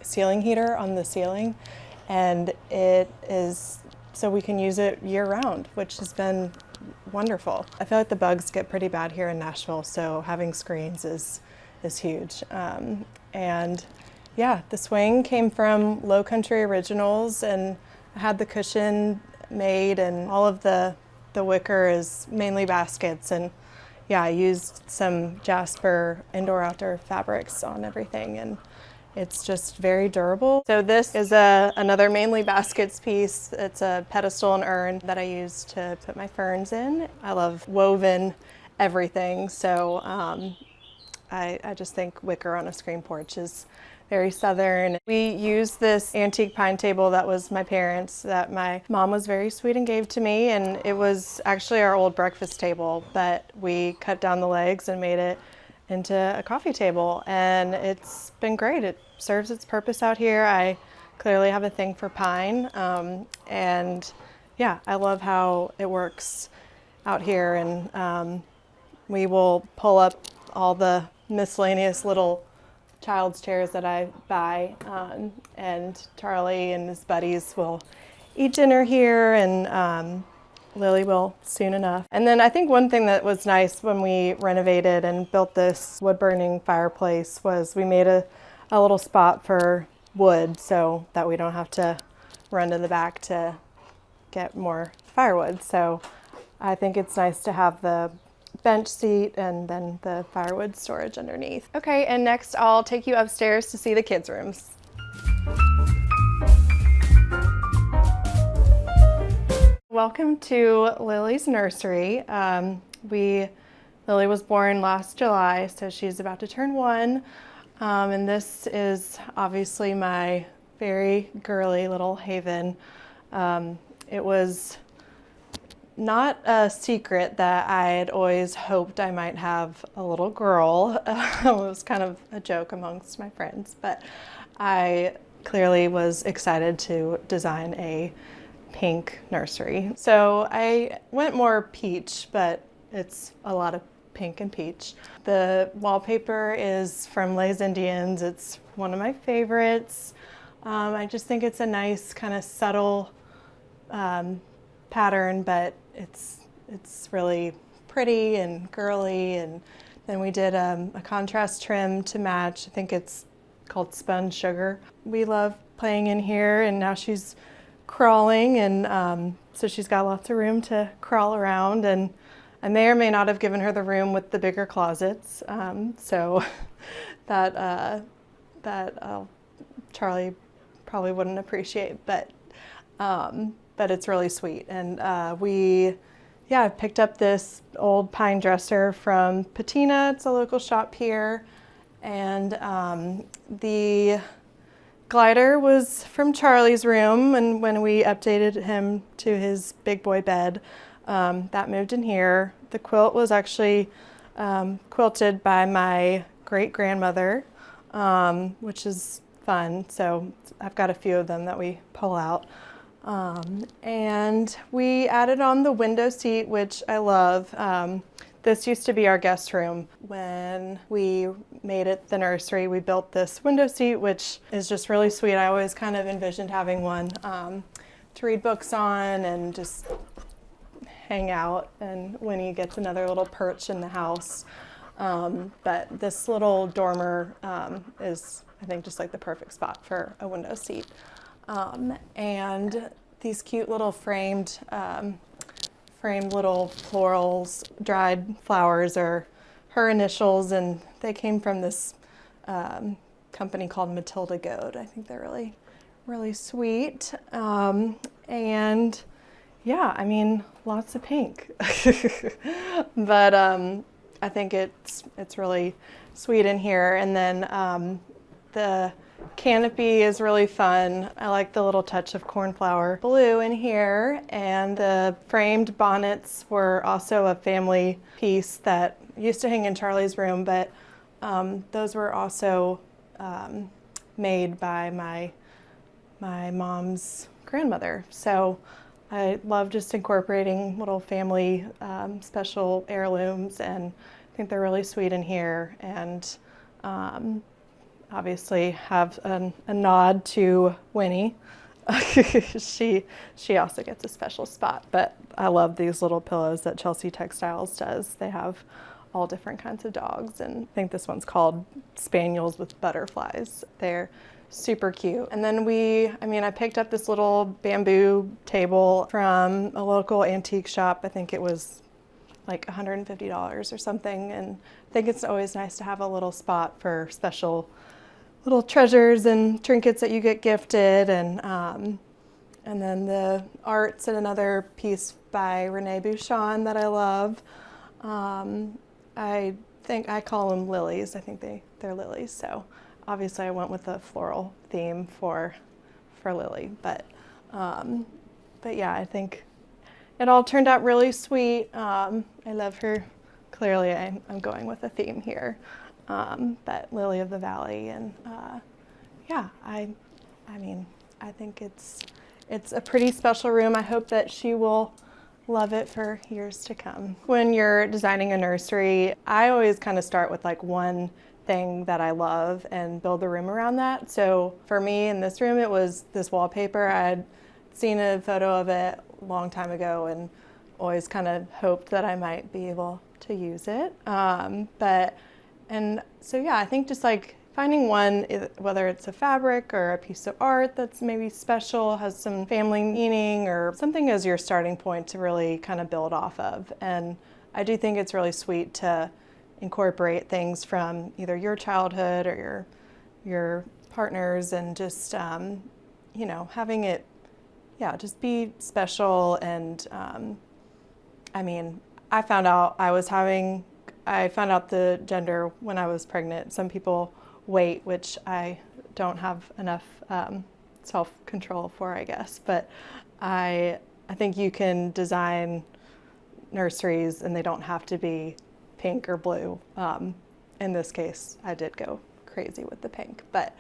ceiling heater on the ceiling, and it is so we can use it year round, which has been wonderful. I feel like the bugs get pretty bad here in Nashville, so having screens is huge. And yeah, the swing came from Low Country Originals, and I had the cushion made, and all of the wicker is mainly baskets, and yeah, I used some Jasper indoor-outdoor fabrics on everything, and it's just very durable. So this is another mainly baskets piece. It's a pedestal and urn that I use to put my ferns in. I love woven everything, so I just think wicker on a screen porch is very Southern. We used this antique pine table that was my parents', that my mom was very sweet and gave to me, and it was actually our old breakfast table, but we cut down the legs and made it into a coffee table, and it's been great. It serves its purpose out here. I clearly have a thing for pine, and yeah, I love how it works out here. And we will pull up all the miscellaneous little child's chairs that I buy, and Charlie and his buddies will eat dinner here, and Lily will soon enough. And then I think one thing that was nice when we renovated and built this wood burning fireplace was we made a little spot for wood so that we don't have to run to the back to get more firewood. So I think it's nice to have the bench seat and then the firewood storage underneath. Okay, and next I'll take you upstairs to see the kids' rooms. Welcome to Lily's nursery. Lily was born last July, so she's about to turn 1. And this is obviously my very girly little haven. It was not a secret that I had always hoped I might have a little girl. It was kind of a joke amongst my friends, but I clearly was excited to design a pink nursery. So I went more peach, but it's a lot of pink and peach. The wallpaper is from Les Indians. It's one of my favorites. I just think it's a nice kind of subtle pattern, but it's really pretty and girly. And then we did a contrast trim to match. I think it's called Spun Sugar. We love playing in here, and now she's crawling, and so she's got lots of room to crawl around. And I may or may not have given her the room with the bigger closets, so that Charlie probably wouldn't appreciate, but it's really sweet. And I picked up this old pine dresser from Patina. It's a local shop here, and the glider was from Charlie's room, and when we updated him to his big boy bed, that moved in here. The quilt was actually quilted by my great-grandmother, which is fun. So I've got a few of them that we pull out. And we added on the window seat, which I love. This used to be our guest room. When we made it the nursery, we built this window seat, which is just really sweet. I always kind of envisioned having one to read books on and just hang out, and Winnie gets another little perch in the house. But this little dormer is, I think, just like the perfect spot for a window seat. And these cute little framed little florals, dried flowers, are her initials, and they came from this company called Matilda Goad. I think they're really, really sweet. And yeah, I mean, lots of pink. But I think it's really sweet in here. And then the canopy is really fun. I like the little touch of cornflower blue in here. And the framed bonnets were also a family piece that used to hang in Charlie's room, but those were also made by my mom's grandmother. So I love just incorporating little family special heirlooms, and I think they're really sweet in here. And obviously have a nod to Winnie. She also gets a special spot, but I love these little pillows that Chelsea Textiles does. They have all different kinds of dogs, and I think this one's called Spaniels with Butterflies. They're super cute. And then I picked up this little bamboo table from a local antique shop. I think it was like $150 or something, and I think it's always nice to have a little spot for special little treasures and trinkets that you get gifted. And then the art's in another piece by Renee Bouchon that I love. I think I call them lilies. I think they're lilies. So obviously I went with a floral theme for Lily, but yeah, I think it all turned out really sweet. I love her clearly I'm going with a theme here. But Lily of the Valley, and yeah, I mean, I think it's a pretty special room. I hope that she will love it for years to come. When you're designing a nursery, I always kind of start with like one thing that I love and build the room around that. So for me in this room, it was this wallpaper. I had seen a photo of it a long time ago and always kind of hoped that I might be able to use it. And so yeah, I think just like finding one, whether it's a fabric or a piece of art that's maybe special, has some family meaning or something as your starting point to really kind of build off of. And I do think it's really sweet to incorporate things from either your childhood or your partner's, and just, you know, having it, yeah, just be special. And I mean, I found out the gender when I was pregnant. Some people wait, which I don't have enough self-control for, I guess. But I think you can design nurseries and they don't have to be pink or blue. In this case, I did go crazy with the pink, but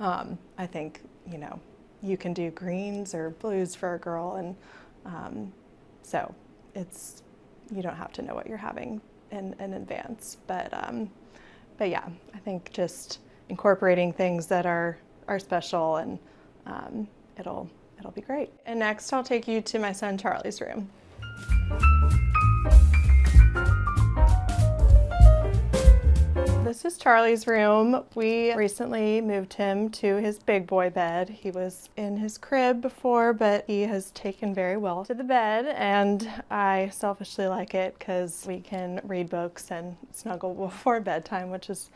I think, you know, you can do greens or blues for a girl, and so you don't have to know what you're having in advance. But yeah, I think just incorporating things that are special, and it'll be great. And next I'll take you to my son Charlie's room. This is Charlie's room. We recently moved him to his big boy bed. He was in his crib before, but he has taken very well to the bed, and I selfishly like it because we can read books and snuggle before bedtime, which has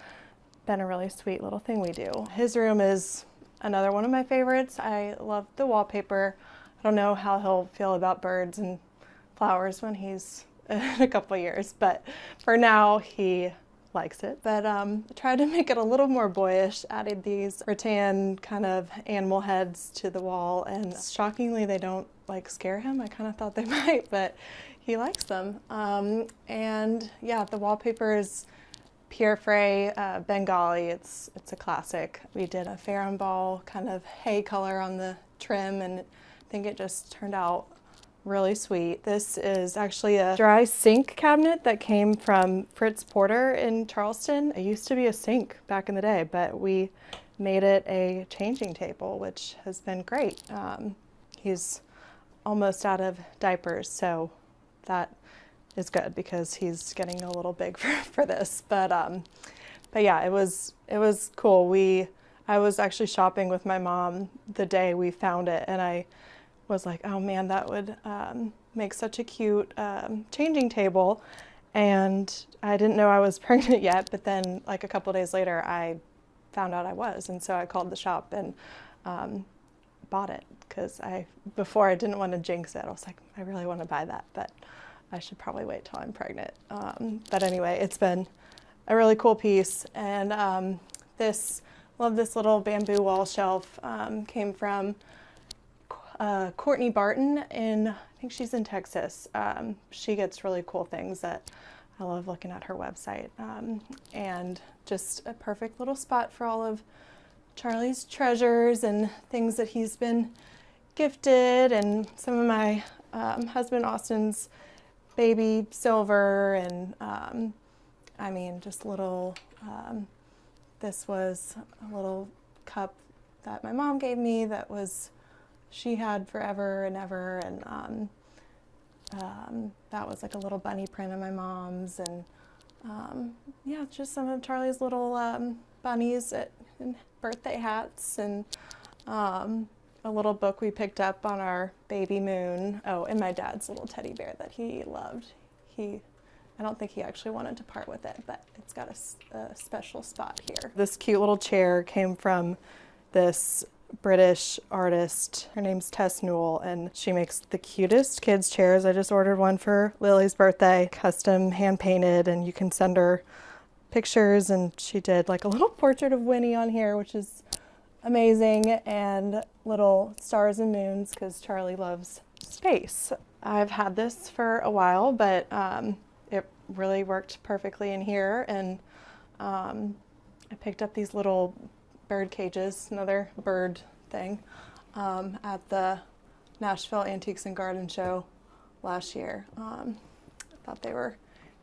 been a really sweet little thing we do. His room is another one of my favorites. I love the wallpaper. I don't know how he'll feel about birds and flowers when he's in a couple years, but for now he likes it. But tried to make it a little more boyish, added these rattan kind of animal heads to the wall, and shockingly they don't like scare him. I kind of thought they might, but he likes them. And yeah, the wallpaper is Pierre Frey Bengali. It's a classic. We did a Faramball kind of hay color on the trim, and I think it just turned out really sweet. This is actually a dry sink cabinet that came from Fritz Porter in Charleston. It used to be a sink back in the day, but we made it a changing table, which has been great. He's almost out of diapers, so that is good because he's getting a little big for this. But yeah, it was cool. I was actually shopping with my mom the day we found it, and I was like, oh man, that would make such a cute changing table. And I didn't know I was pregnant yet, but then like a couple days later I found out I was, and so I called the shop and bought it, because before I didn't want to jinx it. I was like, I really want to buy that, but I should probably wait till I'm pregnant. But anyway, it's been a really cool piece. And love this little bamboo wall shelf. Came from Courtney Barton I think she's in Texas. She gets really cool things that I love looking at her website. And just a perfect little spot for all of Charlie's treasures and things that he's been gifted, and some of my husband Austin's baby silver, and I mean, just little, this was a little cup that my mom gave me that she had forever and ever, and that was like a little bunny print of my mom's, and yeah, just some of Charlie's little bunnies and birthday hats, and a little book we picked up on our baby moon. Oh, and my dad's little teddy bear that he loved. I don't think he actually wanted to part with it, but it's got a special spot here. This cute little chair came from this British artist. Her name's Tess Newell, and she makes the cutest kids chairs. I just ordered one for Lily's birthday, custom hand painted, and you can send her pictures, and she did like a little portrait of Winnie on here, which is amazing, and little stars and moons because Charlie loves space. I've had this for a while, but it really worked perfectly in here. And I picked up these little bird cages, another bird thing, at the Nashville Antiques and Garden Show last year. I thought they were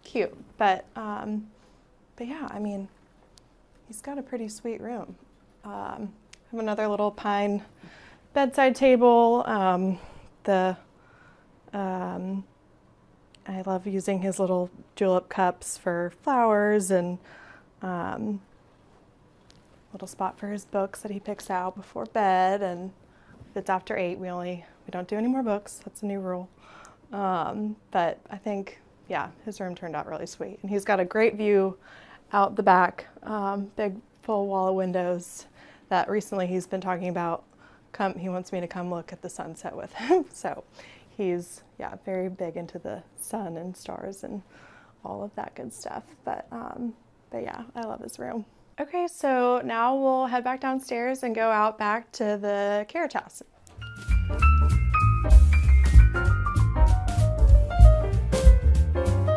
cute, but yeah, I mean, he's got a pretty sweet room. I have another little pine bedside table. I love using his little julep cups for flowers, and little spot for his books that he picks out before bed. And if it's after 8, we don't do any more books. That's a new rule. But I think, yeah, his room turned out really sweet. And he's got a great view out the back, big full wall of windows that recently he's been talking about. He wants me to come look at the sunset with him. So he's, yeah, very big into the sun and stars and all of that good stuff. But yeah, I love his room. Okay, so now we'll head back downstairs and go out back to the carriage house.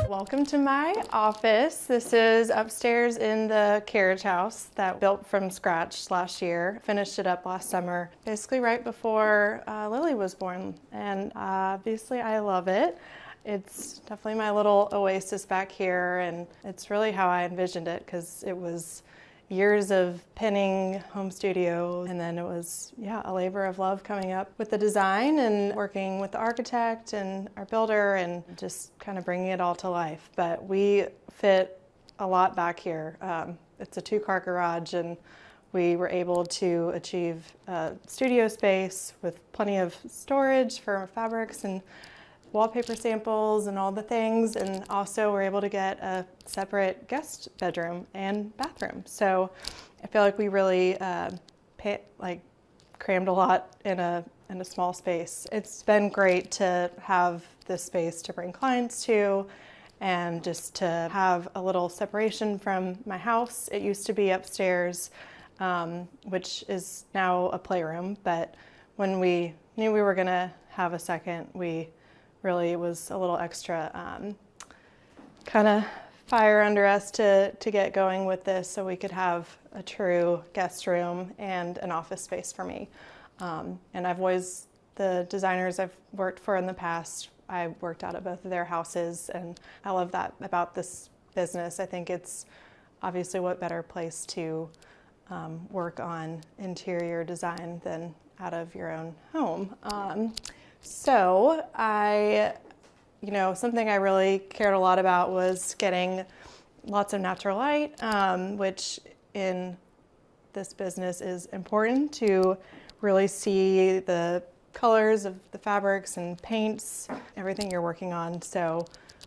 Welcome to my office. This is upstairs in the carriage house that built from scratch last year. Finished it up last summer, basically right before Lily was born. And obviously I love it. It's definitely my little oasis back here, and it's really how I envisioned it, because it was years of pinning home studio, and then it was, yeah, a labor of love coming up with the design and working with the architect and our builder and just kind of bringing it all to life. But we fit a lot back here. It's a 2-car garage, and we were able to achieve a studio space with plenty of storage for fabrics and wallpaper samples and all the things, and also we're able to get a separate guest bedroom and bathroom. So I feel like we really crammed a lot in a small space. It's been great to have this space to bring clients to, and just to have a little separation from my house. It used to be upstairs, which is now a playroom, but when we knew we were gonna have a second, it was a little extra kind of fire under us to get going with this, so we could have a true guest room and an office space for me. And the designers I've worked for in the past, I worked out at both of their houses, and I love that about this business. I think it's obviously what better place to work on interior design than out of your own home. So something I really cared a lot about was getting lots of natural light, which in this business is important to really see the colors of the fabrics and paints, everything you're working on. So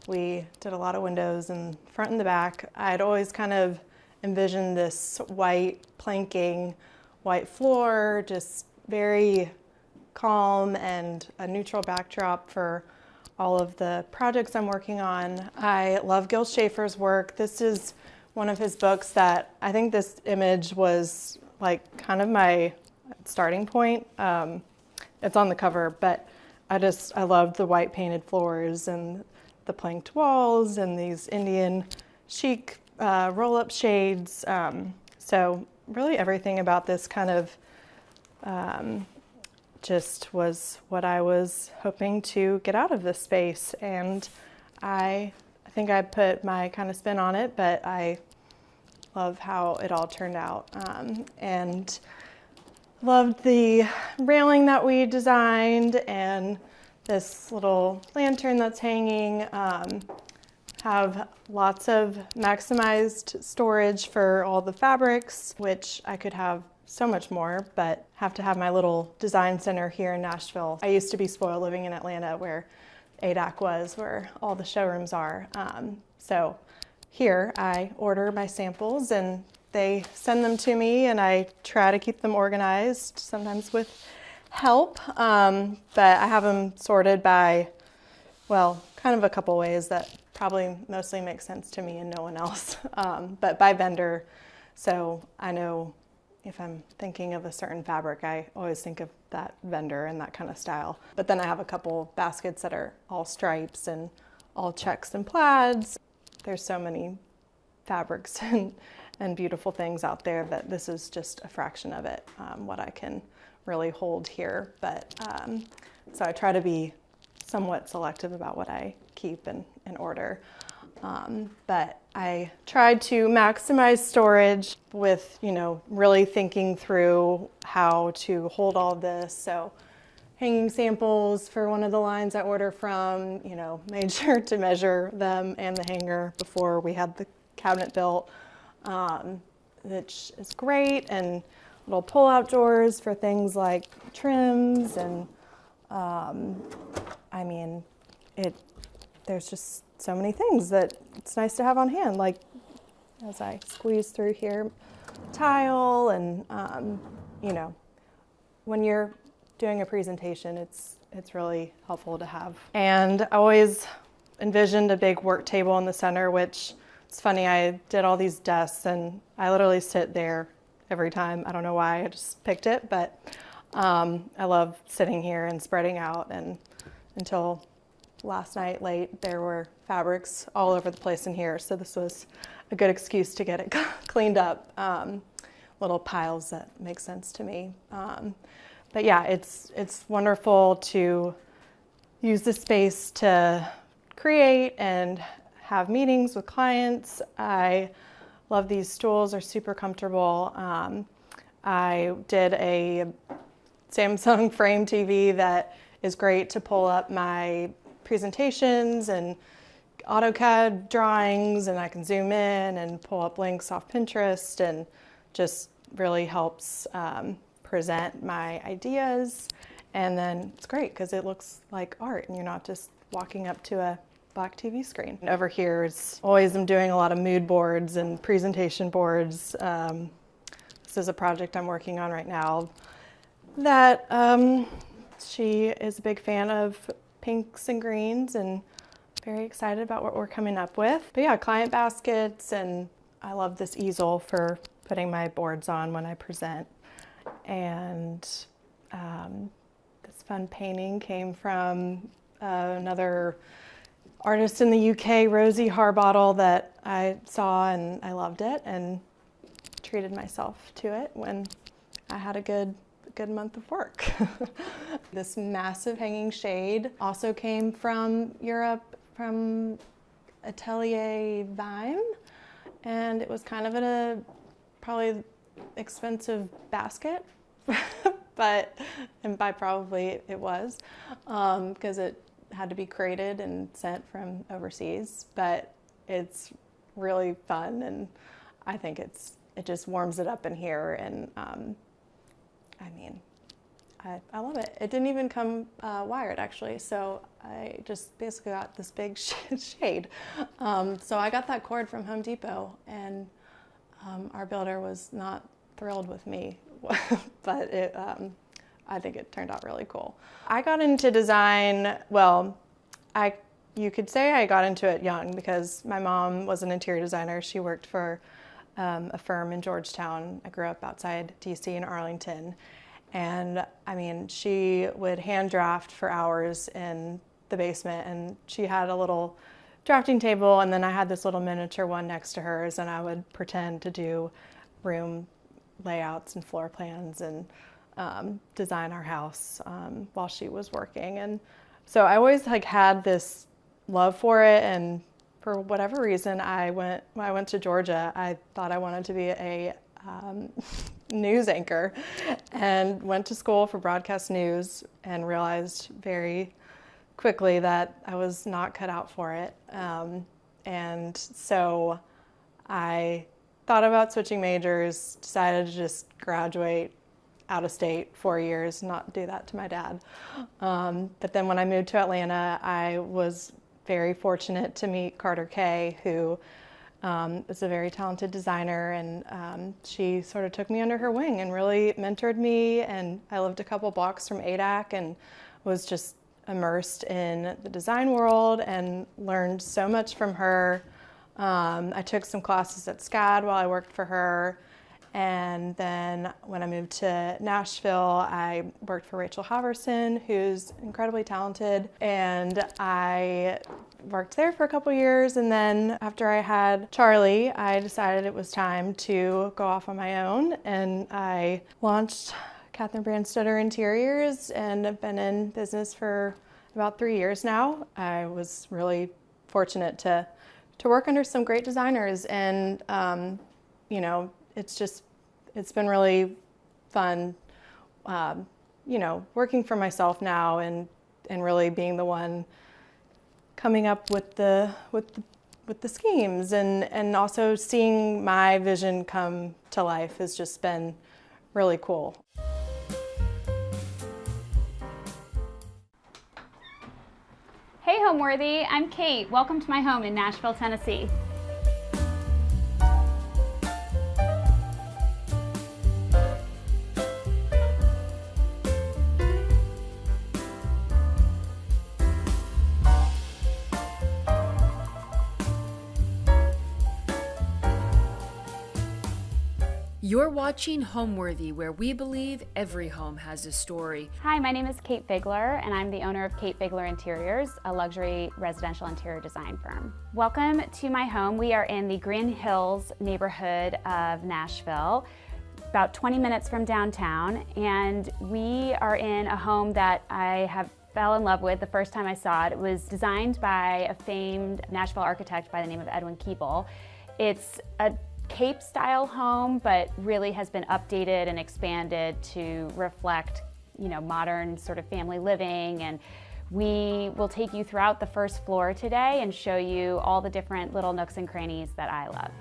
we did a lot of windows in front and the back. I'd always kind of envisioned this white planking, white floor, just very calm, and a neutral backdrop for all of the projects I'm working on. I love Gil Schafer's work. This is one of his books that I think this image was like kind of my starting point. It's on the cover, but I loved the white painted floors and the planked walls and these Indian chic roll-up shades. So really everything about this kind of just was what I was hoping to get out of this space. And I think I put my kind of spin on it, but I love how it all turned out. And loved the railing that we designed, and this little lantern that's hanging. Have lots of maximized storage for all the fabrics, which I could have so much more, but have to have my little design center here in Nashville. I used to be spoiled living in Atlanta, where ADAC was, where all the showrooms are. So here I order my samples and they send them to me, and I try to keep them organized, sometimes with help. But I have them sorted by, well, kind of a couple ways that probably mostly make sense to me and no one else, but by vendor. So I know if I'm thinking of a certain fabric, I always think of that vendor and that kind of style. But then I have a couple baskets that are all stripes and all checks and plaids. There's so many fabrics and beautiful things out there that this is just a fraction of it, what I can really hold here. But so I try to be somewhat selective about what I keep and order. But I tried to maximize storage with, really thinking through how to hold all this. So hanging samples for one of the lines I order from, made sure to measure them and the hanger before we had the cabinet built, which is great. And little pull-out drawers for things like trims and, there's just so many things that it's nice to have on hand. Like as I squeeze through here, tile and, when you're doing a presentation, it's really helpful to have. And I always envisioned a big work table in the center, which it's funny, I did all these desks and I literally sit there every time. I don't know why, I just picked it, but I love sitting here and spreading out. And until last night late, there were fabrics all over the place in here. So this was a good excuse to get it cleaned up. Little piles that make sense to me. But yeah, it's wonderful to use the space to create and have meetings with clients. I love these stools, they're super comfortable. I did a Samsung frame TV that is great to pull up my presentations and AutoCAD drawings, and I can zoom in and pull up links off Pinterest, and just really helps present my ideas. And then it's great because it looks like art and you're not just walking up to a black TV screen. Over here is always, I'm doing a lot of mood boards and presentation boards. This is a project I'm working on right now that she is a big fan of pinks and greens, and very excited about what we're coming up with. But yeah, client baskets, and I love this easel for putting my boards on when I present. And this fun painting came from another artist in the UK, Rosie Harbottle, that I saw and I loved it and treated myself to it when I had a good month of work. This massive hanging shade also came from Europe, from Atelier Vime, and it was kind of in a probably expensive basket, and by probably it was, because it had to be crated and sent from overseas. But it's really fun, and I think it just warms it up in here. And I love it. It didn't even come wired, actually, so I just basically got this big shade. So I got that cord from Home Depot, and our builder was not thrilled with me, but I think it turned out really cool. I got into design, you could say I got into it young, because my mom was an interior designer. She worked for a firm in Georgetown. I grew up outside DC in Arlington. And she would hand draft for hours in the basement, and she had a little drafting table, and then I had this little miniature one next to hers, and I would pretend to do room layouts and floor plans and design our house while she was working. And so I always had this love for it, and for whatever reason, when I went to Georgia, I thought I wanted to be a news anchor, and went to school for broadcast news, and realized very quickly that I was not cut out for it. And so I thought about switching majors, decided to just graduate out of state 4 years, not do that to my dad. But then when I moved to Atlanta, I was very fortunate to meet Carter Kay, who is a very talented designer, and she sort of took me under her wing and really mentored me. And I lived a couple blocks from ADAC and was just immersed in the design world and learned so much from her. I took some classes at SCAD while I worked for her. And then when I moved to Nashville, I worked for Rachel Haverson, who's incredibly talented. And I worked there for a couple years, and then after I had Charlie, I decided it was time to go off on my own, and I launched Katherine Brader Interiors, and I've been in business for about 3 years now. I was really fortunate to work under some great designers, and you know, it's been really fun, you know, working for myself now and really being the one coming up with the schemes, and also seeing my vision come to life has just been really cool. Hey Homeworthy, I'm Kate. Welcome to my home in Nashville, Tennessee. You're watching Homeworthy, where we believe every home has a story. Hi, my name is Kate Figler, and I'm the owner of Kate Figler Interiors, a luxury residential interior design firm. Welcome to my home. We are in the Green Hills neighborhood of Nashville, about 20 minutes from downtown, and we are in a home that I fell in love with the first time I saw it. It was designed by a famed Nashville architect by the name of Edwin Keeble. It's a Cape style home, but really has been updated and expanded to reflect, you know, modern sort of family living. And we will take you throughout the first floor today and show you all the different little nooks and crannies that I love.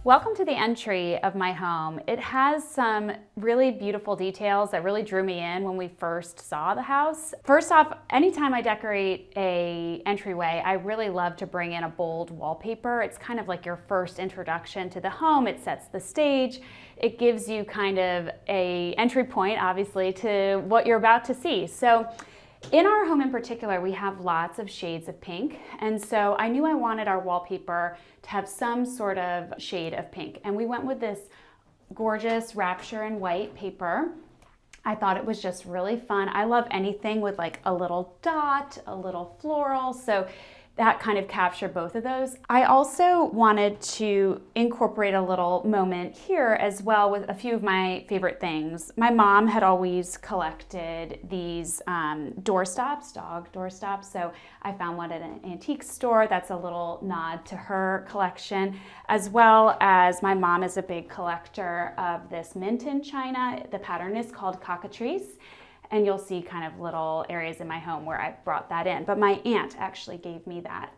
Welcome to the entry of my home. It has some really beautiful details that really drew me in when we first saw the house. First off, anytime I decorate a entryway, I really love to bring in a bold wallpaper. It's kind of like your first introduction to the home. It sets the stage. It gives you kind of a entry point, obviously, to what you're about to see. So in our home in particular, we have lots of shades of pink, and so I knew I wanted our wallpaper to have some sort of shade of pink, and we went with this gorgeous Rapture and White paper. I thought it was just really fun. I love anything with like a little dot, a little floral, so that kind of captured both of those. I also wanted to incorporate a little moment here as well with a few of my favorite things. My mom had always collected these doorstops, dog doorstops, so I found one at an antique store. That's a little nod to her collection, as well as my mom is a big collector of this Minton china. The pattern is called cockatrice. And you'll see kind of little areas in my home where I brought that in. But my aunt actually gave me that.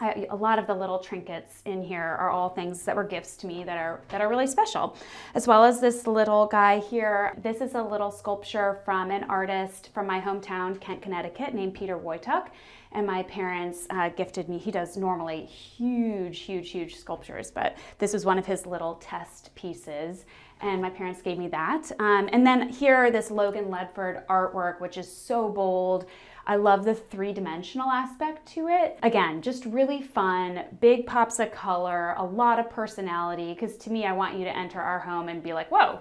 A lot of the little trinkets in here are all things that were gifts to me that are really special. As well as this little guy here. This is a little sculpture from an artist from my hometown, Kent, Connecticut, named Peter Wojtuk. And my parents gifted me, he does normally huge sculptures, but this was one of his little test pieces. And my parents gave me that. And then here, this Logan Ledford artwork, which is so bold. I love the three-dimensional aspect to it. Again, just really fun, big pops of color, a lot of personality, because to me, I want you to enter our home and be like, whoa,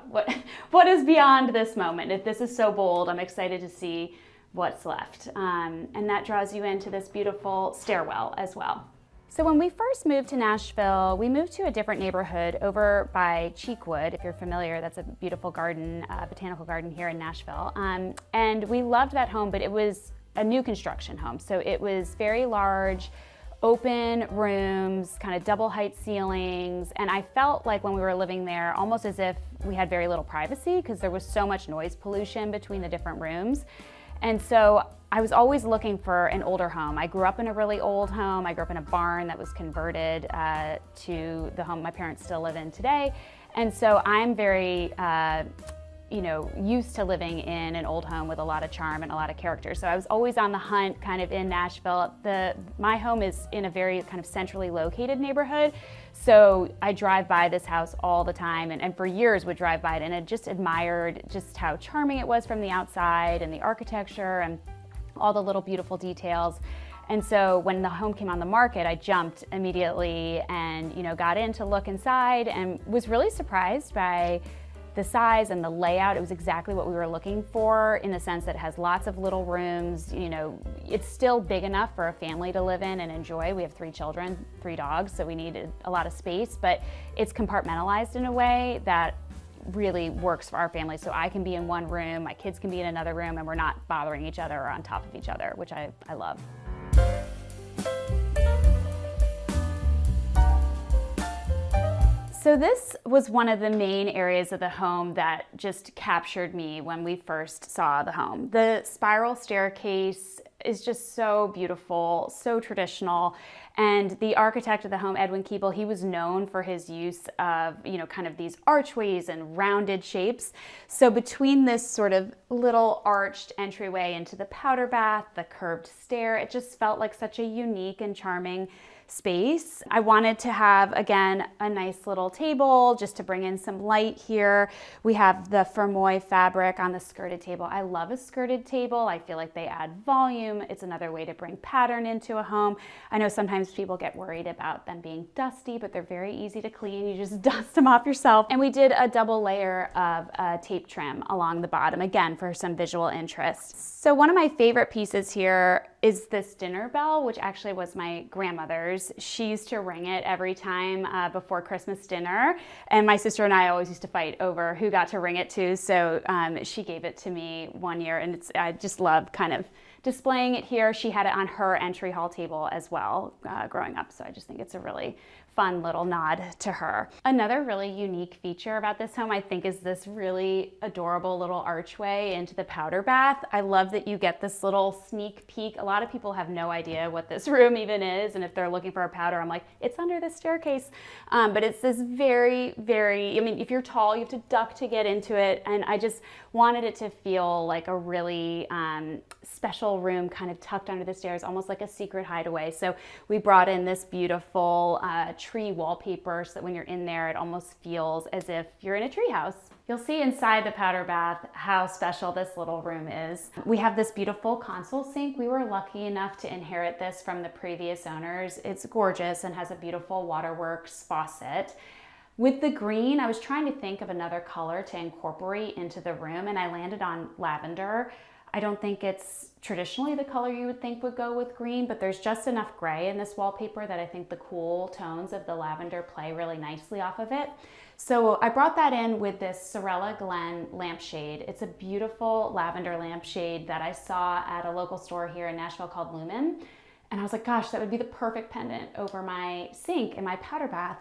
what is beyond this moment? If this is so bold, I'm excited to see what's left. And that draws you into this beautiful stairwell as well. So when we first moved to Nashville, we moved to a different neighborhood over by Cheekwood. If you're familiar, that's a beautiful garden, botanical garden here in Nashville. And we loved that home, but it was a new construction home. So it was very large, open rooms, kind of double height ceilings. And I felt like when we were living there, almost as if we had very little privacy because there was so much noise pollution between the different rooms. And so I was always looking for an older home. I grew up in a really old home. I grew up in a barn that was converted to the home my parents still live in today. And so I'm very, used to living in an old home with a lot of charm and a lot of character. So I was always on the hunt kind of in Nashville. My home is in a very kind of centrally located neighborhood. So I drive by this house all the time and for years would drive by it and I just admired just how charming it was from the outside and the architecture and all the little beautiful details. And so when the home came on the market, I jumped immediately and got in to look inside and was really surprised by the size and the layout, it was exactly what we were looking for, in the sense that it has lots of little rooms. You know, it's still big enough for a family to live in and enjoy. We have 3 children, 3 dogs, so we needed a lot of space, but it's compartmentalized in a way that really works for our family. So I can be in one room, my kids can be in another room, and we're not bothering each other or on top of each other, which I love. So this was one of the main areas of the home that just captured me when we first saw the home. The spiral staircase is just so beautiful, so traditional. And the architect of the home, Edwin Keeble, he was known for his use of, you know, kind of these archways and rounded shapes. So between this sort of little arched entryway into the powder bath, the curved stair, it just felt like such a unique and charming space. I wanted to have, again, a nice little table just to bring in some light here. We have the Fermoy fabric on the skirted table. I love a skirted table. I feel like they add volume. It's another way to bring pattern into a home. I know sometimes people get worried about them being dusty, but they're very easy to clean. You just dust them off yourself. And we did a double layer of tape trim along the bottom, again, for some visual interest. So one of my favorite pieces here is this dinner bell, which actually was my grandmother's. She used to ring it every time before Christmas dinner, and my sister and I always used to fight over who got to ring it to, so she gave it to me one year, and I just love kind of displaying it here. She had it on her entry hall table as well growing up, so I just think it's a really fun little nod to her. Another really unique feature about this home, I think, is this really adorable little archway into the powder bath. I love that you get this little sneak peek. A lot of people have no idea what this room even is, and if they're looking for a powder, I'm like, it's under the staircase. But it's this very, very, I mean, if you're tall, you have to duck to get into it, and I just wanted it to feel like a really special room kind of tucked under the stairs, almost like a secret hideaway. So we brought in this beautiful tree wallpaper so that when you're in there, it almost feels as if you're in a tree house. You'll see inside the powder bath how special this little room is. We have this beautiful console sink. We were lucky enough to inherit this from the previous owners. It's gorgeous and has a beautiful waterworks faucet. With the green, I was trying to think of another color to incorporate into the room, and I landed on lavender. I don't think it's traditionally the color you would think would go with green, but there's just enough gray in this wallpaper that I think the cool tones of the lavender play really nicely off of it. So I brought that in with this Sorella Glen lampshade. It's a beautiful lavender lampshade that I saw at a local store here in Nashville called Lumen. And I was like, gosh, that would be the perfect pendant over my sink in my powder bath.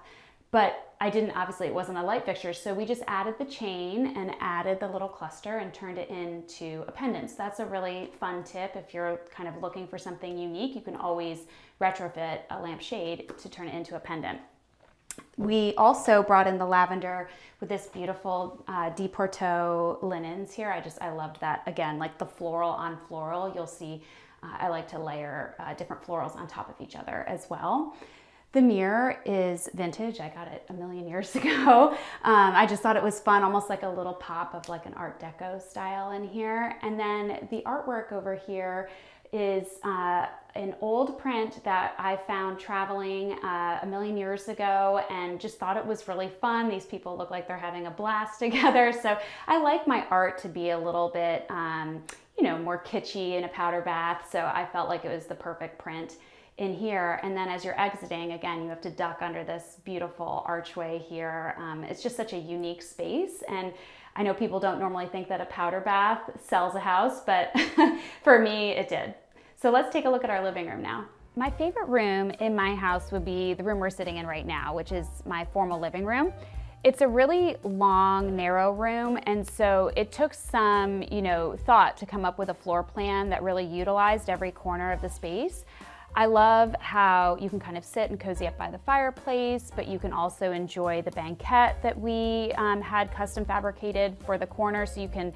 But I didn't, obviously it wasn't a light fixture, so we just added the chain and added the little cluster and turned it into a pendant. So that's a really fun tip. If you're kind of looking for something unique, you can always retrofit a lampshade to turn it into a pendant. We also brought in the lavender with this beautiful Deporteau linens here. I loved that. Again, like the floral on floral, you'll see I like to layer different florals on top of each other as well. The mirror is vintage. I got it a million years ago. I just thought it was fun, almost like a little pop of like an Art Deco style in here. And then the artwork over here is an old print that I found traveling a million years ago and just thought it was really fun. These people look like they're having a blast together. So I like my art to be a little bit, you know, more kitschy in a powder bath. So I felt like it was the perfect print in here. And then as you're exiting, again, you have to duck under this beautiful archway here. It's just such a unique space. And I know people don't normally think that a powder bath sells a house, but for me, it did. So let's take a look at our living room now. My favorite room in my house would be the room we're sitting in right now, which is my formal living room. It's a really long, narrow room, and so it took some, you know, thought to come up with a floor plan that really utilized every corner of the space. I love how you can kind of sit and cozy up by the fireplace, but you can also enjoy the banquette that we had custom fabricated for the corner, so you can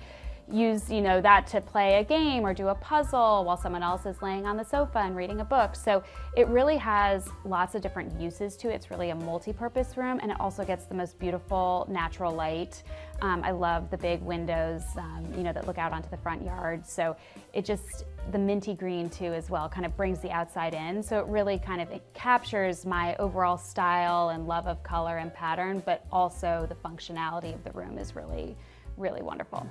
use, you know, that to play a game or do a puzzle while someone else is laying on the sofa and reading a book. So it really has lots of different uses to it. It's really a multi-purpose room, and it also gets the most beautiful natural light. I love the big windows, you know, that look out onto the front yard. So it just the minty green too as well kind of brings the outside in. So it really kind of captures my overall style and love of color and pattern, but also the functionality of the room is really, really wonderful.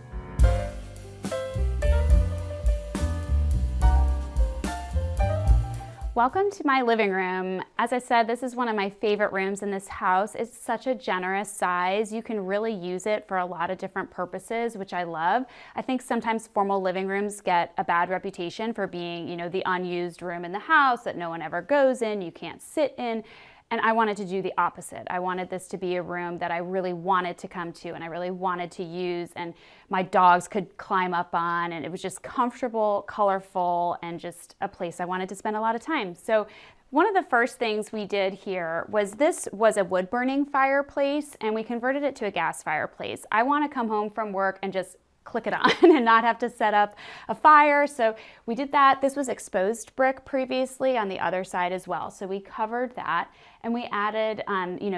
Welcome to my living room. As I said, this is one of my favorite rooms in this house. It's such a generous size. You can really use it for a lot of different purposes, which I love. I think sometimes formal living rooms get a bad reputation for being, the unused room in the house that no one ever goes in, you can't sit in. And I wanted to do the opposite. I wanted this to be a room that I really wanted to come to and I really wanted to use, and my dogs could climb up on, and it was just comfortable, colorful, and just a place I wanted to spend a lot of time. So one of the first things we did here was this was a wood burning fireplace, and we converted it to a gas fireplace. I want to come home from work and just click it on and not have to set up a fire. So we did that. This was exposed brick previously on the other side as well. So we covered that, and we added,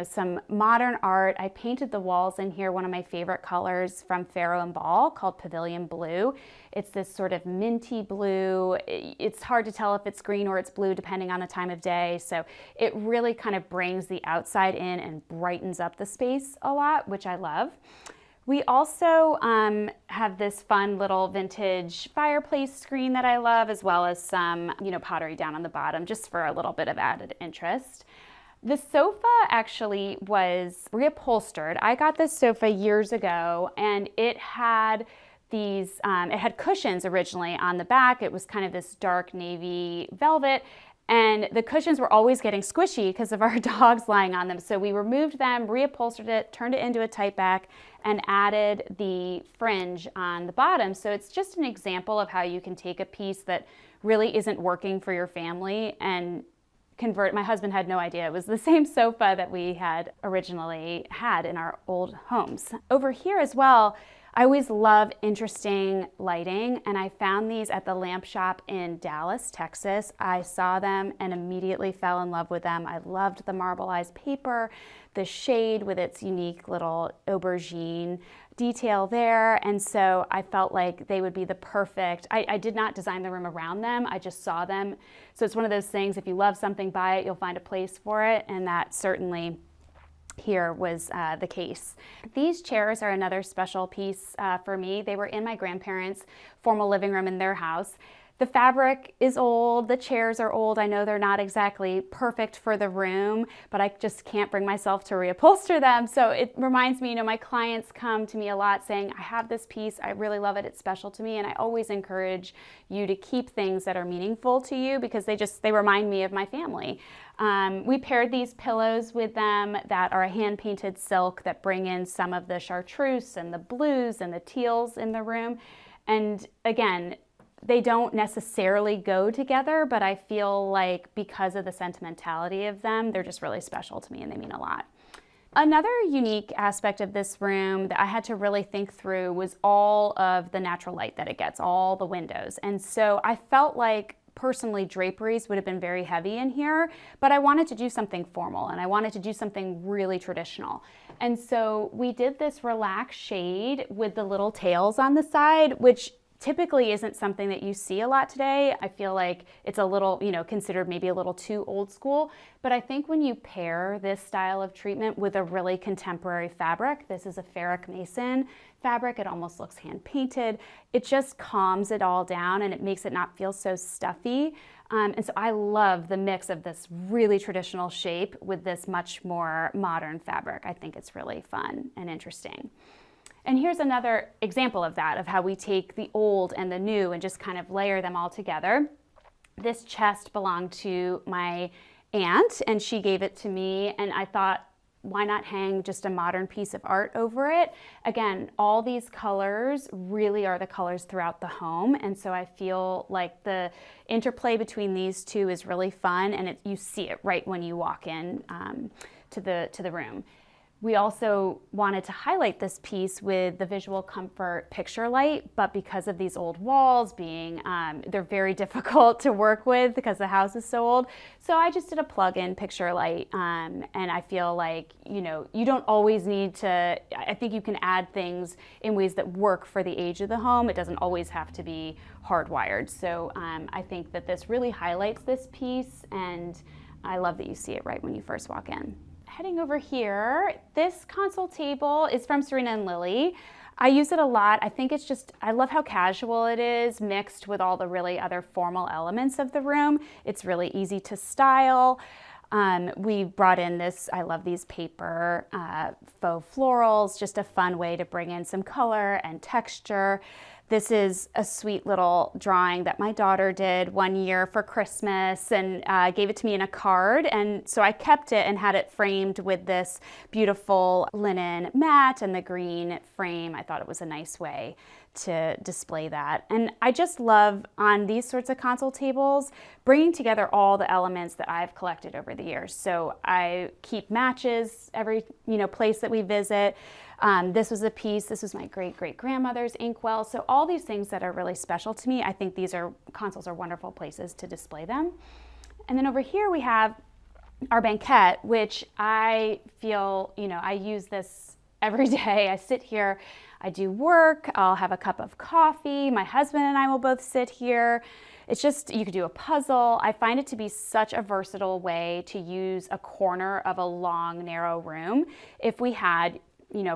some modern art. I painted the walls in here one of my favorite colors from Faro and Ball called Pavilion Blue. It's this sort of minty blue. It's hard to tell if it's green or it's blue depending on the time of day. So it really kind of brings the outside in and brightens up the space a lot, which I love. We also have this fun little vintage fireplace screen that I love, as well as some, pottery down on the bottom, just for a little bit of added interest. The sofa actually was reupholstered. I got this sofa years ago, and it had these, it had cushions originally on the back. It was kind of this dark navy velvet, and the cushions were always getting squishy because of our dogs lying on them. So we removed them, reupholstered it, turned it into a tight back, and added the fringe on the bottom. So it's just an example of how you can take a piece that really isn't working for your family and convert. My husband had no idea it was the same sofa that we had originally had in our old homes. Over here as well, I always love interesting lighting, and I found these at the lamp shop in Dallas, Texas. I saw them and immediately fell in love with them. I loved the marbleized paper, the shade with its unique little aubergine detail there, and so I felt like they would be the perfect, I did not design the room around them, I just saw them. So it's one of those things, if you love something, buy it, you'll find a place for it, and that certainly here was the case. These chairs are another special piece for me. They were in my grandparents' formal living room in their house. The fabric is old, the chairs are old. I know they're not exactly perfect for the room, but I just can't bring myself to reupholster them. So it reminds me, my clients come to me a lot saying, I have this piece, I really love it, it's special to me. And I always encourage you to keep things that are meaningful to you because they remind me of my family. We paired these pillows with them that are a hand-painted silk that bring in some of the chartreuse and the blues and the teals in the room. And again, they don't necessarily go together, but I feel like because of the sentimentality of them, they're just really special to me and they mean a lot. Another unique aspect of this room that I had to really think through was all of the natural light that it gets, all the windows. And so I felt like personally draperies would have been very heavy in here, but I wanted to do something formal and I wanted to do something really traditional. And so we did this relaxed shade with the little tails on the side, which typically isn't something that you see a lot today. I feel like it's a little, considered maybe a little too old school, but I think when you pair this style of treatment with a really contemporary fabric, this is a ferric mason fabric, it almost looks hand painted, it just calms it all down and it makes it not feel so stuffy. And so I love the mix of this really traditional shape with this much more modern fabric. I think it's really fun and interesting. And here's another example of that, of how we take the old and the new and just kind of layer them all together. This chest belonged to my aunt and she gave it to me, and I thought, why not hang just a modern piece of art over it? Again, all these colors really are the colors throughout the home, and so I feel like the interplay between these two is really fun, and you see it right when you walk in to the room. We also wanted to highlight this piece with the visual comfort picture light, but because of these old walls being, they're very difficult to work with because the house is so old. So I just did a plug-in picture light, and I feel like, you know, you don't always need to, I think you can add things in ways that work for the age of the home. It doesn't always have to be hardwired. So I think that this really highlights this piece, and I love that you see it right when you first walk in. Heading over here, this console table is from Serena and Lily. I use it a lot. I think it's just, I love how casual it is mixed with all the really other formal elements of the room. It's really easy to style. We brought in this, I love these paper faux florals, just a fun way to bring in some color and texture. This is a sweet little drawing that my daughter did one year for Christmas and gave it to me in a card. And so I kept it and had it framed with this beautiful linen mat and the green frame. I thought it was a nice way to display that. And I just love, on these sorts of console tables, bringing together all the elements that I've collected over the years. So I keep matches every place that we visit. This was a piece, this was my great-great-grandmother's inkwell. So all these things that are really special to me, I think consoles are wonderful places to display them. And then over here we have our banquette, which I feel, I use this every day. I sit here, I do work, I'll have a cup of coffee, my husband and I will both sit here. It's just, you could do a puzzle. I find it to be such a versatile way to use a corner of a long, narrow room. If we had,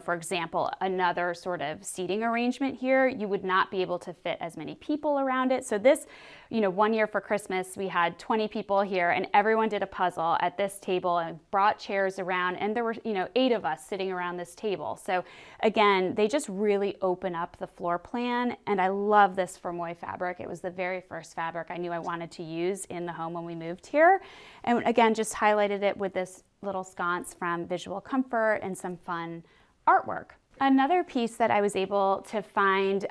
for example, another sort of seating arrangement here, you would not be able to fit as many people around it. So this, one year for Christmas, we had 20 people here and everyone did a puzzle at this table and brought chairs around, and there were, 8 of us sitting around this table. So again, they just really open up the floor plan, and I love this Fermoy fabric. It was the very first fabric I knew I wanted to use in the home when we moved here. And again, just highlighted it with this little sconce from Visual Comfort and some fun artwork. Another piece that I was able to find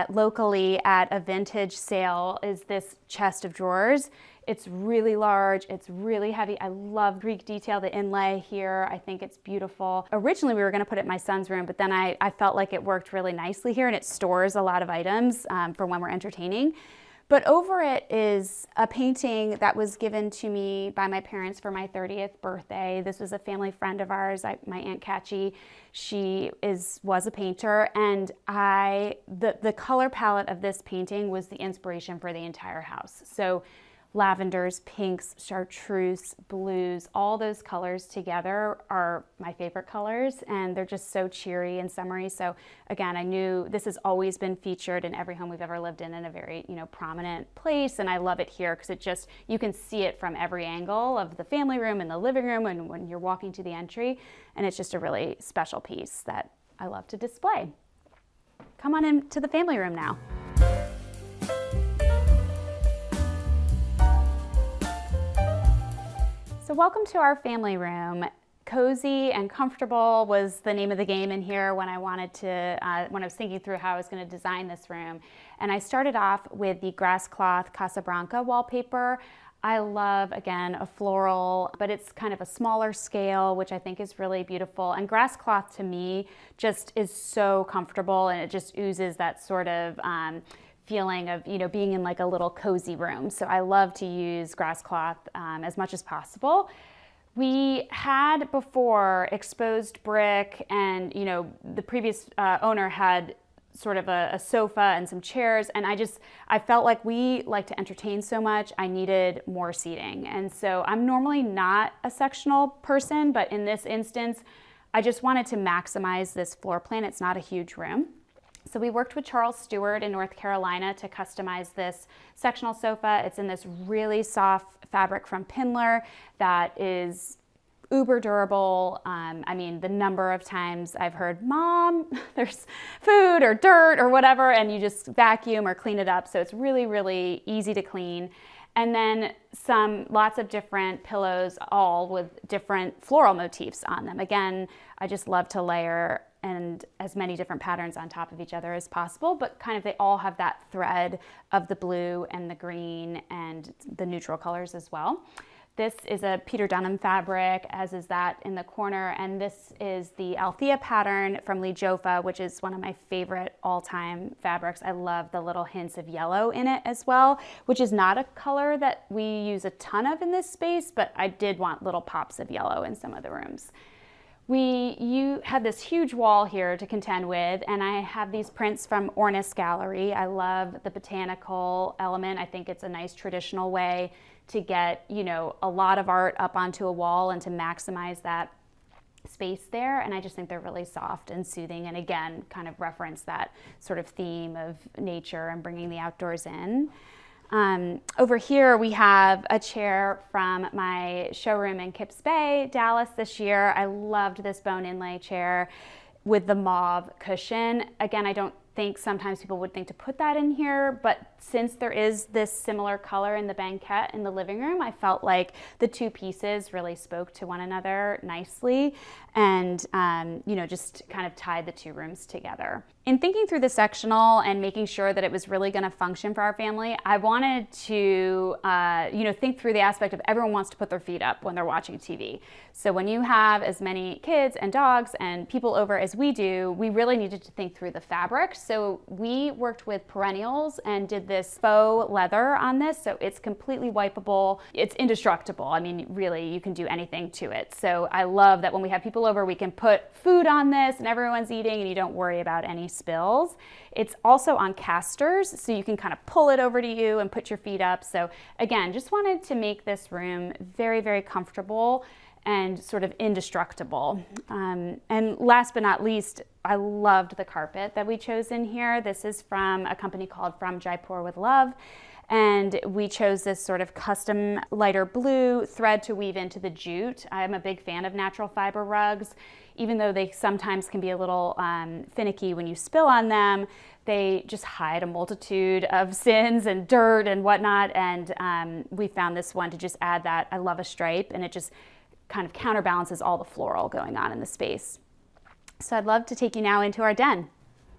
locally at a vintage sale is this chest of drawers. It's really large, it's really heavy. I love Greek detail, the inlay here. I think it's beautiful. Originally we were gonna put it in my son's room, but then I felt like it worked really nicely here, and it stores a lot of items for when we're entertaining. But over it is a painting that was given to me by my parents for my 30th birthday. This was a family friend of ours, my Aunt Catchy. She was a painter, and the color palette of this painting was the inspiration for the entire house. So lavenders, pinks, chartreuse, blues, all those colors together are my favorite colors, and they're just so cheery and summery. So again, I knew this has always been featured in every home we've ever lived in a very, prominent place, and I love it here because you can see it from every angle of the family room and the living room and when you're walking to the entry, and it's just a really special piece that I love to display. Come on into the family room now. So welcome to our family room. Cozy and comfortable was the name of the game in here when I wanted to, when I was thinking through how I was going to design this room. And I started off with the grass cloth Casablanca wallpaper. I love, again, a floral, but it's kind of a smaller scale, which I think is really beautiful. And grass cloth to me just is so comfortable, and it just oozes that sort of feeling of being in like a little cozy room. So I love to use grass cloth as much as possible. We had before exposed brick, and the previous owner had sort of a sofa and some chairs, and I felt like we like to entertain so much, I needed more seating. And so I'm normally not a sectional person, but in this instance I just wanted to maximize this floor plan. It's not a huge room. So we worked with Charles Stewart in North Carolina to customize this sectional sofa. It's in this really soft fabric from Figler that is uber durable. I mean, the number of times I've heard, "Mom, there's food or dirt or whatever," and you just vacuum or clean it up. So it's really, really easy to clean. And then lots of different pillows, all with different floral motifs on them. Again, I just love to layer and as many different patterns on top of each other as possible, but kind of they all have that thread of the blue and the green and the neutral colors as well. This is a Peter Dunham fabric, as is that in the corner, and this is the Althea pattern from Lee Joffa, which is one of my favorite all-time fabrics. I love the little hints of yellow in it as well, which is not a color that we use a ton of in this space, but I did want little pops of yellow in some of the rooms. You had this huge wall here to contend with, and I have these prints from Ornis Gallery. I love the botanical element. I think it's a nice traditional way to get, you know, a lot of art up onto a wall and to maximize that space there. And I just think they're really soft and soothing, and again, kind of reference that sort of theme of nature and bringing the outdoors in. Over here we have a chair from my showroom in Kips Bay, Dallas this year. I loved this bone inlay chair with the mauve cushion. Again, I don't think sometimes people would think to put that in here, but since there is this similar color in the banquette in the living room, I felt like the two pieces really spoke to one another nicely and, you know, just kind of tied the two rooms together. In thinking through the sectional and making sure that it was really going to function for our family, I wanted to, you know, think through the aspect of everyone wants to put their feet up when they're watching TV. So when you have as many kids and dogs and people over as we do, we really needed to think through the fabric. So we worked with perennials and did this faux leather on this. So it's completely wipeable. It's indestructible. I mean, really, you can do anything to it. So I love that when we have people over, we can put food on this and everyone's eating and you don't worry about any spills. It's also on casters, so you can kind of pull it over to you and put your feet up. So again, just wanted to make this room very, very comfortable and sort of indestructible. And last but not least, I loved the carpet that we chose in here. This is from a company called From Jaipur with Love. And we chose this sort of custom lighter blue thread to weave into the jute. I'm a big fan of natural fiber rugs. Even though they sometimes can be a little finicky when you spill on them, they just hide a multitude of sins and dirt and whatnot. And we found this one to just add that. I love a stripe, and it just kind of counterbalances all the floral going on in the space. So I'd love to take you now into our den.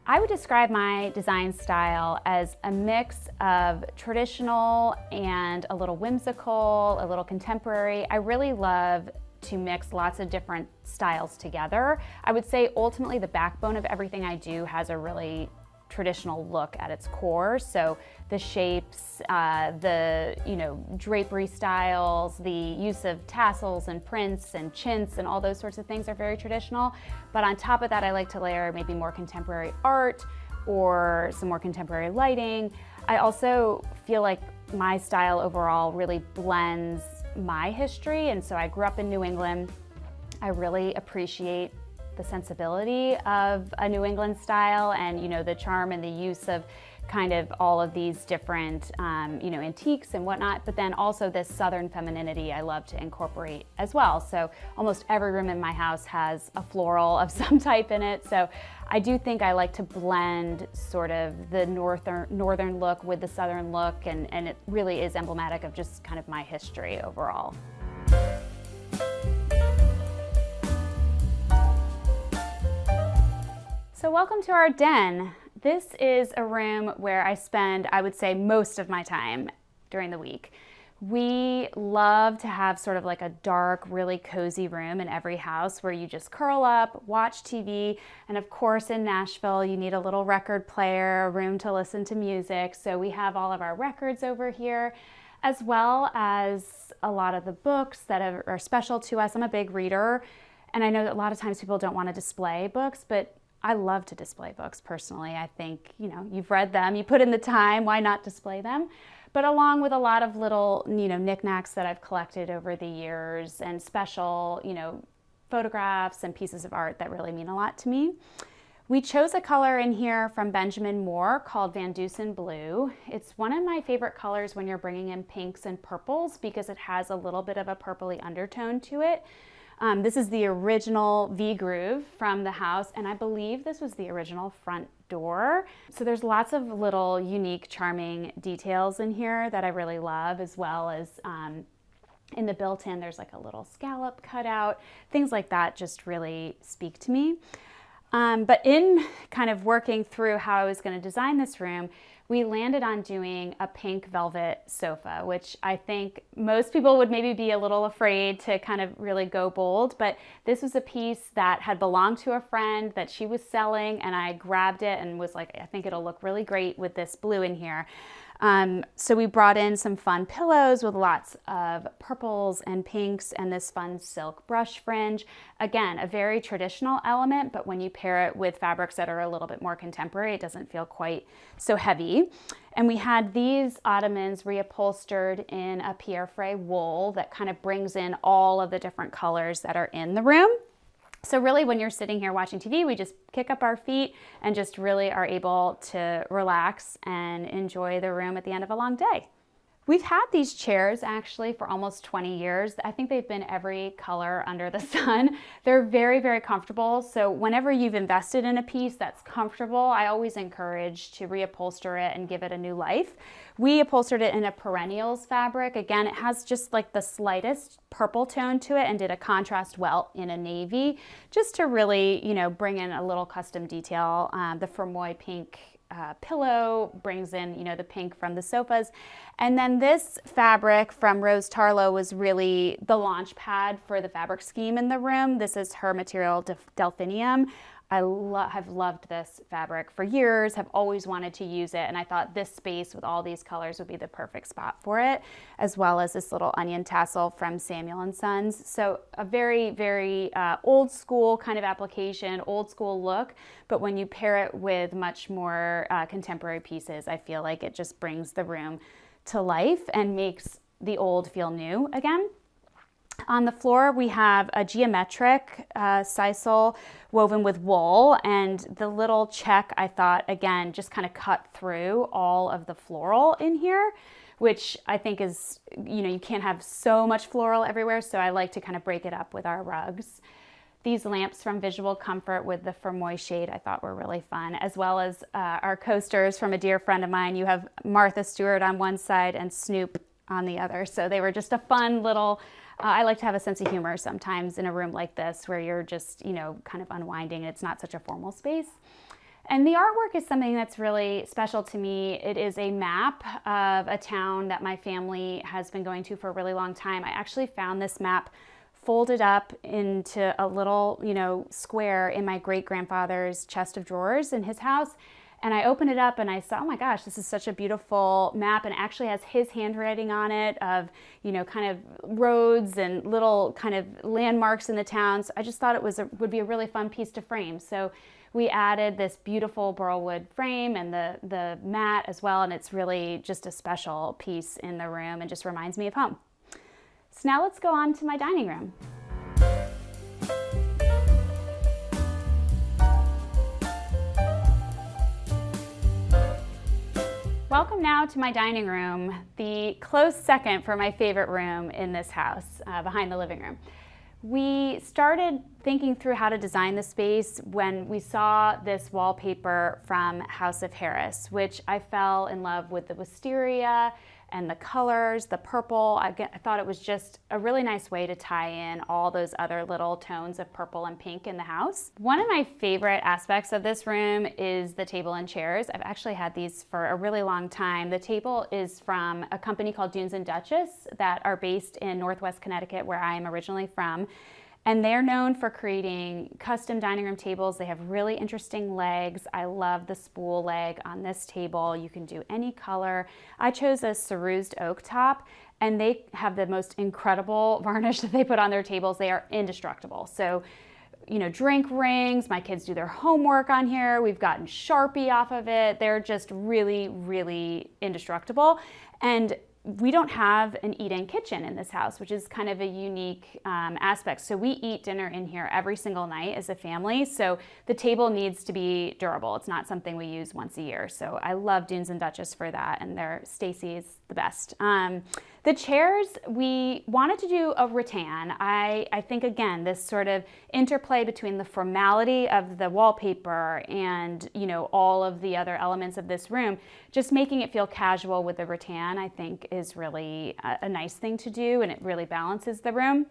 I would describe my design style as a mix of traditional and a little whimsical, a little contemporary. I really love to mix lots of different styles together. I would say ultimately the backbone of everything I do has a really traditional look at its core. So the shapes, the drapery styles, the use of tassels and prints and chintz and all those sorts of things are very traditional. But on top of that, I like to layer maybe more contemporary art or some more contemporary lighting. I also feel like my style overall really blends my history, and so I grew up in New England. I really appreciate the sensibility of a New England style and, you know, the charm and the use of kind of all of these different, antiques and whatnot, but then also this Southern femininity I love to incorporate as well. So almost every room in my house has a floral of some type in it. So I do think I like to blend sort of the northern look with the Southern look, and it really is emblematic of just kind of my history overall. So welcome to our den. This is a room where I spend, I would say, most of my time during the week. We love to have sort of like a dark, really cozy room in every house where you just curl up, watch TV, and of course in Nashville you need a little record player, a room to listen to music. So we have all of our records over here, as well as a lot of the books that are special to us. I'm a big reader, and I know that a lot of times people don't want to display books, but I love to display books personally. I think, you've read them, you put in the time, why not display them? But along with a lot of little, knickknacks that I've collected over the years and special, photographs and pieces of art that really mean a lot to me. We chose a color in here from Benjamin Moore called Van Dusen Blue. It's one of my favorite colors when you're bringing in pinks and purples because it has a little bit of a purpley undertone to it. This is the original V-groove from the house, and I believe this was the original front door. So there's lots of little unique, charming details in here that I really love, as well as in the built-in, there's like a little scallop cutout. Things like that just really speak to me. But in kind of working through how I was going to design this room, we landed on doing a pink velvet sofa, which I think most people would maybe be a little afraid to kind of really go bold, but this was a piece that had belonged to a friend that she was selling, and I grabbed it and was like, I think it'll look really great with this blue in here. So we brought in some fun pillows with lots of purples and pinks and this fun silk brush fringe. Again, a very traditional element, but when you pair it with fabrics that are a little bit more contemporary, it doesn't feel quite so heavy. And we had these ottomans reupholstered in a Pierre Fray wool that kind of brings in all of the different colors that are in the room. So really, when you're sitting here watching TV, we just kick up our feet and just really are able to relax and enjoy the room at the end of a long day. We've had these chairs actually for almost 20 years. I think they've been every color under the sun. They're very, very comfortable. So whenever you've invested in a piece that's comfortable, I always encourage to reupholster it and give it a new life. We upholstered it in a perennials fabric. Again, it has just like the slightest purple tone to it and did a contrast welt in a navy just to really, bring in a little custom detail. The Fermoy pink pillow brings in, the pink from the sofas. And then this fabric from Rose Tarlow was really the launch pad for the fabric scheme in the room. This is her material, delphinium. I have loved this fabric for years, have always wanted to use it, and I thought this space with all these colors would be the perfect spot for it, as well as this little onion tassel from Samuel & Sons. So a very, very old school kind of application, old school look, but when you pair it with much more contemporary pieces, I feel like it just brings the room to life and makes the old feel new again. On the floor, we have a geometric sisal woven with wool, and the little check, I thought, again, just kind of cut through all of the floral in here, which I think is, you can't have so much floral everywhere, so I like to kind of break it up with our rugs. These lamps from Visual Comfort with the Fermoy shade I thought were really fun, as well as our coasters from a dear friend of mine. You have Martha Stewart on one side and Snoop on the other, so they were just a fun little I like to have a sense of humor sometimes in a room like this where you're just, kind of unwinding. It's not such a formal space. And the artwork is something that's really special to me. It is a map of a town that my family has been going to for a really long time. I actually found this map folded up into a little, square in my great-grandfather's chest of drawers in his house. And I opened it up and I saw, oh my gosh, this is such a beautiful map, and it actually has his handwriting on it of, kind of roads and little kind of landmarks in the town. So I just thought it would be a really fun piece to frame. So we added this beautiful burlwood frame and the mat as well, and it's really just a special piece in the room and just reminds me of home. So now let's go on to my dining room. Welcome now to my dining room, the close second for my favorite room in this house, behind the living room. We started thinking through how to design the space when we saw this wallpaper from House of Harris, which I fell in love with the wisteria and the colors, the purple. I thought it was just a really nice way to tie in all those other little tones of purple and pink in the house. One of my favorite aspects of this room is the table and chairs. I've actually had these for a really long time. The table is from a company called Dunes and Duchess that are based in Northwest Connecticut, where I am originally from. And they're known for creating custom dining room tables. They have really interesting legs. I love the spool leg on this table. You can do any color. I chose a cerused oak top, and they have the most incredible varnish that they put on their tables. They are indestructible. So, drink rings, my kids do their homework on here. We've gotten Sharpie off of it. They're just really, really indestructible. And we don't have an eat-in kitchen in this house, which is kind of a unique aspect. So we eat dinner in here every single night as a family. So the table needs to be durable. It's not something we use once a year. So I love Dunes and Duchess for that, and Stacy is the best. The chairs, we wanted to do a rattan. I think, again, this sort of interplay between the formality of the wallpaper and, all of the other elements of this room, just making it feel casual with the rattan, I think is really a nice thing to do, and it really balances the room.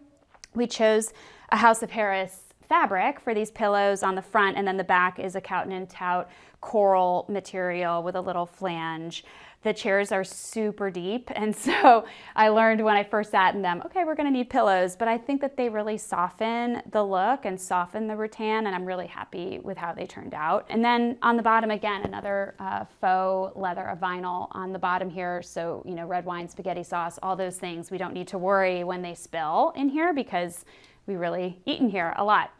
We chose a House of Harris fabric for these pillows on the front, and then the back is a cotton and tout coral material with a little flange. The chairs are super deep, and so I learned when I first sat in them, okay, we're gonna need pillows, but I think that they really soften the look and soften the rattan, and I'm really happy with how they turned out. And then on the bottom, again, another faux leather of vinyl on the bottom here, so red wine, spaghetti sauce, all those things, we don't need to worry when they spill in here because we really eat in here a lot.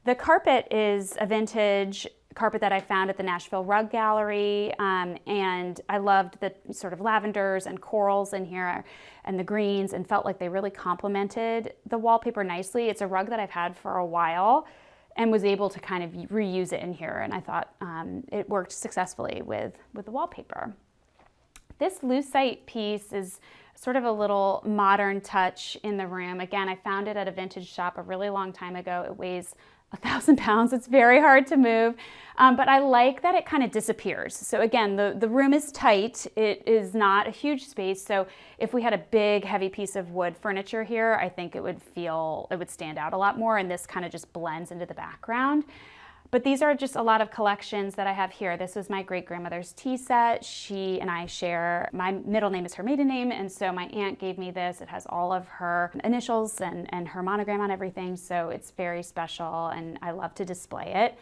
The carpet is a vintage carpet that I found at the Nashville Rug Gallery, and I loved the sort of lavenders and corals in here and the greens, and felt like they really complemented the wallpaper nicely. It's a rug that I've had for a while and was able to kind of reuse it in here, and I thought it worked successfully with the wallpaper. This lucite piece is sort of a little modern touch in the room. Again, I found it at a vintage shop a really long time ago. It weighs 1,000 pounds. It's very hard to move, but I like that it kind of disappears. So again, the room is tight. It is not a huge space. So if we had a big, heavy piece of wood furniture here, I think it would stand out a lot more, and this kind of just blends into the background. But these are just a lot of collections that I have here. This was my great-grandmother's tea set. She and I share, my middle name is her maiden name, and so my aunt gave me this. It has all of her initials and her monogram on everything, so it's very special, and I love to display it.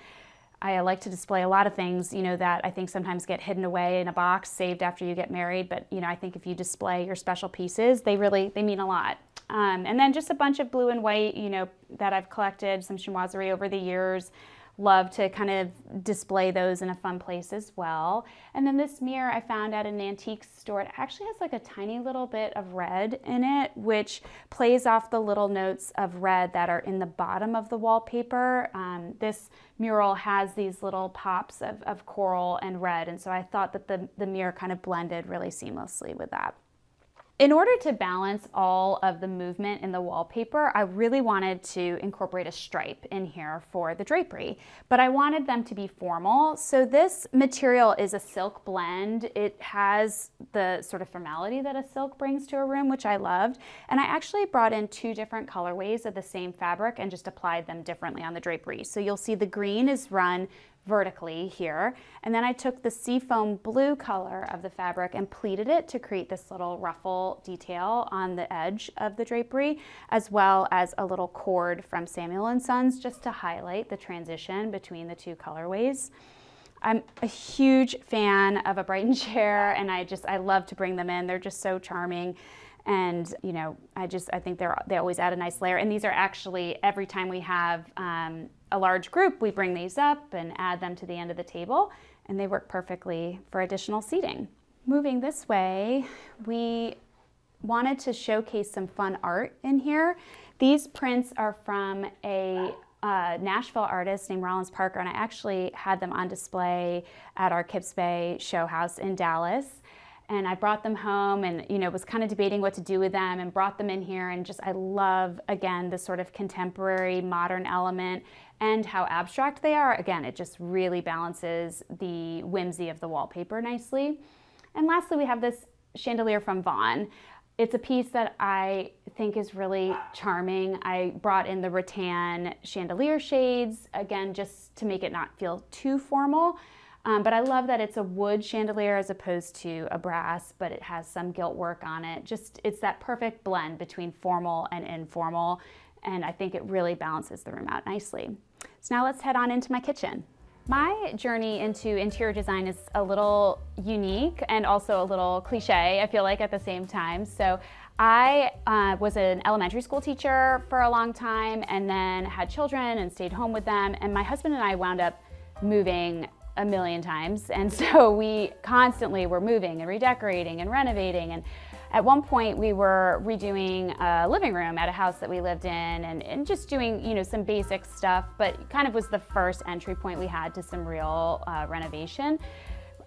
I like to display a lot of things, that I think sometimes get hidden away in a box, saved after you get married, but I think if you display your special pieces, they mean a lot. And then just a bunch of blue and white, that I've collected, some chinoiserie over the years. Love to kind of display those in a fun place as well. And then this mirror I found at an antique store. It actually has like a tiny little bit of red in it, which plays off the little notes of red that are in the bottom of the wallpaper. This mural has these little pops of coral and red, and so I thought that the mirror kind of blended really seamlessly with that. In order to balance all of the movement in the wallpaper, I really wanted to incorporate a stripe in here for the drapery, but I wanted them to be formal. So this material is a silk blend. It has the sort of formality that a silk brings to a room, which I loved. And I actually brought in 2 different colorways of the same fabric and just applied them differently on the drapery. So you'll see the green is run vertically here, and then I took the seafoam blue color of the fabric and pleated it to create this little ruffle detail on the edge of the drapery, as well as a little cord from Samuel & Sons just to highlight the transition between the 2 colorways. I'm a huge fan of a Brighton chair, and I love to bring them in. They're just so charming. And I think they always add a nice layer. And these are actually, every time we have a large group, we bring these up and add them to the end of the table, and they work perfectly for additional seating. Moving this way, we wanted to showcase some fun art in here. These prints are from a Nashville artist named Rollins Parker, and I actually had them on display at our Kips Bay show house in Dallas. And I brought them home and, was kind of debating what to do with them, and brought them in here, and I love, again, the sort of contemporary modern element and how abstract they are. Again, it just really balances the whimsy of the wallpaper nicely. And lastly, we have this chandelier from Vaughan. It's a piece that I think is really charming. I brought in the rattan chandelier shades, again, just to make it not feel too formal. But I love that it's a wood chandelier as opposed to a brass, but it has some gilt work on it. It's that perfect blend between formal and informal, and I think it really balances the room out nicely. So now let's head on into my kitchen. My journey into interior design is a little unique and also a little cliche, I feel like, at the same time. So I was an elementary school teacher for a long time, and then had children and stayed home with them, and my husband and I wound up moving a million times, and so we constantly were moving and redecorating and renovating, and at one point we were redoing a living room at a house that we lived in, and just doing some basic stuff, but kind of was the first entry point we had to some real renovation.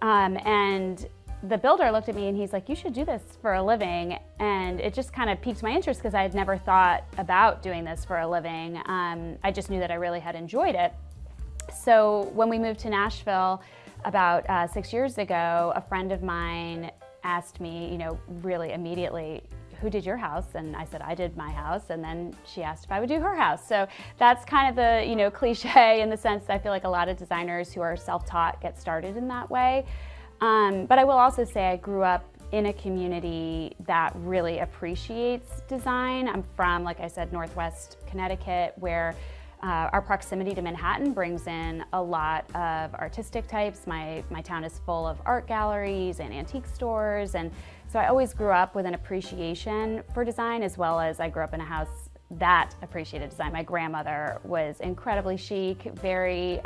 And the builder looked at me and he's like, you should do this for a living, and it just kind of piqued my interest because I had never thought about doing this for a living. I just knew that I really had enjoyed it. So when we moved to Nashville about 6 years ago, a friend of mine asked me, really immediately, who did your house? And I said, I did my house. And then she asked if I would do her house. So that's kind of the, you know, cliche in the sense that I feel like a lot of designers who are self-taught get started in that way. But I will also say I grew up in a community that really appreciates design. I'm from, like I said, Northwest Connecticut, where our proximity to Manhattan brings in a lot of artistic types. My town is full of art galleries and antique stores, and so I always grew up with an appreciation for design, as well as I grew up in a house that appreciated design. My grandmother was incredibly chic, very,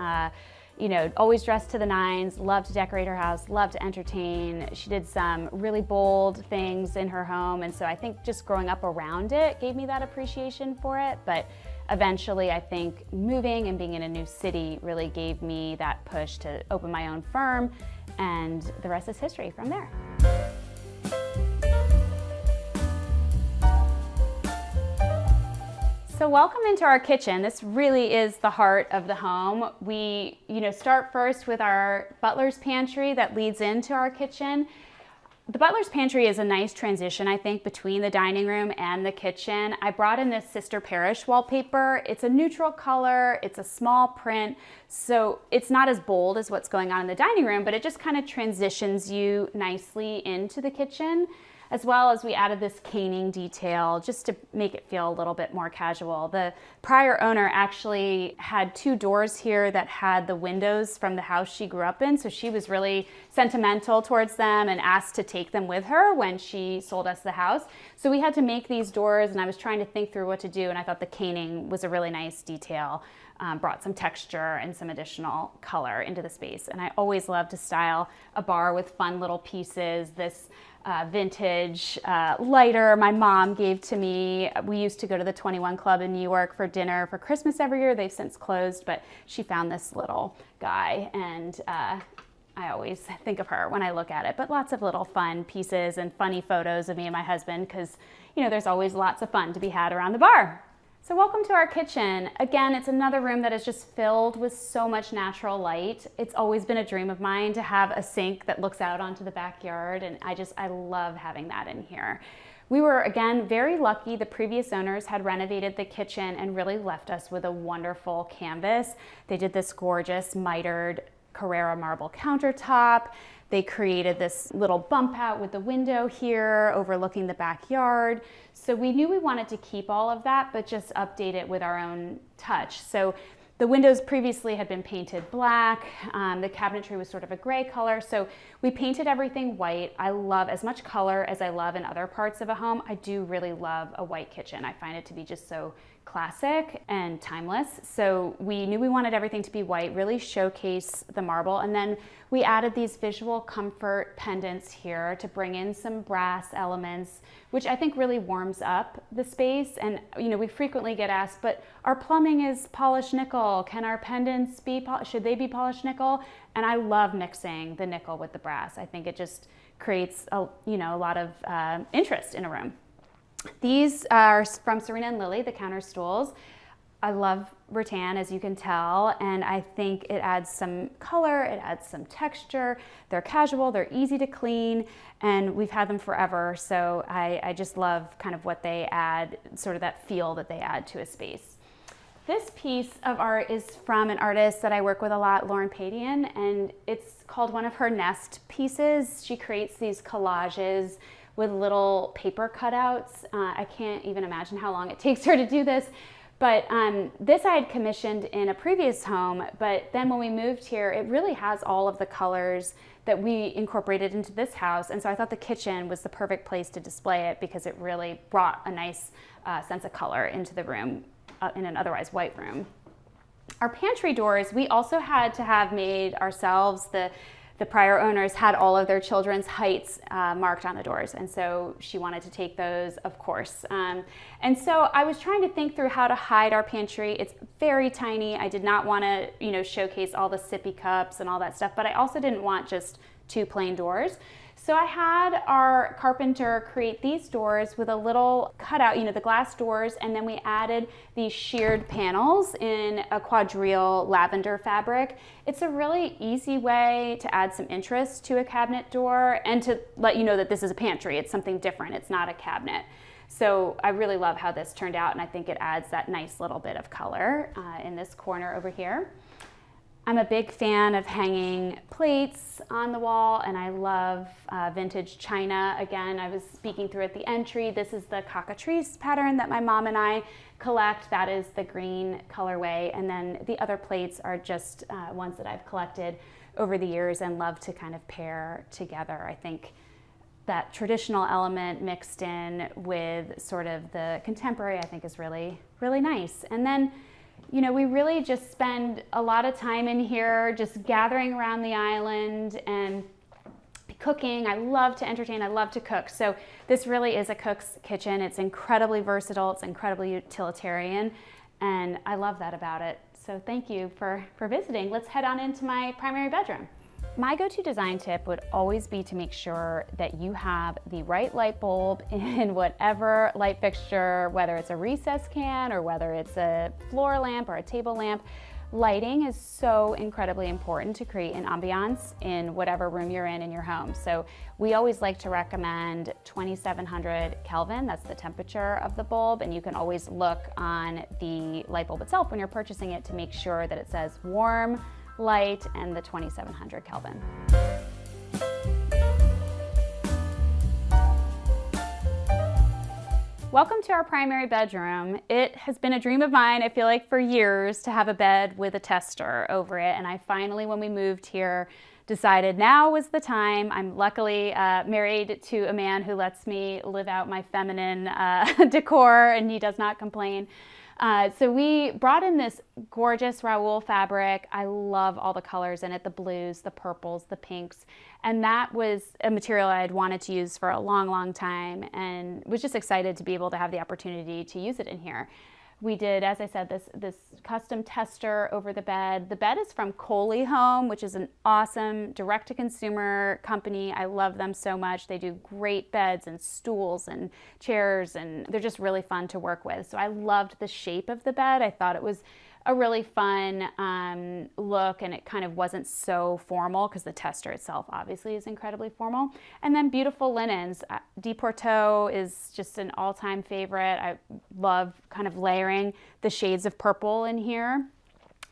you know, always dressed to the nines, loved to decorate her house, loved to entertain. She did some really bold things in her home, and so I think just growing up around it gave me that appreciation for it. But eventually, I think moving and being in a new city really gave me that push to open my own firm, and the rest is history from there. So welcome into our kitchen. This really is the heart of the home. We, you know, start first with our butler's pantry that leads into our kitchen. The butler's pantry is a nice transition, I think, between the dining room and the kitchen. I brought in this Sister Parish wallpaper. It's a neutral color, it's a small print, so it's not as bold as what's going on in the dining room, but it just kind of transitions you nicely into the kitchen, as well as we added this caning detail just to make it feel a little bit more casual. The prior owner actually had 2 doors here that had the windows from the house she grew up in, so she was really sentimental towards them and asked to take them with her when she sold us the house. So we had to make these doors, and I was trying to think through what to do, and I thought the caning was a really nice detail. Brought some texture and some additional color into the space. And I always love to style a bar with fun little pieces. This vintage lighter my mom gave to me. We used to go to the 21 Club in New York for dinner for Christmas every year. They've since closed, but she found this little guy, and I always think of her when I look at it. But lots of little fun pieces and funny photos of me and my husband, because, you know, there's always lots of fun to be had around the bar. So welcome to our kitchen. Again, it's another room that is just filled with so much natural light. It's always been a dream of mine to have a sink that looks out onto the backyard, and I love having that in here. We were, again, very lucky. The previous owners had renovated the kitchen and really left us with a wonderful canvas. They did this gorgeous mitered Carrara marble countertop. They created this little bump out with the window here overlooking the backyard. So we knew we wanted to keep all of that, but just update it with our own touch. So the windows previously had been painted black. The cabinetry was sort of a gray color. So we painted everything white. I love as much color as I love in other parts of a home. I do really love a white kitchen. I find it to be just so classic and timeless. So we knew we wanted everything to be white, really showcase the marble. And then we added these visual comfort pendants here to bring in some brass elements, which I think really warms up the space. And, you know, we frequently get asked, but our plumbing is polished nickel. Can our pendants be, should they be polished nickel? And I love mixing the nickel with the brass. I think it just creates a lot of interest in a room. These are from Serena and Lily, the counter stools. I love rattan, as you can tell, and I think it adds some color, it adds some texture. They're casual, they're easy to clean, and we've had them forever, so I just love kind of what they add, sort of that feel that they add to a space. This piece of art is from an artist that I work with a lot, Lauren Padian, and it's called one of her nest pieces. She creates these collages with little paper cutouts. I can't even imagine how long it takes her to do this. But this I had commissioned in a previous home, but then when we moved here, it really has all of the colors that we incorporated into this house. And so I thought the kitchen was the perfect place to display it because it really brought a nice sense of color into the room in an otherwise white room. Our pantry doors, we also had to have made ourselves. The prior owners had all of their children's heights marked on the doors, and so she wanted to take those, of course. And so I was trying to think through how to hide our pantry. It's very tiny. I did not want to, showcase all the sippy cups and all that stuff, but I also didn't want just 2 plain doors. So I had our carpenter create these doors with a little cutout, the glass doors, and then we added these sheared panels in a quadrille lavender fabric. It's a really easy way to add some interest to a cabinet door and to let you know that this is a pantry. It's something different. It's not a cabinet. So I really love how this turned out, and I think it adds that nice little bit of color in this corner over here. I'm a big fan of hanging plates on the wall, and I love vintage china. Again, I was speaking through at the entry. This is the cockatrice pattern that my mom and I collect. That is the green colorway. And then the other plates are just ones that I've collected over the years and love to kind of pair together. I think that traditional element mixed in with sort of the contemporary, I think is really, really nice. And then we really just spend a lot of time in here just gathering around the island and cooking. I love to entertain, I love to cook. So this really is a cook's kitchen. It's incredibly versatile, it's incredibly utilitarian, and I love that about it. So thank you for visiting. Let's head on into my primary bedroom. My go-to design tip would always be to make sure that you have the right light bulb in whatever light fixture, whether it's a recess can or whether it's a floor lamp or a table lamp. Lighting is so incredibly important to create an ambiance in whatever room you're in your home. So we always like to recommend 2700 Kelvin, that's the temperature of the bulb, and you can always look on the light bulb itself when you're purchasing it to make sure that it says warm, light, and the 2700 Kelvin. Welcome to our primary bedroom. It has been a dream of mine, I feel like, for years to have a bed with a tester over it, and I finally, when we moved here, decided now was the time. I'm luckily married to a man who lets me live out my feminine decor, and he does not complain. So we brought in this gorgeous Raoul fabric. I love all the colors in it, the blues, the purples, the pinks. And that was a material I had wanted to use for a long, long time and was just excited to be able to have the opportunity to use it in here. We did, as I said, this custom tester over the bed. The bed is from Coulson Horton, which is an awesome direct-to-consumer company. I love them so much. They do great beds and stools and chairs, and they're just really fun to work with. So I loved the shape of the bed. I thought it was a really fun look, and it kind of wasn't so formal because the tester itself obviously is incredibly formal. And then beautiful linens. Deporteau is just an all-time favorite. I love kind of layering the shades of purple in here.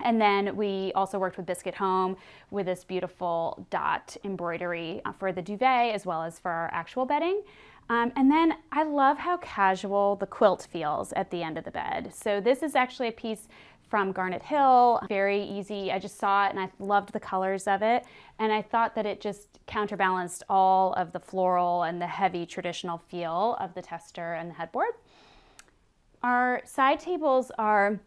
And then we also worked with Biscuit Home with this beautiful dot embroidery for the duvet as well as for our actual bedding. And then I love how casual the quilt feels at the end of the bed. So this is actually a piece from Garnet Hill, very easy. I just saw it and I loved the colors of it. And I thought that it just counterbalanced all of the floral and the heavy traditional feel of the tester and the headboard. Our side tables are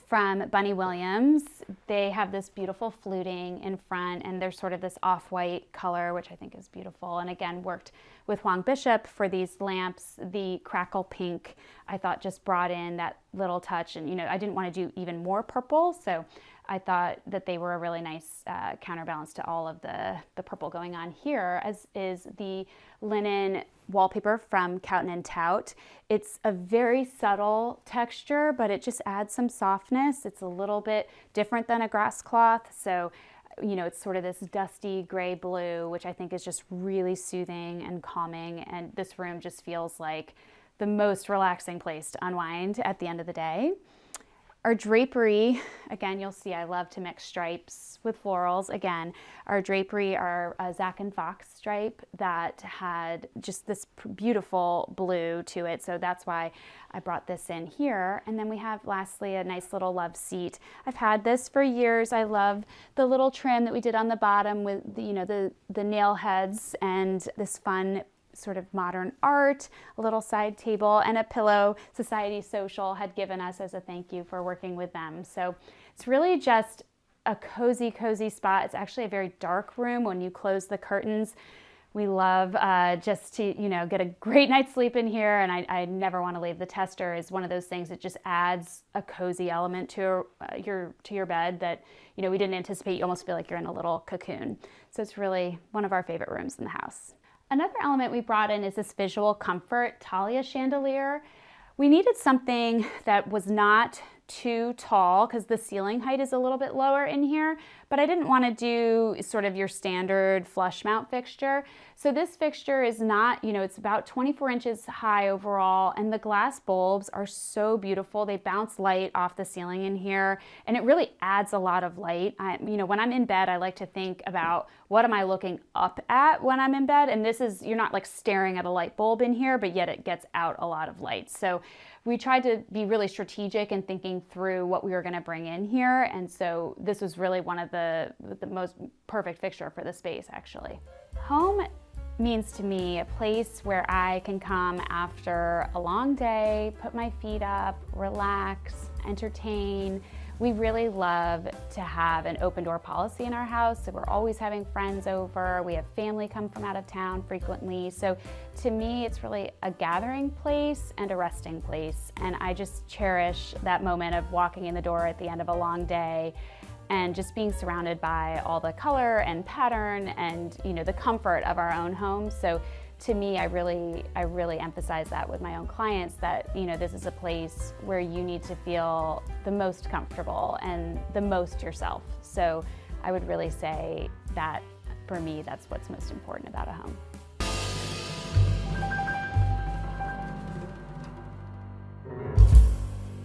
from Bunny Williams. They have this beautiful fluting in front, and they're sort of this off-white color, which I think is beautiful. And again, worked with Huang Bishop for these lamps. The crackle pink, I thought, just brought in that little touch. And I didn't want to do even more purple, so I thought that they were a really nice counterbalance to all of the purple going on here, as is the linen wallpaper from Cotton & Tout. It's a very subtle texture, but it just adds some softness. It's a little bit different than a grass cloth, so it's sort of this dusty gray blue, which I think is just really soothing and calming, and this room just feels like the most relaxing place to unwind at the end of the day. Our drapery, again, you'll see I love to mix stripes with florals. Again, our drapery are a Zac and Fox stripe that had just this beautiful blue to it. So that's why I brought this in here. And then we have, lastly, a nice little love seat. I've had this for years. I love the little trim that we did on the bottom with the nail heads and this fun sort of modern art, a little side table, and a pillow Society Social had given us as a thank you for working with them. So it's really just a cozy, cozy spot. It's actually a very dark room when you close the curtains. We love just to, get a great night's sleep in here, and I never want to leave. The tester is one of those things that just adds a cozy element to your bed that, we didn't anticipate. You almost feel like you're in a little cocoon. So it's really one of our favorite rooms in the house. Another element we brought in is this visual comfort Talia chandelier. We needed something that was not too tall because the ceiling height is a little bit lower in here, but I didn't want to do sort of your standard flush mount fixture. So this fixture is not, it's about 24 inches high overall, and the glass bulbs are so beautiful. They bounce light off the ceiling in here, and it really adds a lot of light. When I'm in bed, I like to think about what am I looking up at when I'm in bed, and this is, you're not like staring at a light bulb in here, but yet it gets out a lot of light. So we tried to be really strategic in thinking through what we were going to bring in here, and so this was really one of the most perfect fixture for the space, actually. Home means to me a place where I can come after a long day, put my feet up, relax, entertain. We really love to have an open door policy in our house, so we're always having friends over. We have family come from out of town frequently. So to me, it's really a gathering place and a resting place. And I just cherish that moment of walking in the door at the end of a long day and just being surrounded by all the color and pattern and the comfort of our own home. So to me, I really emphasize that with my own clients, that this is a place where you need to feel the most comfortable and the most yourself. So I would really say that for me, that's what's most important about a home.